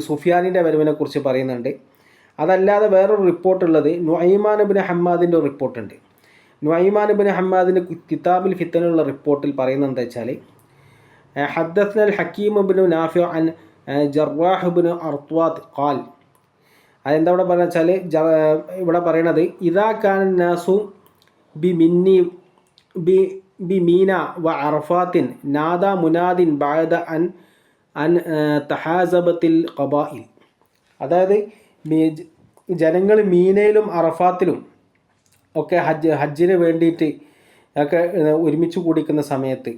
സുഫിയാനിൻ്റെ വരവിനെ കുറിച്ച് പറയുന്നുണ്ട്. അതല്ലാതെ വേറൊരു റിപ്പോർട്ടുള്ളത് നുഐമാൻ ഇബ്നു ഹമ്മാദിൻ്റെ ഒരു റിപ്പോർട്ടുണ്ട്. നുഐമാൻ ഇബ്നു ഹമ്മാദിൻ്റെ കിതാബുൽ ഫിത്തനുള്ള റിപ്പോർട്ടിൽ പറയുന്നത് എന്താ വെച്ചാൽ ഹദ്ദസ്ന അൽ ഹക്കീം ഇബ്നു നാഫി അൻ ജർവാഹ് ഇബ്നു അർത്വാദ് ഖാൽ. അതെന്താ ഇവിടെ പറയുക വെച്ചാൽ ഇവിടെ പറയണത് ഇദാ കാന നാസു ബി മിന്നി ബി മീന വ അറഫാത്തിൻ നാദ മുനാദിൻ ബഅദ അൻ തഹാസബത്തിൽ ഖബായിൽ. അതായത് ജനങ്ങൾ മീനയിലും അറഫാത്തിലും ഒക്കെ ഹജ്ജിന് വേണ്ടിയിട്ട് ഒക്കെ ഒരുമിച്ച് കൂടിക്കുന്ന സമയത്ത്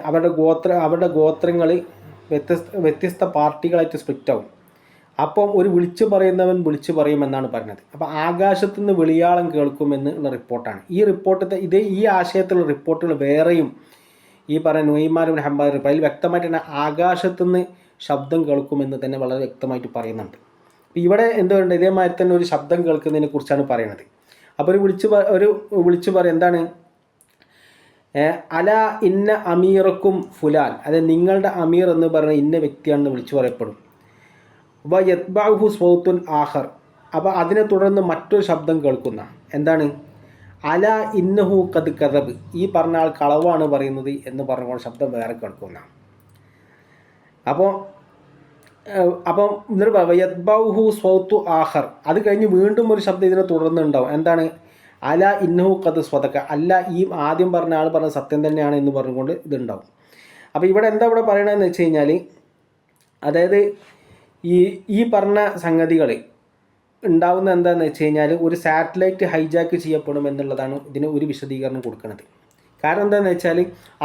അവരുടെ ഗോത്രങ്ങൾ വ്യത്യസ്ത പാർട്ടികളായിട്ട് സ്പ്ലിറ്റ് ആവും. അപ്പം ഒരു വിളിച്ചു പറയുന്നവൻ വിളിച്ചു പറയുമെന്നാണ് പറഞ്ഞത്. അപ്പോൾ ആകാശത്തു നിന്ന് വിളിയാളം കേൾക്കുമെന്നുള്ള റിപ്പോർട്ടാണ് ഈ റിപ്പോർട്ടത്തെ. ഈ ആശയത്തിലുള്ള റിപ്പോർട്ടുകൾ വേറെയും ഈ പറയുന്ന നുഐമാൻ ഇബ്നു ഹമ്മാദ് റിപ്പോർട്ട് അതിൽ വ്യക്തമായിട്ട് തന്നെ ആകാശത്തുനിന്ന് ശബ്ദം കേൾക്കുമെന്ന് തന്നെ വളരെ വ്യക്തമായിട്ട് പറയുന്നുണ്ട്. അപ്പോൾ ഇവിടെ എന്തുകൊണ്ട് ഇതേമാതിരി തന്നെ ഒരു ശബ്ദം കേൾക്കുന്നതിനെ കുറിച്ചാണ് പറയുന്നത്. അപ്പോൾ ഒരു വിളിച്ചു പറയും എന്താണ് അല ഇന്ന അമീറക്കും ഫുലാൻ, അതായത് നിങ്ങളുടെ അമീർ എന്ന് പറയുന്ന ഇന്ന വ്യക്തിയാണെന്ന് വിളിച്ചു പറയപ്പെടും. വ യത്ബഉഹു സ്വൗത്തുൻ ആഖർ, അപ്പോൾ അതിനെ തുടർന്ന് മറ്റൊരു ശബ്ദം കേൾക്കുന്ന എന്താണ് അല ഇന്നഹു ഖദ് കദബ്, ഈ പറഞ്ഞ ആൾ കളവാണ് പറയുന്നത് എന്ന് പറഞ്ഞുകൊണ്ട് ശബ്ദം വേറെ കേൾക്കുന്ന. അപ്പം യത്ബഉഹു സ്വൗത്തു ആഖർ, അത് കഴിഞ്ഞ് വീണ്ടും ഒരു ശബ്ദം ഇതിനെ തുടർന്നുണ്ടാവും. എന്താണ് അല ഇന്നഹു ഖദ് സ്വദക, അല്ല ഈ ആദ്യം പറഞ്ഞ ആൾ പറഞ്ഞ സത്യം തന്നെയാണ് എന്ന് പറഞ്ഞുകൊണ്ട് ഇതുണ്ടാവും. അപ്പോൾ ഇവിടെ എന്താ ഇവിടെ പറയണതെന്ന് വെച്ച് കഴിഞ്ഞാൽ അതായത് ഈ പറഞ്ഞ സംഗതികൾ ഉണ്ടാവുന്ന എന്താണെന്ന് വെച്ച് കഴിഞ്ഞാൽ ഒരു സാറ്റലൈറ്റ് ഹൈജാക്ക് ചെയ്യപ്പെടും എന്നുള്ളതാണ് ഇതിന് ഒരു വിശദീകരണം കൊടുക്കുന്നത്. കാരണം എന്താണെന്ന് വെച്ചാൽ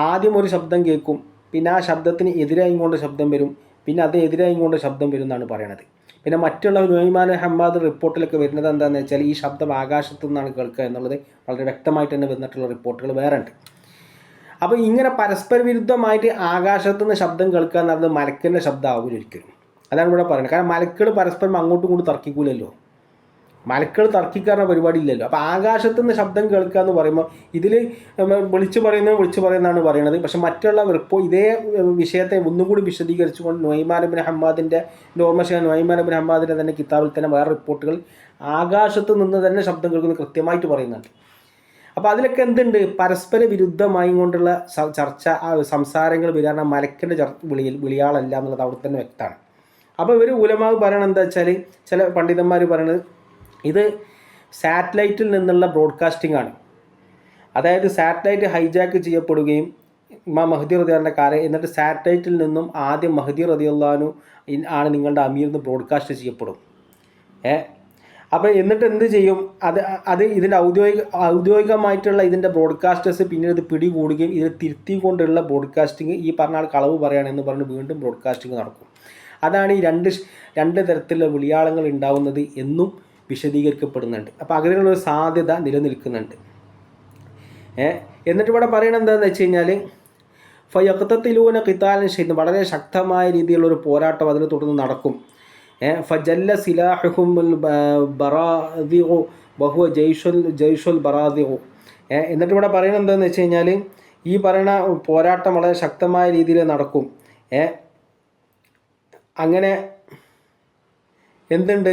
ആദ്യം ഒരു ശബ്ദം കേൾക്കും, പിന്നെ ആ ശബ്ദത്തിന് എതിരായി കൊണ്ട് ശബ്ദം വരും, പിന്നെ അത് എതിരായി കൊണ്ട് ശബ്ദം വരും എന്നാണ് പറയണത്. പിന്നെ മറ്റുള്ള നുഐമാൻ ഹമ്മാദ് റിപ്പോർട്ടിലൊക്കെ വരുന്നത് എന്താണെന്ന് വെച്ചാൽ ഈ ശബ്ദം ആകാശത്തു നിന്നാണ് കേൾക്കുക എന്നുള്ളത് വളരെ വ്യക്തമായിട്ട് തന്നെ വന്നിട്ടുള്ള റിപ്പോർട്ടുകൾ വേറെ ഉണ്ട്. അപ്പോൾ ഇങ്ങനെ പരസ്പര വിരുദ്ധമായിട്ട് ആകാശത്തു നിന്ന് ശബ്ദം കേൾക്കുക എന്ന് പറയുന്നത് മലക്കിൻ്റെ ശബ്ദമാവില്ല ഒരിക്കലും. അതാണ് ഇവിടെ പറയുന്നത്. കാരണം മലക്കുകൾ പരസ്പരം അങ്ങോട്ടും ഇങ്ങോട്ടും തർക്കിക്കൂലല്ലോ, മലക്കുകൾ തർക്കിക്കാറുള്ള പരിപാടി ഇല്ലല്ലോ. അപ്പോൾ ആകാശത്തു നിന്ന് ശബ്ദം കേൾക്കുക എന്ന് പറയുമ്പോൾ ഇതിൽ വിളിച്ചു പറയുന്നതാണ് പറയുന്നത്. പക്ഷെ മറ്റുള്ള ഇതേ വിഷയത്തെ ഒന്നുകൂടി വിശദീകരിച്ചുകൊണ്ട് നുഐമാൻ ഇബ്നു ഹമ്മാദിൻ്റെ ഓർമ്മശേഖരൻ നുഐമാൻ ഇബ്നു ഹമ്മാദിൻ്റെ തന്നെ കിതാബിൽ തന്നെ വേറെ റിപ്പോർട്ടുകൾ ആകാശത്ത് നിന്ന് തന്നെ ശബ്ദം കേൾക്കുന്നത് കൃത്യമായിട്ട് പറയുന്നുണ്ട്. അപ്പോൾ അതിലൊക്കെ എന്തുണ്ട് പരസ്പര വിരുദ്ധമായി കൊണ്ടുള്ള ചർച്ച സംസാരങ്ങൾ വരാൻ മലക്കിൻ്റെ വിളിയാളല്ല എന്നുള്ളത് അവിടെ തന്നെ വ്യക്തമാണ്. അപ്പോൾ ഇവർ ഉലമാവ് പറയണത് എന്താ വെച്ചാൽ ചില പണ്ഡിതന്മാർ പറയണത് ഇത് സാറ്റലൈറ്റിൽ നിന്നുള്ള ബ്രോഡ്കാസ്റ്റിംഗ് ആണ്. അതായത് സാറ്റലൈറ്റ് ഹൈജാക്ക് ചെയ്യപ്പെടുകയും ഇമാം മഹ്ദി റളിയല്ലാഹുവിൻ്റെ കാര്യം, എന്നിട്ട് സാറ്റലൈറ്റിൽ നിന്നും ആദ്യം മഹ്ദി റളിയല്ലാഹു ആണ് നിങ്ങളുടെ അമീർന്ന് ബ്രോഡ്കാസ്റ്റ് ചെയ്യപ്പെടും. അപ്പോൾ എന്നിട്ട് എന്ത് ചെയ്യും, അത് ഇതിൻ്റെ ഔദ്യോഗികമായിട്ടുള്ള ഇതിൻ്റെ ബ്രോഡ്കാസ്റ്റേഴ്സ് പിന്നീട് ഇത് പിടികൂടുകയും ഇത് തിരുത്തിക്കൊണ്ടുള്ള ബ്രോഡ്കാസ്റ്റിംഗ് ഈ പറഞ്ഞ ആൾ കളവ് പറയുകയാണെന്ന് പറഞ്ഞ് വീണ്ടും ബ്രോഡ്കാസ്റ്റിംഗ് നടക്കും. അതാണ് ഈ രണ്ട് തരത്തിലുള്ള വിളിയാളങ്ങൾ ഉണ്ടാവുന്നത് എന്നും വിശദീകരിക്കപ്പെടുന്നുണ്ട്. അപ്പോൾ അങ്ങനെയുള്ളൊരു സാധ്യത നിലനിൽക്കുന്നുണ്ട്. എന്നിട്ട് ഇവിടെ പറയണത് എന്താണെന്ന് വെച്ച് കഴിഞ്ഞാൽ ഫയഖ്തത്തിലൂന ഖിതാലൻ ഷദീദ്, വളരെ ശക്തമായ രീതിയിലുള്ളൊരു പോരാട്ടം അതിനെ തുടർന്ന് നടക്കും. ഫജല്ല സിലാഹുഹുൽ ബറാദിഉ വഹുവ ജയ്ഷുൽ ബറാദിഉ. എന്നിട്ട് ഇവിടെ പറയുന്നത് എന്താണെന്ന് വെച്ച് കഴിഞ്ഞാൽ ഈ പറയുന്ന പോരാട്ടം വളരെ ശക്തമായ രീതിയിൽ നടക്കും. അങ്ങനെ എന്തുണ്ട്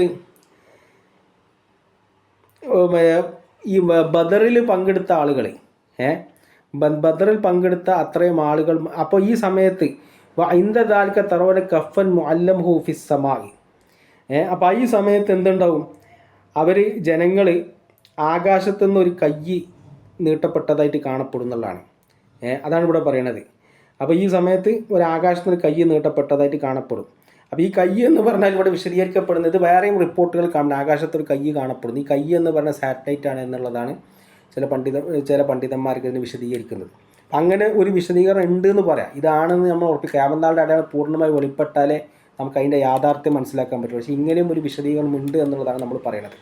ഈ ബദറിൽ പങ്കെടുത്ത ആളുകൾ ബദറിൽ പങ്കെടുത്ത അത്രയും ആളുകൾ. അപ്പോൾ ഈ സമയത്ത് ഇന്ദദാലിക തറവന കഫൻ മുഅല്ലംഹു ഫിസ് സമായി. അപ്പോൾ ഈ സമയത്ത് എന്തുണ്ടാവും, ജനങ്ങൾ ആകാശത്തുനിന്ന് ഒരു കൈ നീട്ടപ്പെട്ടതായിട്ട് കാണപ്പെടുന്നുള്ളതാണ്. അതാണ് ഇവിടെ പറയണത്. അപ്പോൾ ഈ സമയത്ത് ഒരു ആകാശത്തിന് കൈ നീട്ടപ്പെട്ടതായിട്ട് കാണപ്പെടും. അപ്പോൾ ഈ കൈ എന്ന് പറഞ്ഞാൽ ഇവിടെ വിശദീകരിക്കപ്പെടുന്നത് വേറെയും റിപ്പോർട്ടുകൾ കാണുന്നത് ആകാശത്തൊരു കൈ കാണപ്പെടുന്നു. ഈ കൈ എന്ന് പറഞ്ഞ സാറ്റലൈറ്റ് ആണ് എന്നുള്ളതാണ് ചില പണ്ഡിതന്മാർക്ക് ഇതിന് വിശദീകരിക്കുന്നത്. അങ്ങനെ ഒരു വിശദീകരണം ഉണ്ട് എന്ന് പറയാം. ഇതാണെന്ന് നമ്മൾ ഉറപ്പിക്കുക. ക്യാമറയുടെ അടയാളം പൂർണ്ണമായി വെളിപ്പെട്ടാലേ നമുക്ക് അതിൻ്റെ യാഥാർത്ഥ്യം മനസ്സിലാക്കാൻ പറ്റും. പക്ഷേ ഇങ്ങനെയും ഒരു വിശദീകരണം ഉണ്ട് എന്നുള്ളതാണ് നമ്മൾ പറയുന്നത്.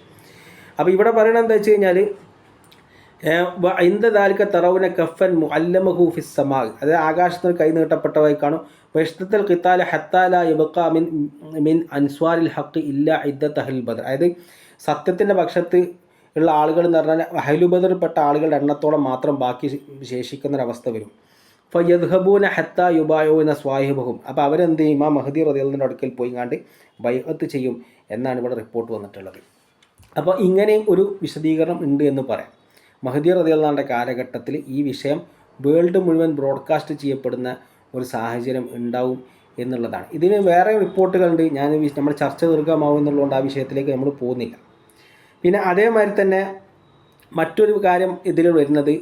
അപ്പോൾ ഇവിടെ പറയണത് എന്താ വെച്ച് കഴിഞ്ഞാൽ ഇന്ദദാലിക തറവുന കഫൻ മുഅല്ലമഹു ഫിസ് സമാ, അതായത് ആകാശത്തിന് കൈ നീട്ടപ്പെട്ടതായി കാണും. വഷ്തൽ ഖിതാല ഹത്താ ലാ യബ്ഖാ മിൻ അൻസ്വാരിൽ ഹഖ് ഇല്ലാ ഇദ്ദത അഹ്ൽ ബദർ, അതായത് സത്യത്തിൻ്റെ പക്ഷത്ത് ഉള്ള ആളുകൾ എന്ന് പറഞ്ഞാൽ അഹ്ലുബദറിൽപ്പെട്ട ആളുകളുടെ എണ്ണത്തോളം മാത്രം ബാക്കി ശേഷിക്കുന്നൊരവസ്ഥ വരും. ഫയദ്ഹബൂന ഹത്ത യുബായൂന സ്വാഹിബഹും. അപ്പോൾ അവരെന്ത് ചെയ്യും? ഇമാം മഹ്ദി റളിയല്ലാഹുവിൻ്റെ അടുക്കൽ പോയി കണ്ട് ബൈഅത്ത് ചെയ്യും എന്നാണ് ഇവിടെ റിപ്പോർട്ട് വന്നിട്ടുള്ളത്. അപ്പോൾ ഇങ്ങനെയും ഒരു വിശദീകരണം ഉണ്ട് എന്ന് പറയാം. മഹ്ദി റളിയല്ലാഹുവിൻ്റെ കാലഘട്ടത്തിൽ ഈ വിഷയം വേൾഡ് മുഴുവൻ ബ്രോഡ്കാസ്റ്റ് ചെയ്യപ്പെടുന്ന ഒരു സാഹചര്യം ഉണ്ടാവും എന്നുള്ളതാണ്. ഇതിന് വേറെ റിപ്പോർട്ടുകളുണ്ട്. നമ്മൾ ചർച്ച ദീർഘമാവും എന്നുള്ളതുകൊണ്ട് ആ വിഷയത്തിലേക്ക് നമ്മൾ പോകുന്നില്ല. പിന്നെ അതേമാതിരി തന്നെ മറ്റൊരു കാര്യം ഇതിൽ വരുന്നത്,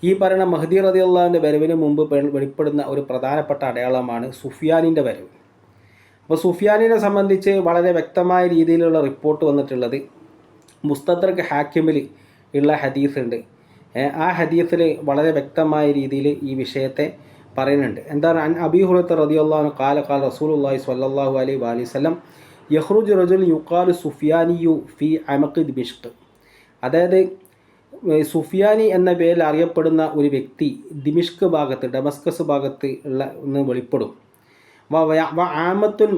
ഈ പറയുന്ന മഹ്ദി റളിയല്ലാഹുവിൻ്റെ വരവിന് മുമ്പ് വെളിപ്പെടുന്ന ഒരു പ്രധാനപ്പെട്ട അടയാളമാണ് സുഫിയാനിൻ്റെ വരവ്. അപ്പോൾ സുഫിയാനിനെ സംബന്ധിച്ച് വളരെ വ്യക്തമായ രീതിയിലുള്ള റിപ്പോർട്ട് വന്നിട്ടുള്ളത് മുസ്തദ്രക് ഹാക്കിമിൽ ഉള്ള ഹദീസ് ഉണ്ട്. ആ ഹദീസിൽ വളരെ വ്യക്തമായ രീതിയിൽ ഈ വിഷയത്തെ പറയുന്നുണ്ട്. എന്താണ്? അബീ ഹുറൈറ റളിയല്ലാഹു അൻഹു ഖാല ഖാല റസൂലുള്ളാഹി സ്വല്ലല്ലാഹു അലൈഹി വസല്ലം യഖ്റുജു റജുൽ യുഖാലു സുഫിയാനിയു ഫി അമഖ് ദിമിഷ്ക്. അതായത് സുഫിയാനി എന്ന പേരിൽ അറിയപ്പെടുന്ന ഒരു വ്യക്തി ദിമിഷ്ക് ഭാഗത്ത്, ഡമസ്കസ് ഭാഗത്ത് ഉള്ള ഒന്ന് വെളിപ്പെടും. ആമത്തുൻ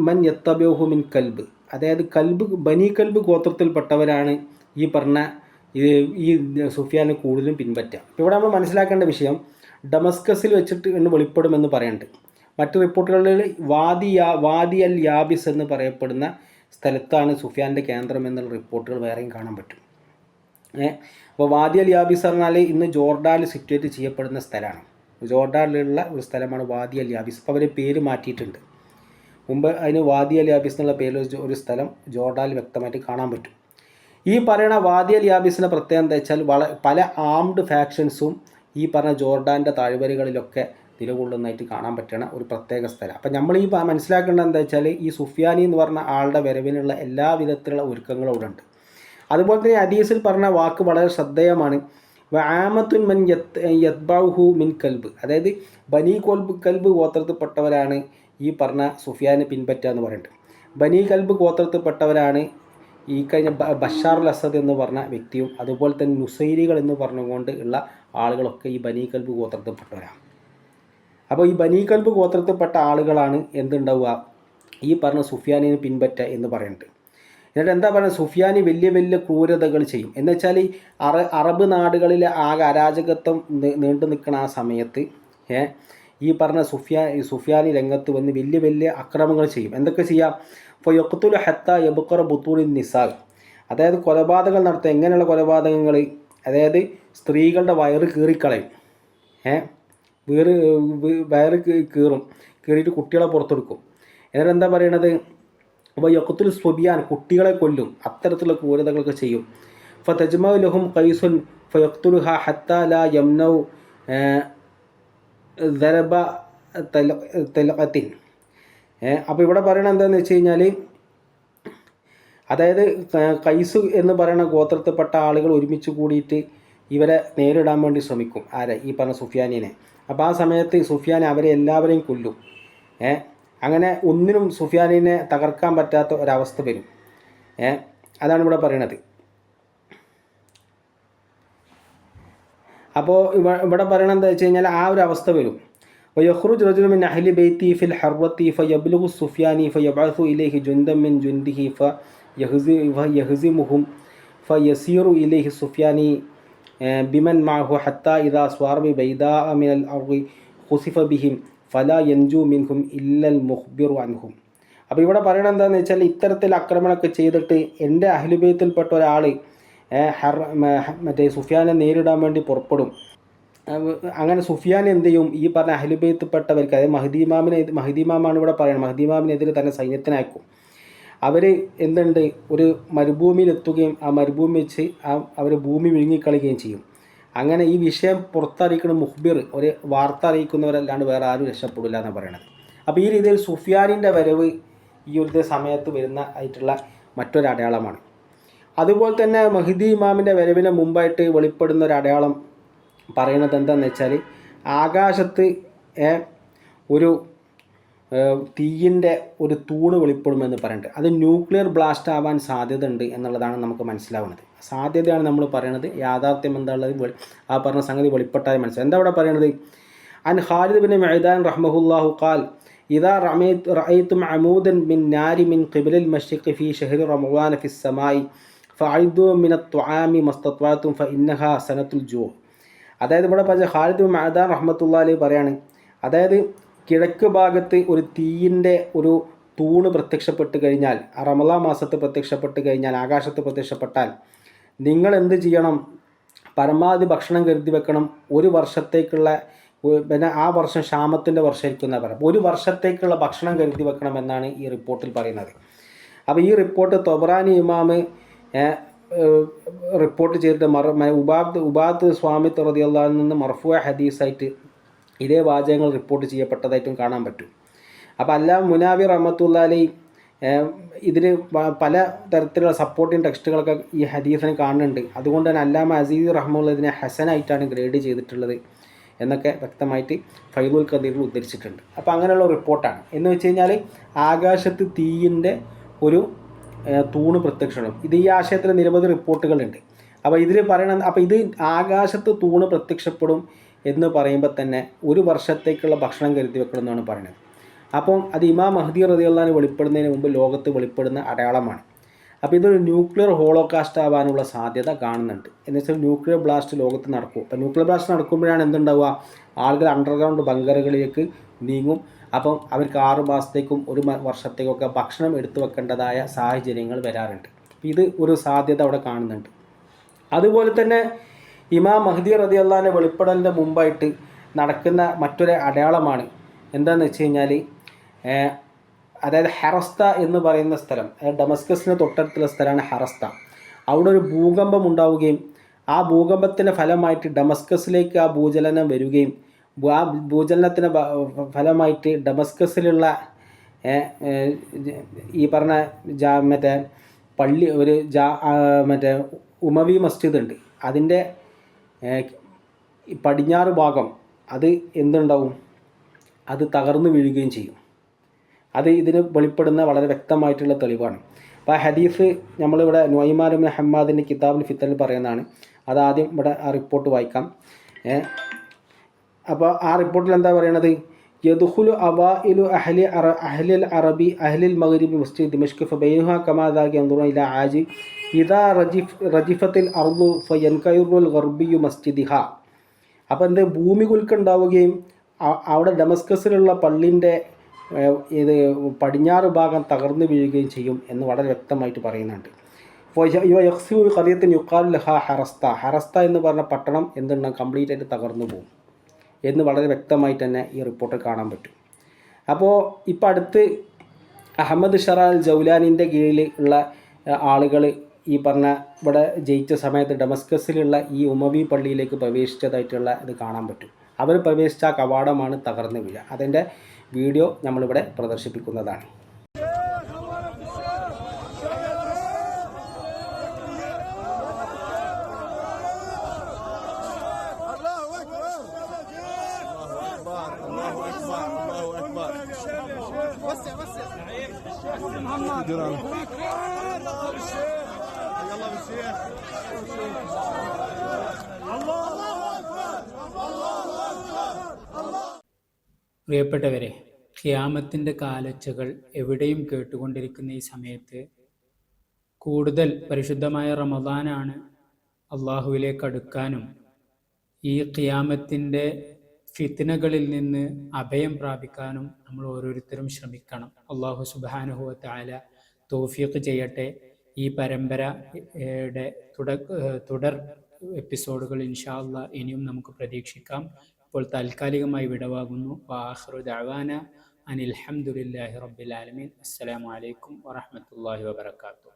മൻ യത്തബിഉഹു മിൻ കൽബ്. അതായത് ബനി കൽബ് ഗോത്രത്തിൽപ്പെട്ടവരാണ് ഈ പറഞ്ഞ ഈ സുഫിയാനെ കൂടുതലും പിൻപറ്റുക. അപ്പോൾ ഇവിടെ നമ്മൾ മനസ്സിലാക്കേണ്ട വിഷയം, ഡമസ്കസിൽ വെച്ചിട്ട് എന്ന് വെളിപ്പെടുമെന്ന് പറയുന്നുണ്ട്. മറ്റു റിപ്പോർട്ടുകളിൽ വാദി അൽ യാബിസ് എന്ന് പറയപ്പെടുന്ന സ്ഥലത്താണ് സുഫിയാൻ്റെ കേന്ദ്രം എന്നുള്ള റിപ്പോർട്ടുകൾ വേറെയും കാണാൻ പറ്റും. അപ്പോൾ വാദി അൽ യാബിസ് പറഞ്ഞാൽ ഇന്ന് ജോർഡാനിൽ സിറ്റുവേറ്റ് ചെയ്യപ്പെടുന്ന സ്ഥലമാണ്. ജോർഡാനിലുള്ള ഒരു സ്ഥലമാണ് വാദി അൽ യാബിസ്. അപ്പോൾ അവർ പേര് മാറ്റിയിട്ടുണ്ട്. മുമ്പ് അതിന് വാദി അൽ യാബിസ് എന്നുള്ള പേരിൽ ഒരു സ്ഥലം ജോർഡാനിൽ വ്യക്തമായിട്ട് കാണാൻ പറ്റും. ഈ പറയുന്ന വാദി അൽ യാബിസിൻ്റെ പ്രത്യേകത എന്താ വെച്ചാൽ പല ആംഡ് ഫാക്ഷൻസും ഈ പറഞ്ഞ ജോർഡാൻ്റെ താഴ്വരകളിലൊക്കെ നിലകൊള്ളുന്നതായിട്ട് കാണാൻ പറ്റുന്ന ഒരു പ്രത്യേക സ്ഥലം. അപ്പം നമ്മൾ ഈ മനസ്സിലാക്കേണ്ടത് എന്താ വെച്ചാൽ ഈ സുഫിയാനി എന്ന് പറഞ്ഞ ആളുടെ വരവിനുള്ള എല്ലാ വിധത്തിലുള്ള ഒരുക്കങ്ങളും അവിടെ ഉണ്ട്. അതുപോലെ തന്നെ ഹദീസിൽ പറഞ്ഞ വാക്ക് വളരെ ശ്രദ്ധേയമാണ്. ആമത്തുൻ മൻ യത്ബഉഹു മിൻ കൽബ്. അതായത് ബനി കൽബ് ഗോത്രത്തിൽപ്പെട്ടവരാണ് ഈ പറഞ്ഞ സുഫിയാനെ പിൻപറ്റുക എന്ന് പറയുന്നുണ്ട്. ബനി കൽബ് ഗോത്രത്തിൽപ്പെട്ടവരാണ് ഈ കഴിഞ്ഞ ബഷാർ അൽ അസദ് എന്ന് പറഞ്ഞ വ്യക്തിയും അതുപോലെ തന്നെ നുസൈരികൾ എന്ന് പറഞ്ഞുകൊണ്ട് ഉള്ള ആളുകളൊക്കെ ഈ ബനി കൽബ് ഗോത്രത്തിൽപ്പെട്ടവരാണ്. അപ്പോൾ ഈ ബനി കൽബ് ഗോത്രത്തിൽപ്പെട്ട ആളുകളാണ് എന്തുണ്ടാവുക? ഈ പറഞ്ഞ സുഫിയാനിനെ പിൻപറ്റുക എന്ന് പറയുന്നുണ്ട്. എന്നിട്ട് എന്താ പറയുക? സുഫിയാനി വലിയ വലിയ ക്രൂരതകൾ ചെയ്യും. എന്നുവെച്ചാൽ അറബ് നാടുകളിലെ ആകെ അരാജകത്വം നീണ്ടു നിൽക്കുന്ന ആ സമയത്ത് ഈ പറഞ്ഞ സുഫിയാനി രംഗത്ത് വന്ന് വലിയ വലിയ അക്രമങ്ങൾ ചെയ്യും. എന്തൊക്കെ ചെയ്യാം? ഫയഖ്തുലു ഹത്ത യബ്ഖറ ബുത്തൂനിൻ നിസാ. അതായത് കൊലപാതകങ്ങൾ നടത്തുക. എങ്ങനെയുള്ള കൊലപാതകങ്ങൾ? അതായത് സ്ത്രീകളുടെ വയറ് കീറിക്കളയും. വയറ് കീറിയിട്ട് കുട്ടികളെ പുറത്തെടുക്കും. എന്നിട്ട് എന്താ പറയണത്? അപ്പോൾ യഖ്തുലു സ്വബിയാൻ, കുട്ടികളെ കൊല്ലും. അത്തരത്തിലുള്ള ക്രൂരതകളൊക്കെ ചെയ്യും. ഫതജ്മഉ ലഹും ഖൈസുൻ ഫയഖ്തുലുഹ ഹത്ത ലാ യംനഉ ദരബ തലഖത്തിൻ. അപ്പോൾ ഇവിടെ പറയണത് എന്താണെന്ന് വെച്ച് കഴിഞ്ഞാൽ, അതായത് കൈസ് എന്ന് പറയുന്ന ഗോത്രത്തിൽപ്പെട്ട ആളുകൾ ഒരുമിച്ച് കൂടിയിട്ട് ഇവരെ നേരിടാൻ വേണ്ടി ശ്രമിക്കും. ആരെ? ഈ പറഞ്ഞ സുഫിയാനിനെ. അപ്പോൾ ആ സമയത്ത് സുഫിയാൻ അവരെ എല്ലാവരെയും കൊല്ലും. അങ്ങനെ ഒന്നിനും സുഫിയാനിനെ തകർക്കാൻ പറ്റാത്ത ഒരവസ്ഥ വരും. അതാണ് ഇവിടെ പറയണത്. അപ്പോൾ ഇവിടെ പറയണത് എന്താ വെച്ച് കഴിഞ്ഞാൽ ആ ഒരു അവസ്ഥ വരും. ويخرج رجل من أهل بيتي في الحرة فيبلغ السفياني فيبعث إليه جندا من جنده فيهزمهم فيسير إليه السفياني بمن معه حتى إذا صار بيداء من الأرض خسف بهم فلا ينجو منهم إلا المخبر عنهم. അപ്പോൾ ഇവിടെ പറയണത് എന്താണെന്ന് വെച്ചാൽ, ഇത്തരത്തിൽ ആക്രമണമൊക്കെ ചെയ്തിട്ട് എൻ്റെ അഹ്ലുബൈത്തിൽപ്പെട്ട ഒരാൾ മറ്റേ സുഫിയാനെ നേരിടാൻ വേണ്ടി പുറപ്പെടും. അങ്ങനെ സുഫിയാൻ എന്ത് ചെയ്യും? ഈ പറഞ്ഞ അഹ്ലുബൈത്തിൽപ്പെട്ടവർക്ക്, അതായത് മഹ്ദി ഇമാമാണ് ഇവിടെ പറയുന്നത്, മഹ്ദി ഇമാമിനെതിരെ തന്നെ സൈന്യത്തിനയക്കും. അവർ എന്തുണ്ട്? ഒരു മരുഭൂമിയിലെത്തുകയും ആ മരുഭൂമി വെച്ച് അവർ ഭൂമി വിഴുങ്ങിക്കളയുകയും ചെയ്യും. അങ്ങനെ ഈ വിഷയം പുറത്തറിയിക്കുന്ന മുഖ്ബിർ, ഒരു വാർത്ത അറിയിക്കുന്നവരല്ലാണ്ട് വേറെ ആരും രക്ഷപ്പെടില്ല എന്നാണ് പറയണത്. അപ്പോൾ ഈ രീതിയിൽ സുഫിയാനിൻ്റെ വരവ് ഈ ഒരു സമയത്ത് വരുന്ന ആയിട്ടുള്ള മറ്റൊരു അടയാളമാണ്. അതുപോലെ തന്നെ മഹ്ദി ഇമാമിൻ്റെ വരവിന് മുമ്പായിട്ട് വെളിപ്പെടുന്ന ഒരു അടയാളം പറയുന്നത് എന്താണെന്ന് വെച്ചാൽ, ആകാശത്ത് ഒരു തീയിൻ്റെ ഒരു തൂണ് വെളിപ്പെടുമെന്ന് പറയുന്നുണ്ട്. അത് ന്യൂക്ലിയർ ബ്ലാസ്റ്റ് ആവാൻ സാധ്യത ഉണ്ട് എന്നുള്ളതാണ് നമുക്ക് മനസ്സിലാവുന്നത്. സാധ്യതയാണ് നമ്മൾ പറയുന്നത്. യാഥാർത്ഥ്യം എന്താണുള്ളത് ആ പറഞ്ഞ സംഗതി വെളിപ്പെട്ടാൽ മനസ്സിലാവും. എന്താ ഇവിടെ പറയണത്? അൻ ഖാലിദ് ബിൻ മഅദാൻ റഹ്മഹുല്ലാഹു ഖാൽ ഇദാ റഅയ്തും അമൂദൻ മിൻ നാരി മിൻ ഖിബലിൽ മശ്രിഖി ഫീ ഷഹ്രി റമളാന ഫിസ് സമായി ഫഅഇദു മിനത് തുആമി മസ്തത്വഅതും ഫഇന്നഹാ സനത്തുൽ ജൂ. അതായത് ഇവിടെ പറഞ്ഞ ഖാലിദ് ബിൻ മഅദാൻ റഹ്മത്തുള്ളാഹി അലൈഹി പറയാണ്, അതായത് കിഴക്ക് ഭാഗത്ത് ഒരു തീയിൻ്റെ ഒരു തൂണ് പ്രത്യക്ഷപ്പെട്ട് കഴിഞ്ഞാൽ, റമളാൻ മാസത്ത് പ്രത്യക്ഷപ്പെട്ട് കഴിഞ്ഞാൽ, ആകാശത്ത് പ്രത്യക്ഷപ്പെട്ടാൽ നിങ്ങൾ എന്ത് ചെയ്യണം? പരമാവധി ഭക്ഷണം കരുതി വെക്കണം. ഒരു വർഷത്തേക്കുള്ള, പിന്നെ ആ വർഷം ക്ഷാമത്തിൻ്റെ വർഷമായിരിക്കും എന്നാണ് പറയുന്നത്. ഒരു വർഷത്തേക്കുള്ള ഭക്ഷണം കരുതി വെക്കണം എന്നാണ് ഈ റിപ്പോർട്ടിൽ പറയുന്നത്. അപ്പോൾ ഈ റിപ്പോർട്ട് തൊബറാനി ഇമാമ് റിപ്പോർട്ട് ചെയ്തിട്ട് ഉബാദ് സ്വാമി റളിയല്ലാഹു അൻഹു നിന്ന് മർഫൂഅ ഹദീസായിട്ട് ഇതേ വാചകങ്ങൾ റിപ്പോർട്ട് ചെയ്യപ്പെട്ടതായിട്ടും കാണാൻ പറ്റും. അപ്പോൾ അല്ലാ മുനാവി റഹ്മത്തുള്ളാഹി അലൈഹി ഇതിൽ പല തരത്തിലുള്ള സപ്പോർട്ടിങ് ടെക്സ്റ്റുകളൊക്കെ ഈ ഹദീസിന് കാണുന്നുണ്ട്. അതുകൊണ്ട് തന്നെ അല്ലാമ അസീസ് റഹ്മുള്ള ഇതിനെ ഹസനായിട്ടാണ് ഗ്രേഡ് ചെയ്തിട്ടുള്ളത് എന്നൊക്കെ വ്യക്തമായിട്ട് ഫൈദുൽ ഖദീറിൽ ഉദ്ധരിച്ചിട്ടുണ്ട്. അപ്പോൾ അങ്ങനെയുള്ള റിപ്പോർട്ടാണ്. എന്ന് വെച്ച് കഴിഞ്ഞാൽ ആകാശത്ത് തീയിൻ്റെ ഒരു തൂണ് പ്രത്യക്ഷപ്പെടും. ഇത് ഈ ആശയത്തിൽ നിരവധി റിപ്പോർട്ടുകളുണ്ട്. അപ്പോൾ ഇതിൽ പറയണത്, അപ്പോൾ ഇത് ആകാശത്ത് തൂണ് പ്രത്യക്ഷപ്പെടും എന്ന് പറയുമ്പോൾ തന്നെ ഒരു വർഷത്തേക്കുള്ള ഭക്ഷണം കരുതി വെക്കണം എന്നാണ് പറയുന്നത്. അപ്പം അത് ഇമാം മഹ്ദി റളിയല്ലാഹു അൻഹു വെളിപ്പെടുന്നതിന് മുമ്പ് ലോകത്ത് വെളിപ്പെടുന്ന അടയാളമാണ്. അപ്പോൾ ഇതൊരു ന്യൂക്ലിയർ ഹോളോകാസ്റ്റ് ആവാനുള്ള സാധ്യത കാണുന്നുണ്ട്. എന്ന് വെച്ചാൽ ന്യൂക്ലിയർ ബ്ലാസ്റ്റ് ലോകത്ത് നടക്കും. അപ്പോൾ ന്യൂക്ലിയർ ബ്ലാസ്റ്റ് നടക്കുമ്പോഴാണ് എന്തുണ്ടാവുക? ആളുകൾ അണ്ടർഗ്രൗണ്ട് ബങ്കറുകളിലേക്ക് നീങ്ങും. അപ്പം അവർക്ക് 6 മാസത്തേക്കും 1 വർഷത്തേക്കൊക്കെ ഭക്ഷണം എടുത്തു വെക്കേണ്ടതായ സാഹചര്യങ്ങൾ വരാറുണ്ട്. ഇത് ഒരു സാധ്യത അവിടെ കാണുന്നുണ്ട്. അതുപോലെ തന്നെ ഇമാം മഹ്ദി റളിയല്ലാഹു അൻഹു വെളിപ്പെടലിൻ്റെ മുമ്പായിട്ട് നടക്കുന്ന മറ്റൊരു അടയാളമാണ് എന്താണെന്ന് വെച്ച് കഴിഞ്ഞാൽ, അതായത് ഹെറസ്ത എന്ന് പറയുന്ന സ്ഥലം, ഡമസ്കസിന് തൊട്ടടുത്തുള്ള സ്ഥലമാണ് ഹെറസ്ത. അവിടെ ഒരു ഭൂകമ്പം ഉണ്ടാവുകയും ആ ഭൂകമ്പത്തിൻ്റെ ഫലമായിട്ട് ഡമസ്കസിലേക്ക് ആ ഭൂചലനം വരികയും ആ ഭൂചലനത്തിൻ്റെ ഫലമായിട്ട് ഡമസ്കസിലുള്ള ഈ പറഞ്ഞ മറ്റേ പള്ളി, ഒരു മറ്റേ ഉമവി മസ്ജിദ് ഉണ്ട്, അതിൻ്റെ പടിഞ്ഞാറ് ഭാഗം അത് എന്തുണ്ടാവും? അത് തകർന്നു വീഴുകയും ചെയ്യും. അത് ഇതിന് വെളിപ്പെടുന്ന വളരെ വ്യക്തമായിട്ടുള്ള തെളിവാണ്. അപ്പോൾ ആ ഹദീസ് നമ്മളിവിടെ നുഐമാൻ ഇബ്നു ഹമ്മാദിൻ്റെ കിതാബുൽ ഫിത്തനിൽ പറയുന്നതാണ്. അതാദ്യം ഇവിടെ ആ റിപ്പോർട്ട് വായിക്കാം. അപ്പോൾ ആ റിപ്പോർട്ടിൽ എന്താ പറയണത്? യദ്ഖുലു അവൈലു അഹ്ലിൽ അറബി അഹ്ലിൽ മഗ്രിബി മസ്ജിദ് ദിമഷ്ക് ഫബൈനുഹാ കമാ ദാക യൻദുറു ഇലാ ആജി ഇദാ റജിഫത്തിൽ അർദു ഫയൻകയുറുൽ ഗർബിയു മസ്ജിദിഹാ. അപ്പോൾ എന്ത്? ഭൂമി കുലുക്കുണ്ടാവുകയും അവിടെ ഡമസ്കസിലുള്ള പള്ളിൻ്റെ ഇത് പടിഞ്ഞാറ് ഭാഗം തകർന്നു വീഴുകയും ചെയ്യും എന്ന് വളരെ വ്യക്തമായിട്ട് പറയുന്നുണ്ട്. ഖറിയത്തിൻ യുഖാൽ ലഹ ഹെറസ്ത. ഹെറസ്ത എന്ന് പറഞ്ഞ പട്ടണം എന്തുണ്ടാകും? കംപ്ലീറ്റ് ആയിട്ട് തകർന്നു പോകും എന്ന് വളരെ വ്യക്തമായിട്ട് തന്നെ ഈ റിപ്പോർട്ടിൽ കാണാൻ പറ്റും. അപ്പോൾ ഇപ്പോൾ അടുത്ത് അഹമ്മദ് ഷറ അൽ ജൗലാനിൻ്റെ കീഴിൽ ഉള്ള ആളുകൾ ഈ പറഞ്ഞ ഇവിടെ ജയിച്ച സമയത്ത് ഡമസ്കസിലുള്ള ഈ ഉമവി പള്ളിയിലേക്ക് പ്രവേശിച്ചതായിട്ടുള്ള ഇത് കാണാൻ പറ്റും. അവർ പ്രവേശിച്ച കവാടമാണ് തകർന്നു വീഴുക. അതിൻ്റെ വീഡിയോ നമ്മളിവിടെ പ്രദർശിപ്പിക്കുന്നതാണ്. പ്രിയപ്പെട്ടവരെ, ഖിയാമത്തിൻ്റെ കാലൊച്ചകൾ എവിടെയും കേട്ടുകൊണ്ടിരിക്കുന്ന ഈ സമയത്ത് കൂടുതൽ പരിശുദ്ധമായ റമദാനാണ്. അള്ളാഹുവിലേക്ക് അടുക്കാനും ഈ ഖിയാമത്തിൻ്റെ ഫിത്നകളിൽ നിന്ന് അഭയം പ്രാപിക്കാനും നമ്മൾ ഓരോരുത്തരും ശ്രമിക്കണം. അള്ളാഹു സുബ്ഹാനഹു വ തആല തൗഫീഖ് ചെയ്യട്ടെ. ഈ പരമ്പരയുടെ തുടർ എപ്പിസോഡുകൾ ഇൻഷാ അല്ലാഹ് ഇനിയും നമുക്ക് പ്രതീക്ഷിക്കാം. ഇപ്പോൾ താൽക്കാലികമായി വിടവാകുന്നു. വആഖിറു ദഅവാന അനിൽ ഹംദുലില്ലാഹി റബ്ബിൽ ആലമീൻ. അസ്സലാമു അലൈക്കും വറഹ്മത്തുള്ളാഹി വബറകാതുഹു.